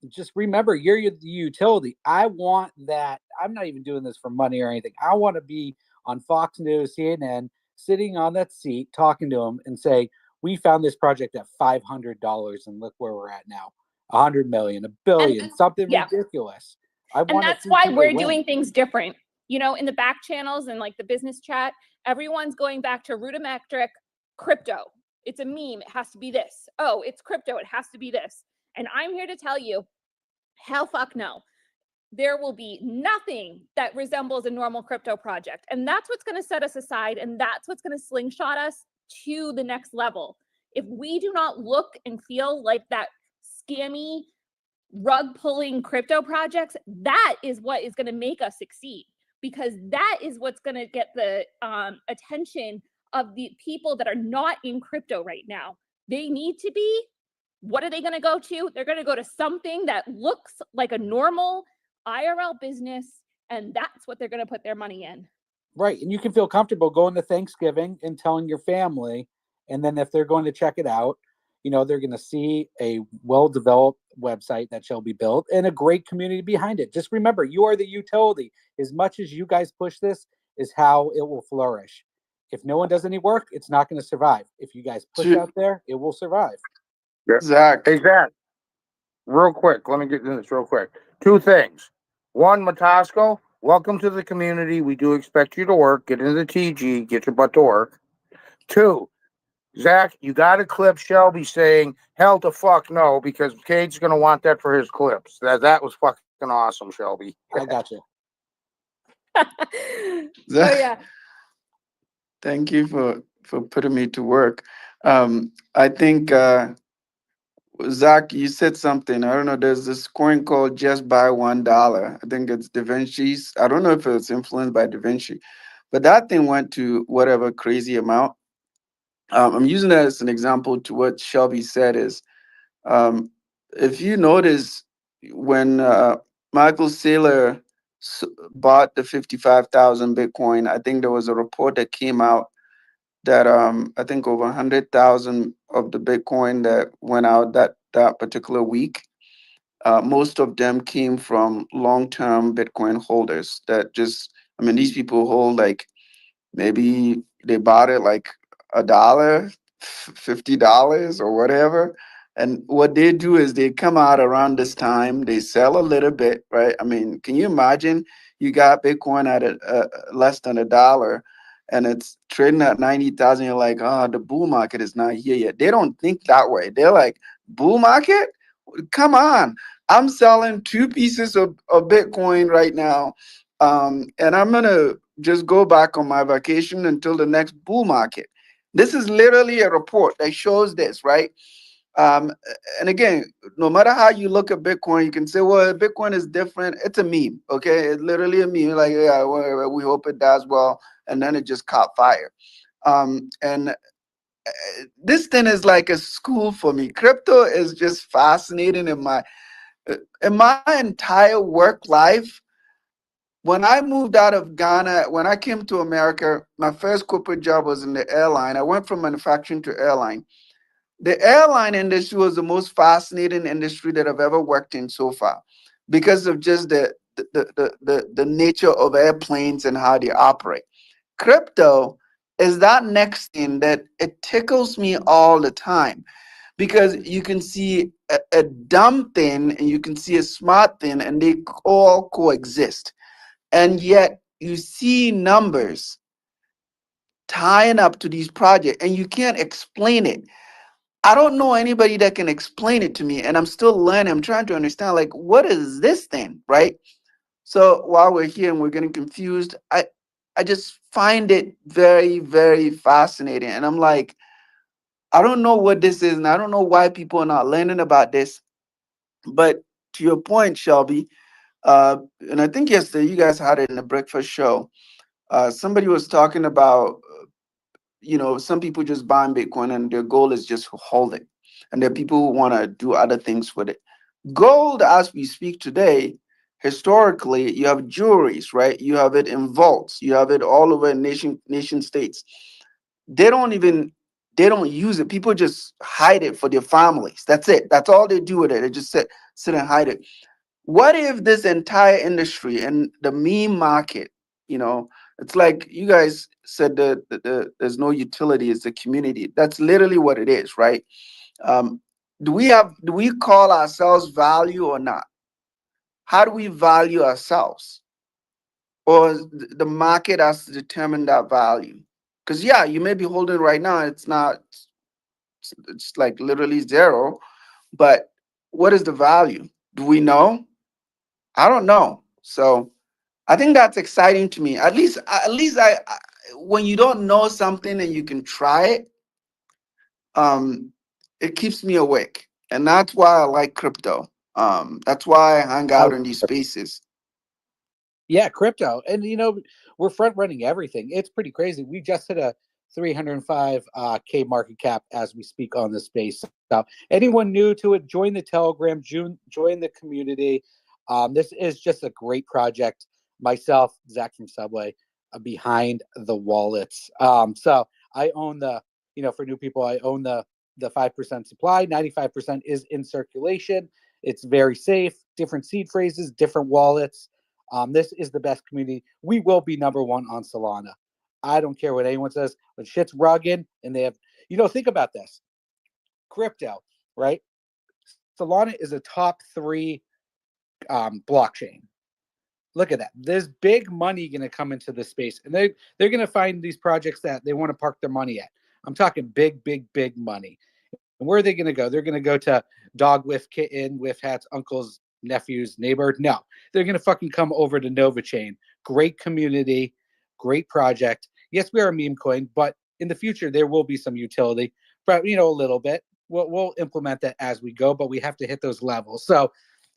Just remember, you're the utility. I want that. I'm not even doing this for money or anything. I want to be on Fox News, CNN, sitting on that seat, talking to them and say, we found this project at $500 and look where we're at now. 100 million, $1 billion, something ridiculous. And that's why we're doing things different. You know, in the back channels and like the business chat, everyone's going back to rudimentric crypto. It's a meme. It has to be this. Oh, it's crypto. It has to be this. And I'm here to tell you, hell fuck no. There will be nothing that resembles a normal crypto project. And that's what's going to set us aside. And that's what's going to slingshot us to the next level. If we do not look and feel like that scammy, rug pulling crypto projects, that is what is going to make us succeed. Because that is what's going to get the attention of the people that are not in crypto right now. They need to be. What are they going to go to? They're going to go to something that looks like a normal IRL business, and that's what they're going to put their money in. Right. And you can feel comfortable going to Thanksgiving and telling your family. And then if they're going to check it out, you know, they're going to see a well-developed website that shall be built and a great community behind it. Just remember, you are the utility. As much as you guys push this is how it will flourish. If no one does any work, it's not going to survive. If you guys push out there, it will survive. Zach. Hey, Zach. Real quick. Let me get into this real quick. Two things. One, Matasco, welcome to the community. We do expect you to work. Get into the TG. Get your butt to work. Two, Zach, you got to clip Shelby saying, hell to fuck no, because Cade's going to want that for his clips. That was fucking awesome, Shelby. I got you. Yeah. Thank you for putting me to work. I think, Zach, you said something. I don't know. There's this coin called Just Buy $1. I think it's Da Vinci's. I don't know if it's influenced by Da Vinci, but that thing went to whatever crazy amount. I'm using that as an example to what Shelby said is, if you notice when Michael Saylor bought the 55,000 Bitcoin, I think there was a report that came out that I think over 100,000 of the Bitcoin that went out that particular week, most of them came from long-term Bitcoin holders that just, I mean, these people hold like, maybe they bought it like $1, $50 or whatever. And what they do is they come out around this time, they sell a little bit, right? I mean, can you imagine you got Bitcoin at less than $1 and it's trading at 90,000? You're like, oh, the bull market is not here yet. They don't think that way. They're like, bull market? Come on. I'm selling 2 pieces of Bitcoin right now. And I'm going to just go back on my vacation until the next bull market. This is literally a report that shows this, right? Um, and again, no matter how you look at Bitcoin, you can say, well, Bitcoin is different. It's a meme, okay? It's literally a meme. Like, yeah, we hope it does well, and then it just caught fire. And this thing is like a school for me. Crypto is just fascinating in my entire work life. When I moved out of Ghana, when I came to America, my first corporate job was in the airline. I went from manufacturing to airline. The airline industry was the most fascinating industry that I've ever worked in so far, because of just the nature of airplanes and how they operate. Crypto is that next thing that it tickles me all the time, because you can see a dumb thing and you can see a smart thing, and they all coexist. And yet you see numbers tying up to these projects and you can't explain it. I don't know anybody that can explain it to me, and I'm still learning. I'm trying to understand, like, what is this thing, right? So while we're here and we're getting confused, I just find it very, very fascinating. And I'm like, I don't know what this is, and I don't know why people are not learning about this. But to your point, Shelby, and I think yesterday you guys had it in the breakfast show. Somebody was talking about, some people just buying Bitcoin and their goal is just to hold it. And there are people who want to do other things with it. Gold, as we speak today, historically, you have jewelries, right? You have it in vaults. You have it all over nation states. They don't even they don't use it. People just hide it for their families. That's it. That's all they do with it. They just sit and hide it. What if this entire industry and the meme market, it's like you guys said that there's no utility, it's a community. That's literally what it is, right? Um, do we call ourselves value or not? How do we value ourselves? Or is the market has to determine that value? Because yeah, you may be holding right now, it's like literally zero, but what is the value? Do we know? I don't know. So I think that's exciting to me. At least when you don't know something and you can try it, it keeps me awake, and that's why I like crypto. That's why I hang out in these spaces. Yeah, crypto. And we're front running everything. It's pretty crazy. We just hit a 305 K market cap as we speak on this space. So anyone new to it, join the Telegram, join the community. This is just a great project. Myself, Zach from Subway, behind the wallets. So I own for new people, I own the 5% supply. 95% is in circulation. It's very safe. Different seed phrases, different wallets. This is the best community. We will be number one on Solana. I don't care what anyone says. When shit's rugged and they have, think about this. Crypto, right? Solana is a top 3 blockchain. Look at that. There's big money going to come into this space, and they're going to find these projects that they want to park their money at. I'm talking big, big, big money. And where are they going to go? They're going to go to dog with kitten, with hats, uncles, nephews, neighbor. No, they're going to fucking come over to Nova Chain. Great community, great project. Yes, we are a meme coin, but in the future, there will be some utility, but a little bit. We'll implement that as we go, but we have to hit those levels. So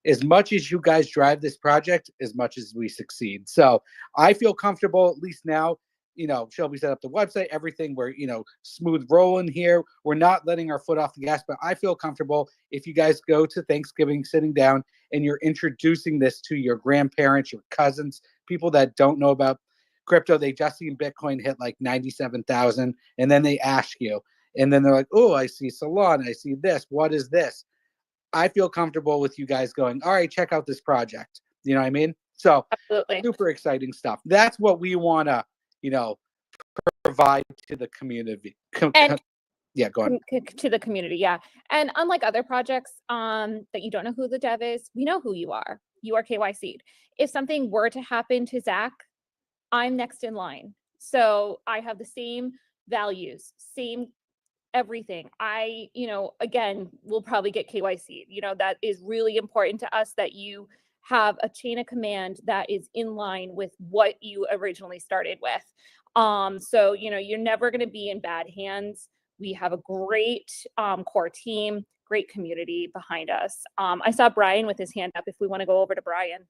as much as you guys drive this project, as much as we succeed. So I feel comfortable, at least now, Shelby set up the website, everything. We're, smooth rolling here. We're not letting our foot off the gas, but I feel comfortable if you guys go to Thanksgiving, sitting down and you're introducing this to your grandparents, your cousins, people that don't know about crypto. They just seen Bitcoin hit like 97,000. And then they ask you, and then they're like, oh, I see Solana. I see this. What is this? I feel comfortable with you guys going, all right, check out this project. You know what I mean? So Absolutely. Super exciting stuff. That's what we want to, provide to the community. Yeah, go on. To the community, yeah. And unlike other projects that you don't know who the dev is, we know who you are. You are KYC'd. If something were to happen to Zach, I'm next in line. So I have the same values, same everything. I, again, will probably get KYC'd. That is really important to us, that you have a chain of command that is in line with what you originally started with. So, you know, you're never going to be in bad hands. We have a great core team, great community behind us. I saw Brian with his hand up. If we want to go over to Brian.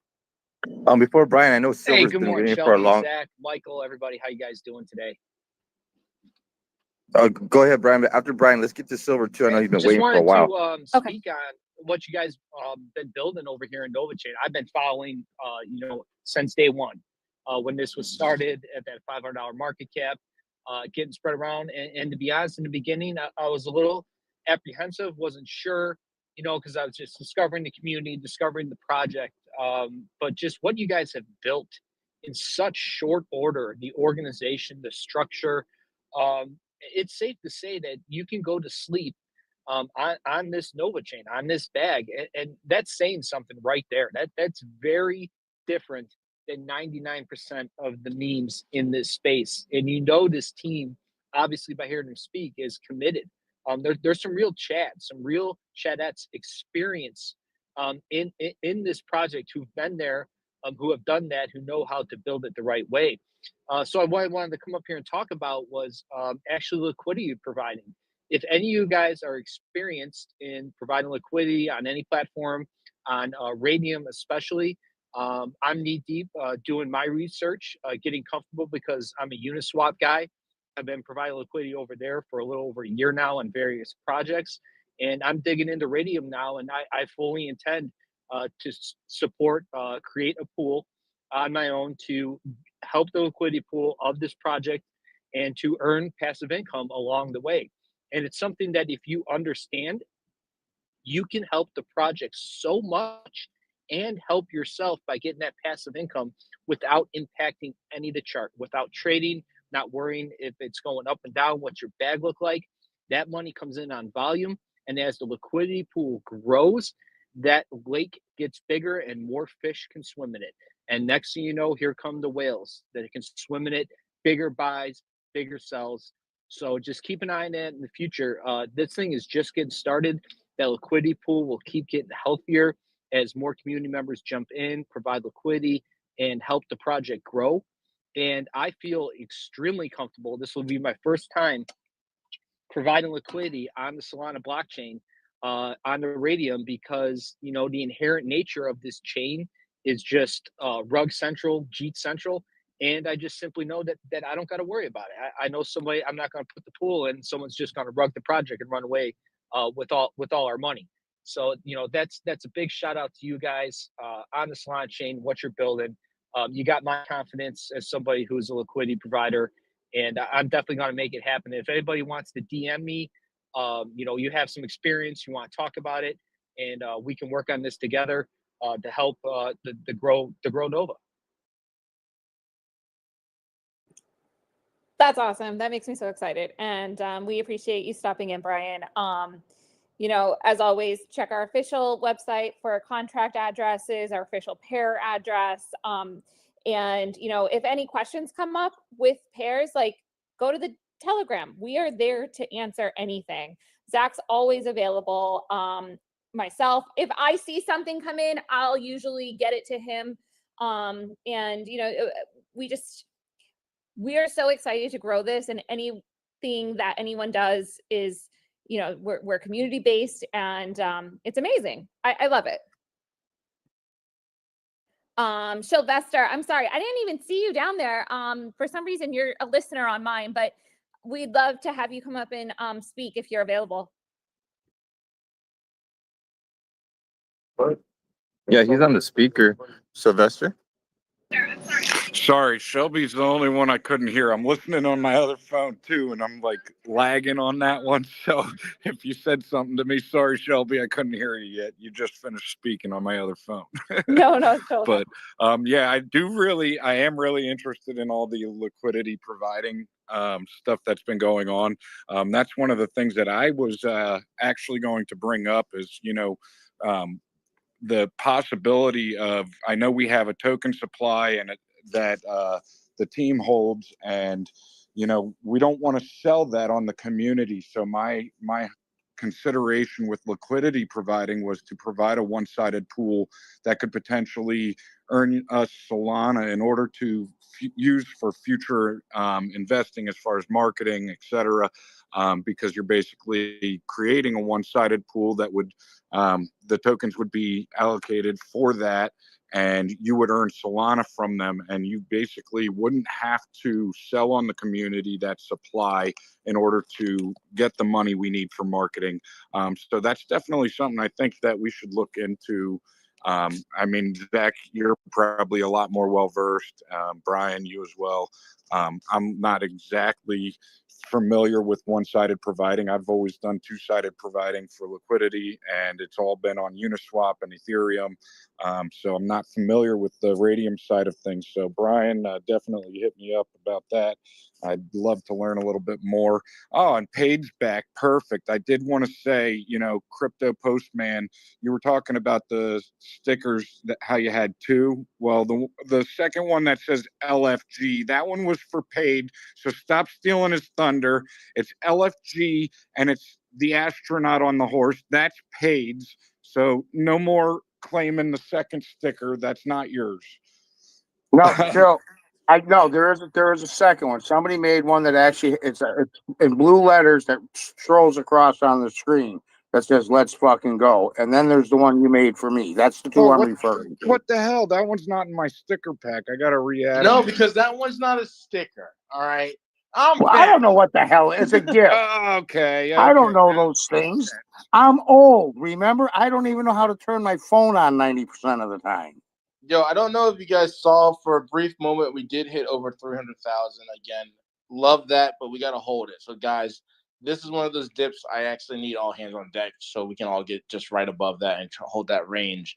Before Brian, I know Hey, Silver's good been morning, waiting for a Shelby, long. Zach, Michael, everybody. How you guys doing today? Go ahead, Brian. But after Brian, let's get to Silver too. I know you've been Just waiting for a wanted while. to speak on what you guys been building over here in NovaChain. I've been following, since day one, when this was started at that $500 market cap, getting spread around. And to be honest, in the beginning, I was a little apprehensive, wasn't sure, because I was just discovering the community, discovering the project. But just what you guys have built in such short order, the organization, the structure, it's safe to say that you can go to sleep on this NovaChain, on this bag, and that's saying something right there. That's very different than 99% of the memes in this space. And this team, obviously by hearing them speak, is committed. There's some real chadettes experience in this project who've been there, who have done that, who know how to build it the right way. So what I wanted to come up here and talk about was actually liquidity providing. If any of you guys are experienced in providing liquidity on any platform, on Radium especially, I'm knee deep doing my research, getting comfortable because I'm a Uniswap guy. I've been providing liquidity over there for a little over a year now on various projects. And I'm digging into Radium now, and I fully intend to support, create a pool on my own to help the liquidity pool of this project and to earn passive income along the way. And it's something that if you understand, you can help the project so much and help yourself by getting that passive income without impacting any of the chart, without trading, not worrying if it's going up and down, what's your bag look like. That money comes in on volume. And as the liquidity pool grows, that lake gets bigger and more fish can swim in it. And next thing you know, here come the whales that can swim in it, bigger buys, bigger sells. So just keep an eye on that in the future. This thing is just getting started. That liquidity pool will keep getting healthier as more community members jump in, provide liquidity, and help the project grow. And I feel extremely comfortable. This will be my first time providing liquidity on the Solana blockchain, on the Radium, because the inherent nature of this chain is just rug central, Jeet central, and I just simply know that I don't got to worry about it. I know somebody. I'm not going to put the pool in. Someone's just going to rug the project and run away with all our money. So that's a big shout out to you guys on the Solana chain. What you're building, you got my confidence as somebody who's a liquidity provider. And I'm definitely going to make it happen. If anybody wants to DM me, you have some experience, you want to talk about it, and we can work on this together to help the grow Nova. That's awesome. That makes me so excited. And we appreciate you stopping in, Brian. As always, check our official website for contract addresses, our official pair address. And if any questions come up with pairs, go to the Telegram. We are there to answer anything. Zach's always available. Myself, if I see something come in, I'll usually get it to him. We are so excited to grow this, and anything that anyone does is, we're community based, and it's amazing. I love it. Sylvester, I'm sorry, I didn't even see you down there. For some reason, you're a listener on mine, but we'd love to have you come up and speak if you're available. Yeah, he's on the speaker. Sylvester. Sorry, Shelby's the only one I couldn't hear. I'm listening on my other phone too, and I'm lagging on that one. So if you said something to me, sorry, Shelby, I couldn't hear you yet. You just finished speaking on my other phone. No, it's cool. But yeah, I am really interested in all the liquidity providing stuff that's been going on. That's one of the things that I was actually going to bring up is, the possibility of, I know we have a token supply and that the team holds, and we don't want to sell that on the community. So my consideration with liquidity providing was to provide a one-sided pool that could potentially earn us Solana in order to use for future investing as far as marketing, et cetera, because you're basically creating a one-sided pool that would, the tokens would be allocated for that, and you would earn Solana from them, and you basically wouldn't have to sell on the community that supply in order to get the money we need for marketing. So that's definitely something I think that we should look into. I mean, Zach, you're probably a lot more well-versed. Brian, you as well. I'm not exactly familiar with one-sided providing. I've always done two-sided providing for liquidity, and it's all been on Uniswap and Ethereum. So I'm not familiar with the Raydium side of things. So Brian, definitely hit me up about that. I'd love to learn a little bit more. Oh, and Paige back. Perfect. I did want to say, you know, Crypto Postman, you were talking about the stickers, that how you had two. Well, the second one that says LFG, that one was for Paige. So stop stealing his thunder. It's LFG, and it's the astronaut on the horse. That's Paige. So no more claiming the second sticker. That's not yours. No, Joe. I know there is a second one. Somebody made one that actually it's in blue letters that strolls across on the screen that says "Let's fucking go." And then there's the one you made for me. That's the two I'm referring to. What the hell? That one's not in my sticker pack. I gotta re-add. No, them. because that one's not a sticker. All right. Well, I don't know what the hell it's a gift. Okay. I don't know those things. I'm old. Remember, I don't even know how to turn my phone on 90% of the time. Yo, I don't know if you guys saw, for a brief moment, we did hit over 300,000 again. Love that, but we got to hold it. So, guys, this is one of those dips I actually need all hands on deck so we can all get just right above that and hold that range.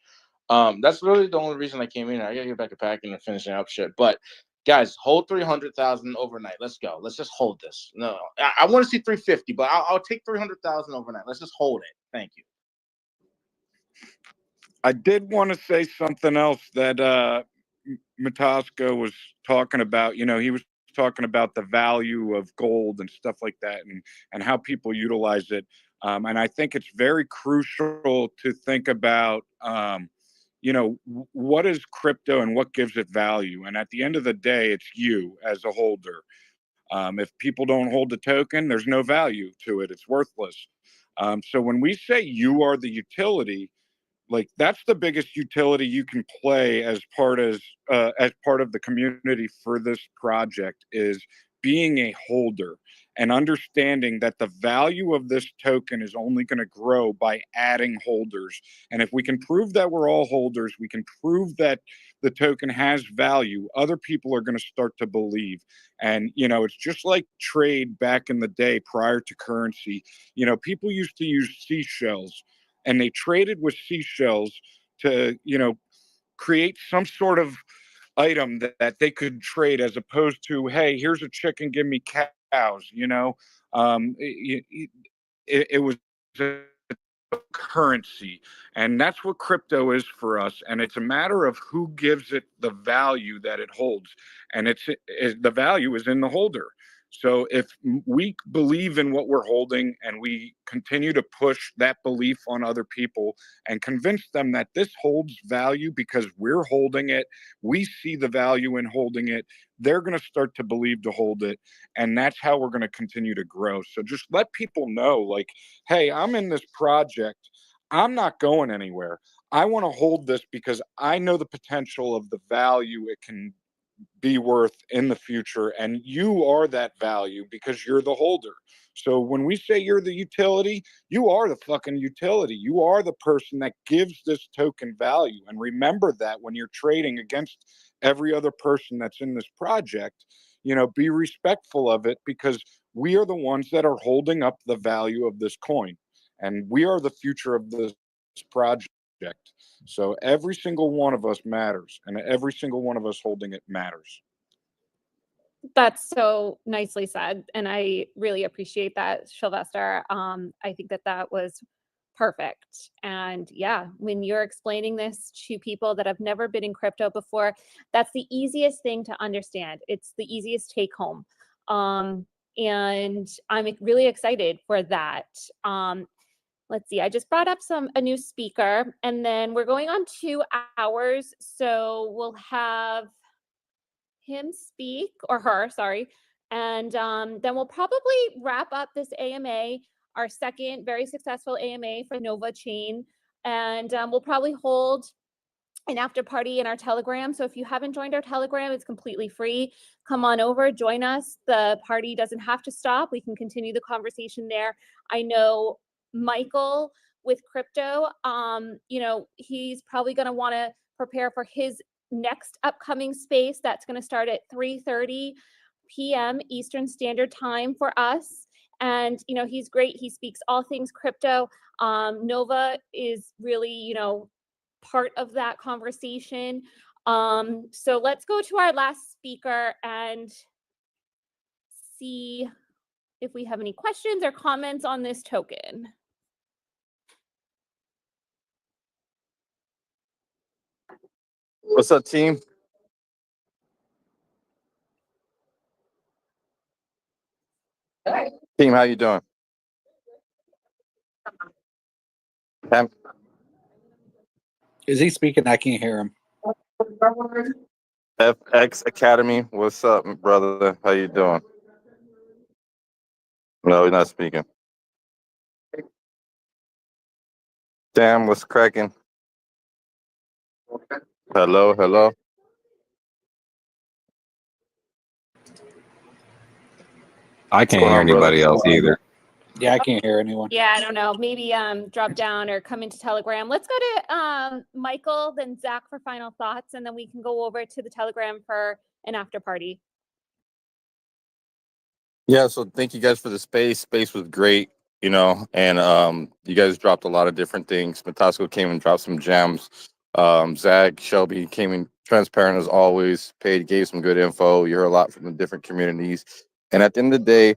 That's really the only reason I came in. I got to get back to packing and finishing up shit. But, guys, hold 300,000 overnight. Let's go. Let's just hold this. No, I want to see 350, but I'll take 300,000 overnight. Let's just hold it. Thank you. I did want to say something else that Matasko was talking about. You know, he was talking about the value of gold and stuff like that, and how people utilize it. And I think it's very crucial to think about, you know, what is crypto and what gives it value. And at the end of the day, it's you as a holder. If people don't hold the token, there's no value to it. It's worthless. So when we say you are the utility, like that's the biggest utility you can play as part of the community for this project, is being a holder and understanding that the value of this token is only going to grow by adding holders. And if we can prove that we're all holders, we can prove that the token has value, other people are going to start to believe. And, you know, it's just like trade back in the day prior to currency. You know, people used to use seashells, and they traded with seashells to, you know, create some sort of item that they could trade, as opposed to, hey, here's a chicken, give me cows, you know. It was a currency, and that's what crypto is for us. And it's a matter of who gives it the value that it holds, and the value is in the holder. So if we believe in what we're holding and we continue to push that belief on other people and convince them that this holds value because we're holding it, we see the value in holding it, they're going to start to believe to hold it. And that's how we're going to continue to grow. So just let people know, like, hey, I'm in this project. I'm not going anywhere. I want to hold this because I know the potential of the value it can be worth in the future, and you are that value because you're the holder. So when we say you're the utility, you are the fucking utility. You are the person that gives this token value. And remember that when you're trading against every other person that's in this project, you know, be respectful of it, because we are the ones that are holding up the value of this coin, and we are the future of this project. So every single one of us matters, and every single one of us holding it matters. That's so nicely said, and I really appreciate that, Sylvester. I think that was perfect. And yeah, when you're explaining this to people that have never been in crypto before, that's the easiest thing to understand. It's the easiest take home. And I'm really excited for that. let's see, I just brought up a new speaker, and then we're going on 2 hours. So we'll have him speak, or her, sorry. And then we'll probably wrap up this AMA, our second very successful AMA for Nova Chain. And we'll probably hold an after party in our Telegram. So if you haven't joined our Telegram, it's completely free. Come on over, join us. The party doesn't have to stop. We can continue the conversation there. I know Michael with crypto, you know, he's probably going to want to prepare for his next upcoming space. That's going to start at 3:30 p.m. Eastern Standard Time for us. And, you know, he's great. He speaks all things crypto. Nova is really, you know, part of that conversation. So let's go to our last speaker and see if we have any questions or comments on this token. What's up, team? Team, how you doing? Cam? Is he speaking? I can't hear him. FX Academy, what's up, brother? How you doing? No, he's not speaking. Damn, what's cracking? Hello, hello. I can't going hear on, brother? anybody else either. Yeah, I can't hear anyone. Yeah, I don't know. Maybe drop down or come into Telegram. Let's go to Michael, then Zach for final thoughts, and then we can go over to the Telegram for an after party. Yeah, so thank you guys for the space. Space was great, you know, and you guys dropped a lot of different things. Matasco came and dropped some gems. Zach, Shelby came in transparent as always, gave some good info. You heard a lot from the different communities. And at the end of the day,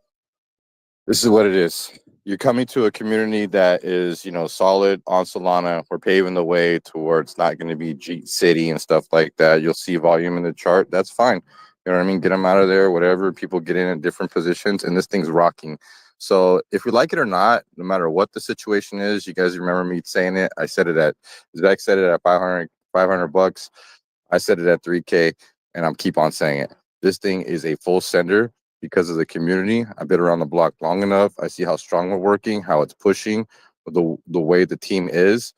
this is what it is. You're coming to a community that is, you know, solid on Solana. We're paving the way towards not going to be Jeet City and stuff like that. You'll see volume in the chart. That's fine. You know what I mean? Get them out of there, whatever. People get in at different positions, and this thing's rocking. So if we like it or not, no matter what the situation is, you guys remember me saying it. I said it at, Zach said it at 500 bucks. I said it at 3K, and I'm keep on saying it. This thing is a full sender because of the community. I've been around the block long enough. I see how strong we're working, how it's pushing, the way the team is.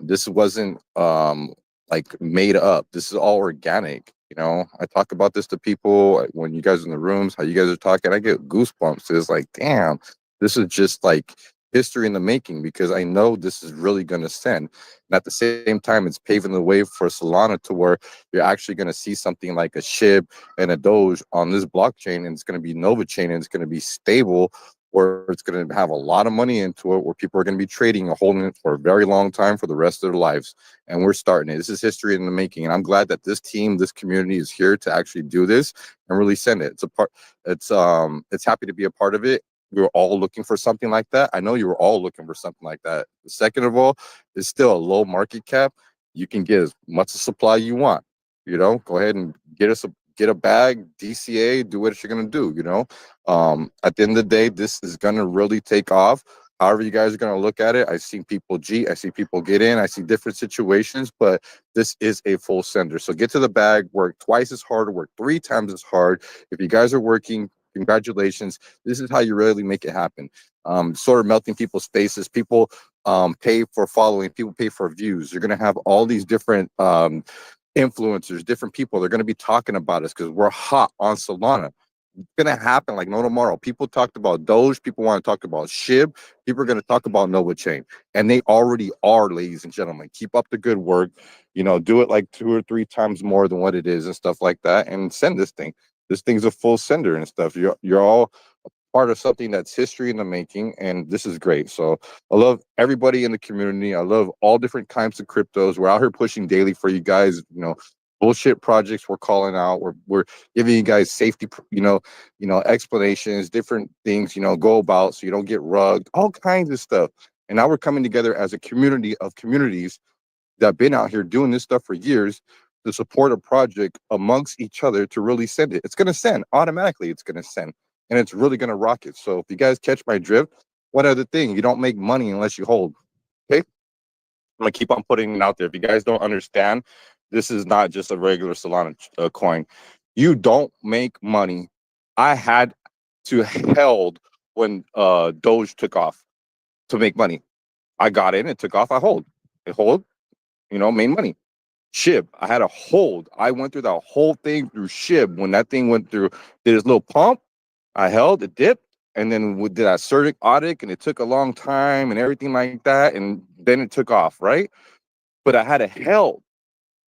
This wasn't like made up. This is all organic. You know, I talk about this to people when you guys are in the rooms, how you guys are talking. I get goosebumps. It's like, damn, this is just like history in the making, because I know this is really going to send. And at the same time, it's paving the way for Solana to where you're actually going to see something like a SHIB and a Doge on this blockchain, and it's going to be Nova Chain, and it's going to be stable, where it's going to have a lot of money into it, where people are going to be trading and holding it for a very long time for the rest of their lives. And we're starting it. This is history in the making. And I'm glad that this team, this community is here to actually do this and really send it. It's happy to be a part of it. We were all looking for something like that. I know you were all looking for something like that. Second of all, it's still a low market cap. You can get as much supply you want. You know, go ahead and get a bag, DCA, do what you're gonna do. You know, at the end of the day, this is gonna really take off. However you guys are gonna look at it, I see people I see people get in, I see different situations, but this is a full sender. So get to the bag, work twice as hard, work 3 times as hard. If you guys are working, congratulations. This is how you really make it happen. Sort of melting people's faces. People pay for following, people pay for views. You're gonna have all these different influencers, different people. They're gonna be talking about us because we're hot on Solana. It's gonna happen like no tomorrow. People talked about Doge, people want to talk about SHIB, people are gonna talk about Nova Chain. And they already are, ladies and gentlemen. Keep up the good work. You know, do it like 2 or 3 times more than what it is and stuff like that, and send this thing. This thing's a full sender and stuff. You're all a part of something that's history in the making, and this is great. So I love everybody in the community. I love all different kinds of cryptos. We're out here pushing daily for you guys. You know, bullshit projects we're calling out. We're giving you guys safety, you know, explanations, different things, you know, go about so you don't get rugged, all kinds of stuff. And now we're coming together as a community of communities that have been out here doing this stuff for years to support a project amongst each other to really send it. It's going to send automatically. It's going to send, and it's really going to rock it. So if you guys catch my drift, One other thing, you don't make money unless you hold. Okay, I'm gonna keep on putting it out there. If you guys don't understand, this is not just a regular Solana coin. You don't make money. I had to held when Doge took off to make money. I got in, it took off, I hold. I hold, made money. SHIB, I had a hold. I went through the whole thing through SHIB. When that thing went through, did its little pump, I held, it dipped, and then we did that Certic audit, and it took a long time and everything like that, and then it took off, right? But I had a held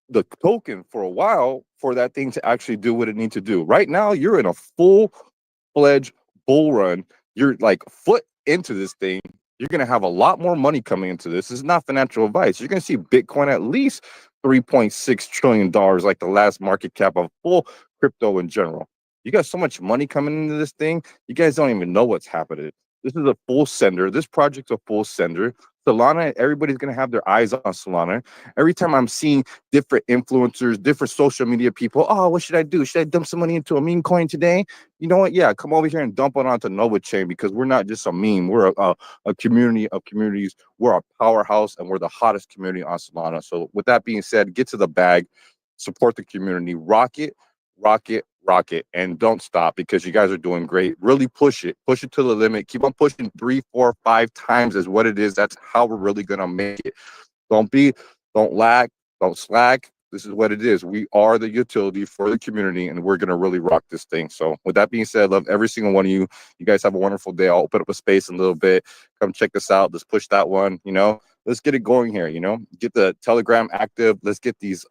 the token for a while for that thing to actually do what it needs to do. Right now, you're in a full-fledged bull run. You're like a foot into this thing. You're going to have a lot more money coming into this. This is not financial advice. You're going to see Bitcoin at least $3.6 trillion, like the last market cap of full crypto in general. You got so much money coming into this thing. You guys don't even know what's happening. This is a full sender. This project's a full sender. Solana, everybody's going to have their eyes on Solana. Every time I'm seeing different influencers, different social media people, oh, what should I do? Should I dump some money into a meme coin today? You know what? Yeah, come over here and dump it onto Nova Chain, because we're not just a meme. We're a community of communities. We're a powerhouse, and we're the hottest community on Solana. So with that being said, get to the bag, support the community, rock it, and don't stop, because you guys are doing great. Really push it to the limit. Keep on pushing 3, 4, 5 times is what it is. That's how we're really gonna make it. Don't lag, don't slack. This is what it is. We are the utility for the community, and we're gonna really rock this thing. So with that being said, love every single one of you. You guys have a wonderful day. I'll open up a space in a little bit. Come check this out. Let's push that one. Let's get it going here. Get the Telegram active. Let's get these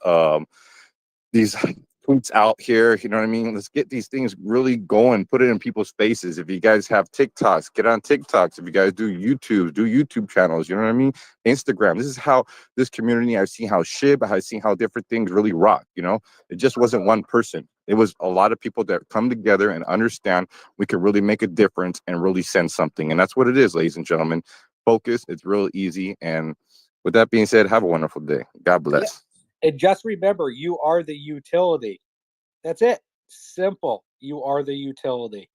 tweets out here, you know what I mean? Let's get these things really going, put it in people's faces. If you guys have TikToks, get on TikToks. If you guys do YouTube channels, you know what I mean? Instagram. This is how this community, I've seen how SHIB, I've seen how different things really rock, It just wasn't one person. It was a lot of people that come together and understand we can really make a difference and really send something. And that's what it is, ladies and gentlemen. Focus, it's real easy. And with that being said, have a wonderful day. God bless. And just remember, you are the utility. That's it. Simple. You are the utility.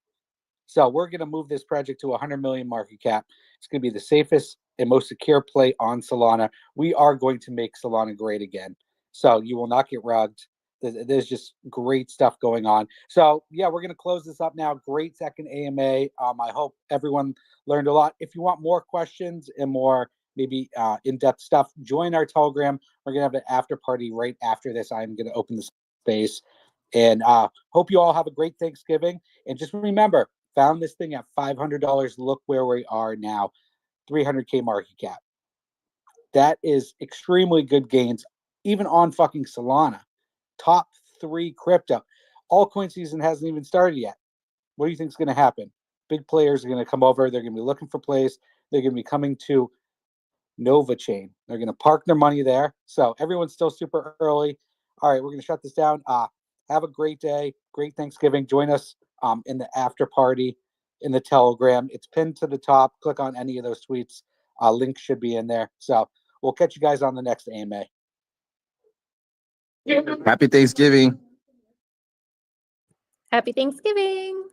So we're going to move this project to 100 million market cap. It's going to be the safest and most secure play on Solana. We are going to make Solana great again. So you will not get rugged. There's just great stuff going on. So yeah, we're going to close this up now. Great second AMA. I hope everyone learned a lot. If you want more questions and more maybe in-depth stuff, join our Telegram. We're going to have an after party right after this. I'm going to open the space. And hope you all have a great Thanksgiving. And just remember, found this thing at $500. Look where we are now, 300K market cap. That is extremely good gains, even on fucking Solana. Top 3 crypto. Altcoin season hasn't even started yet. What do you think is going to happen? Big players are going to come over. They're going to be looking for plays. They're going to be coming to Nova Chain. They're going to park their money there. So everyone's still super early. All right, we're going to shut this down. Have a great day. Great Thanksgiving. Join us in the after party in the Telegram. It's pinned to the top. Click on any of those tweets. Link should be in there. So we'll catch you guys on the next AMA. Happy Thanksgiving. Happy Thanksgiving.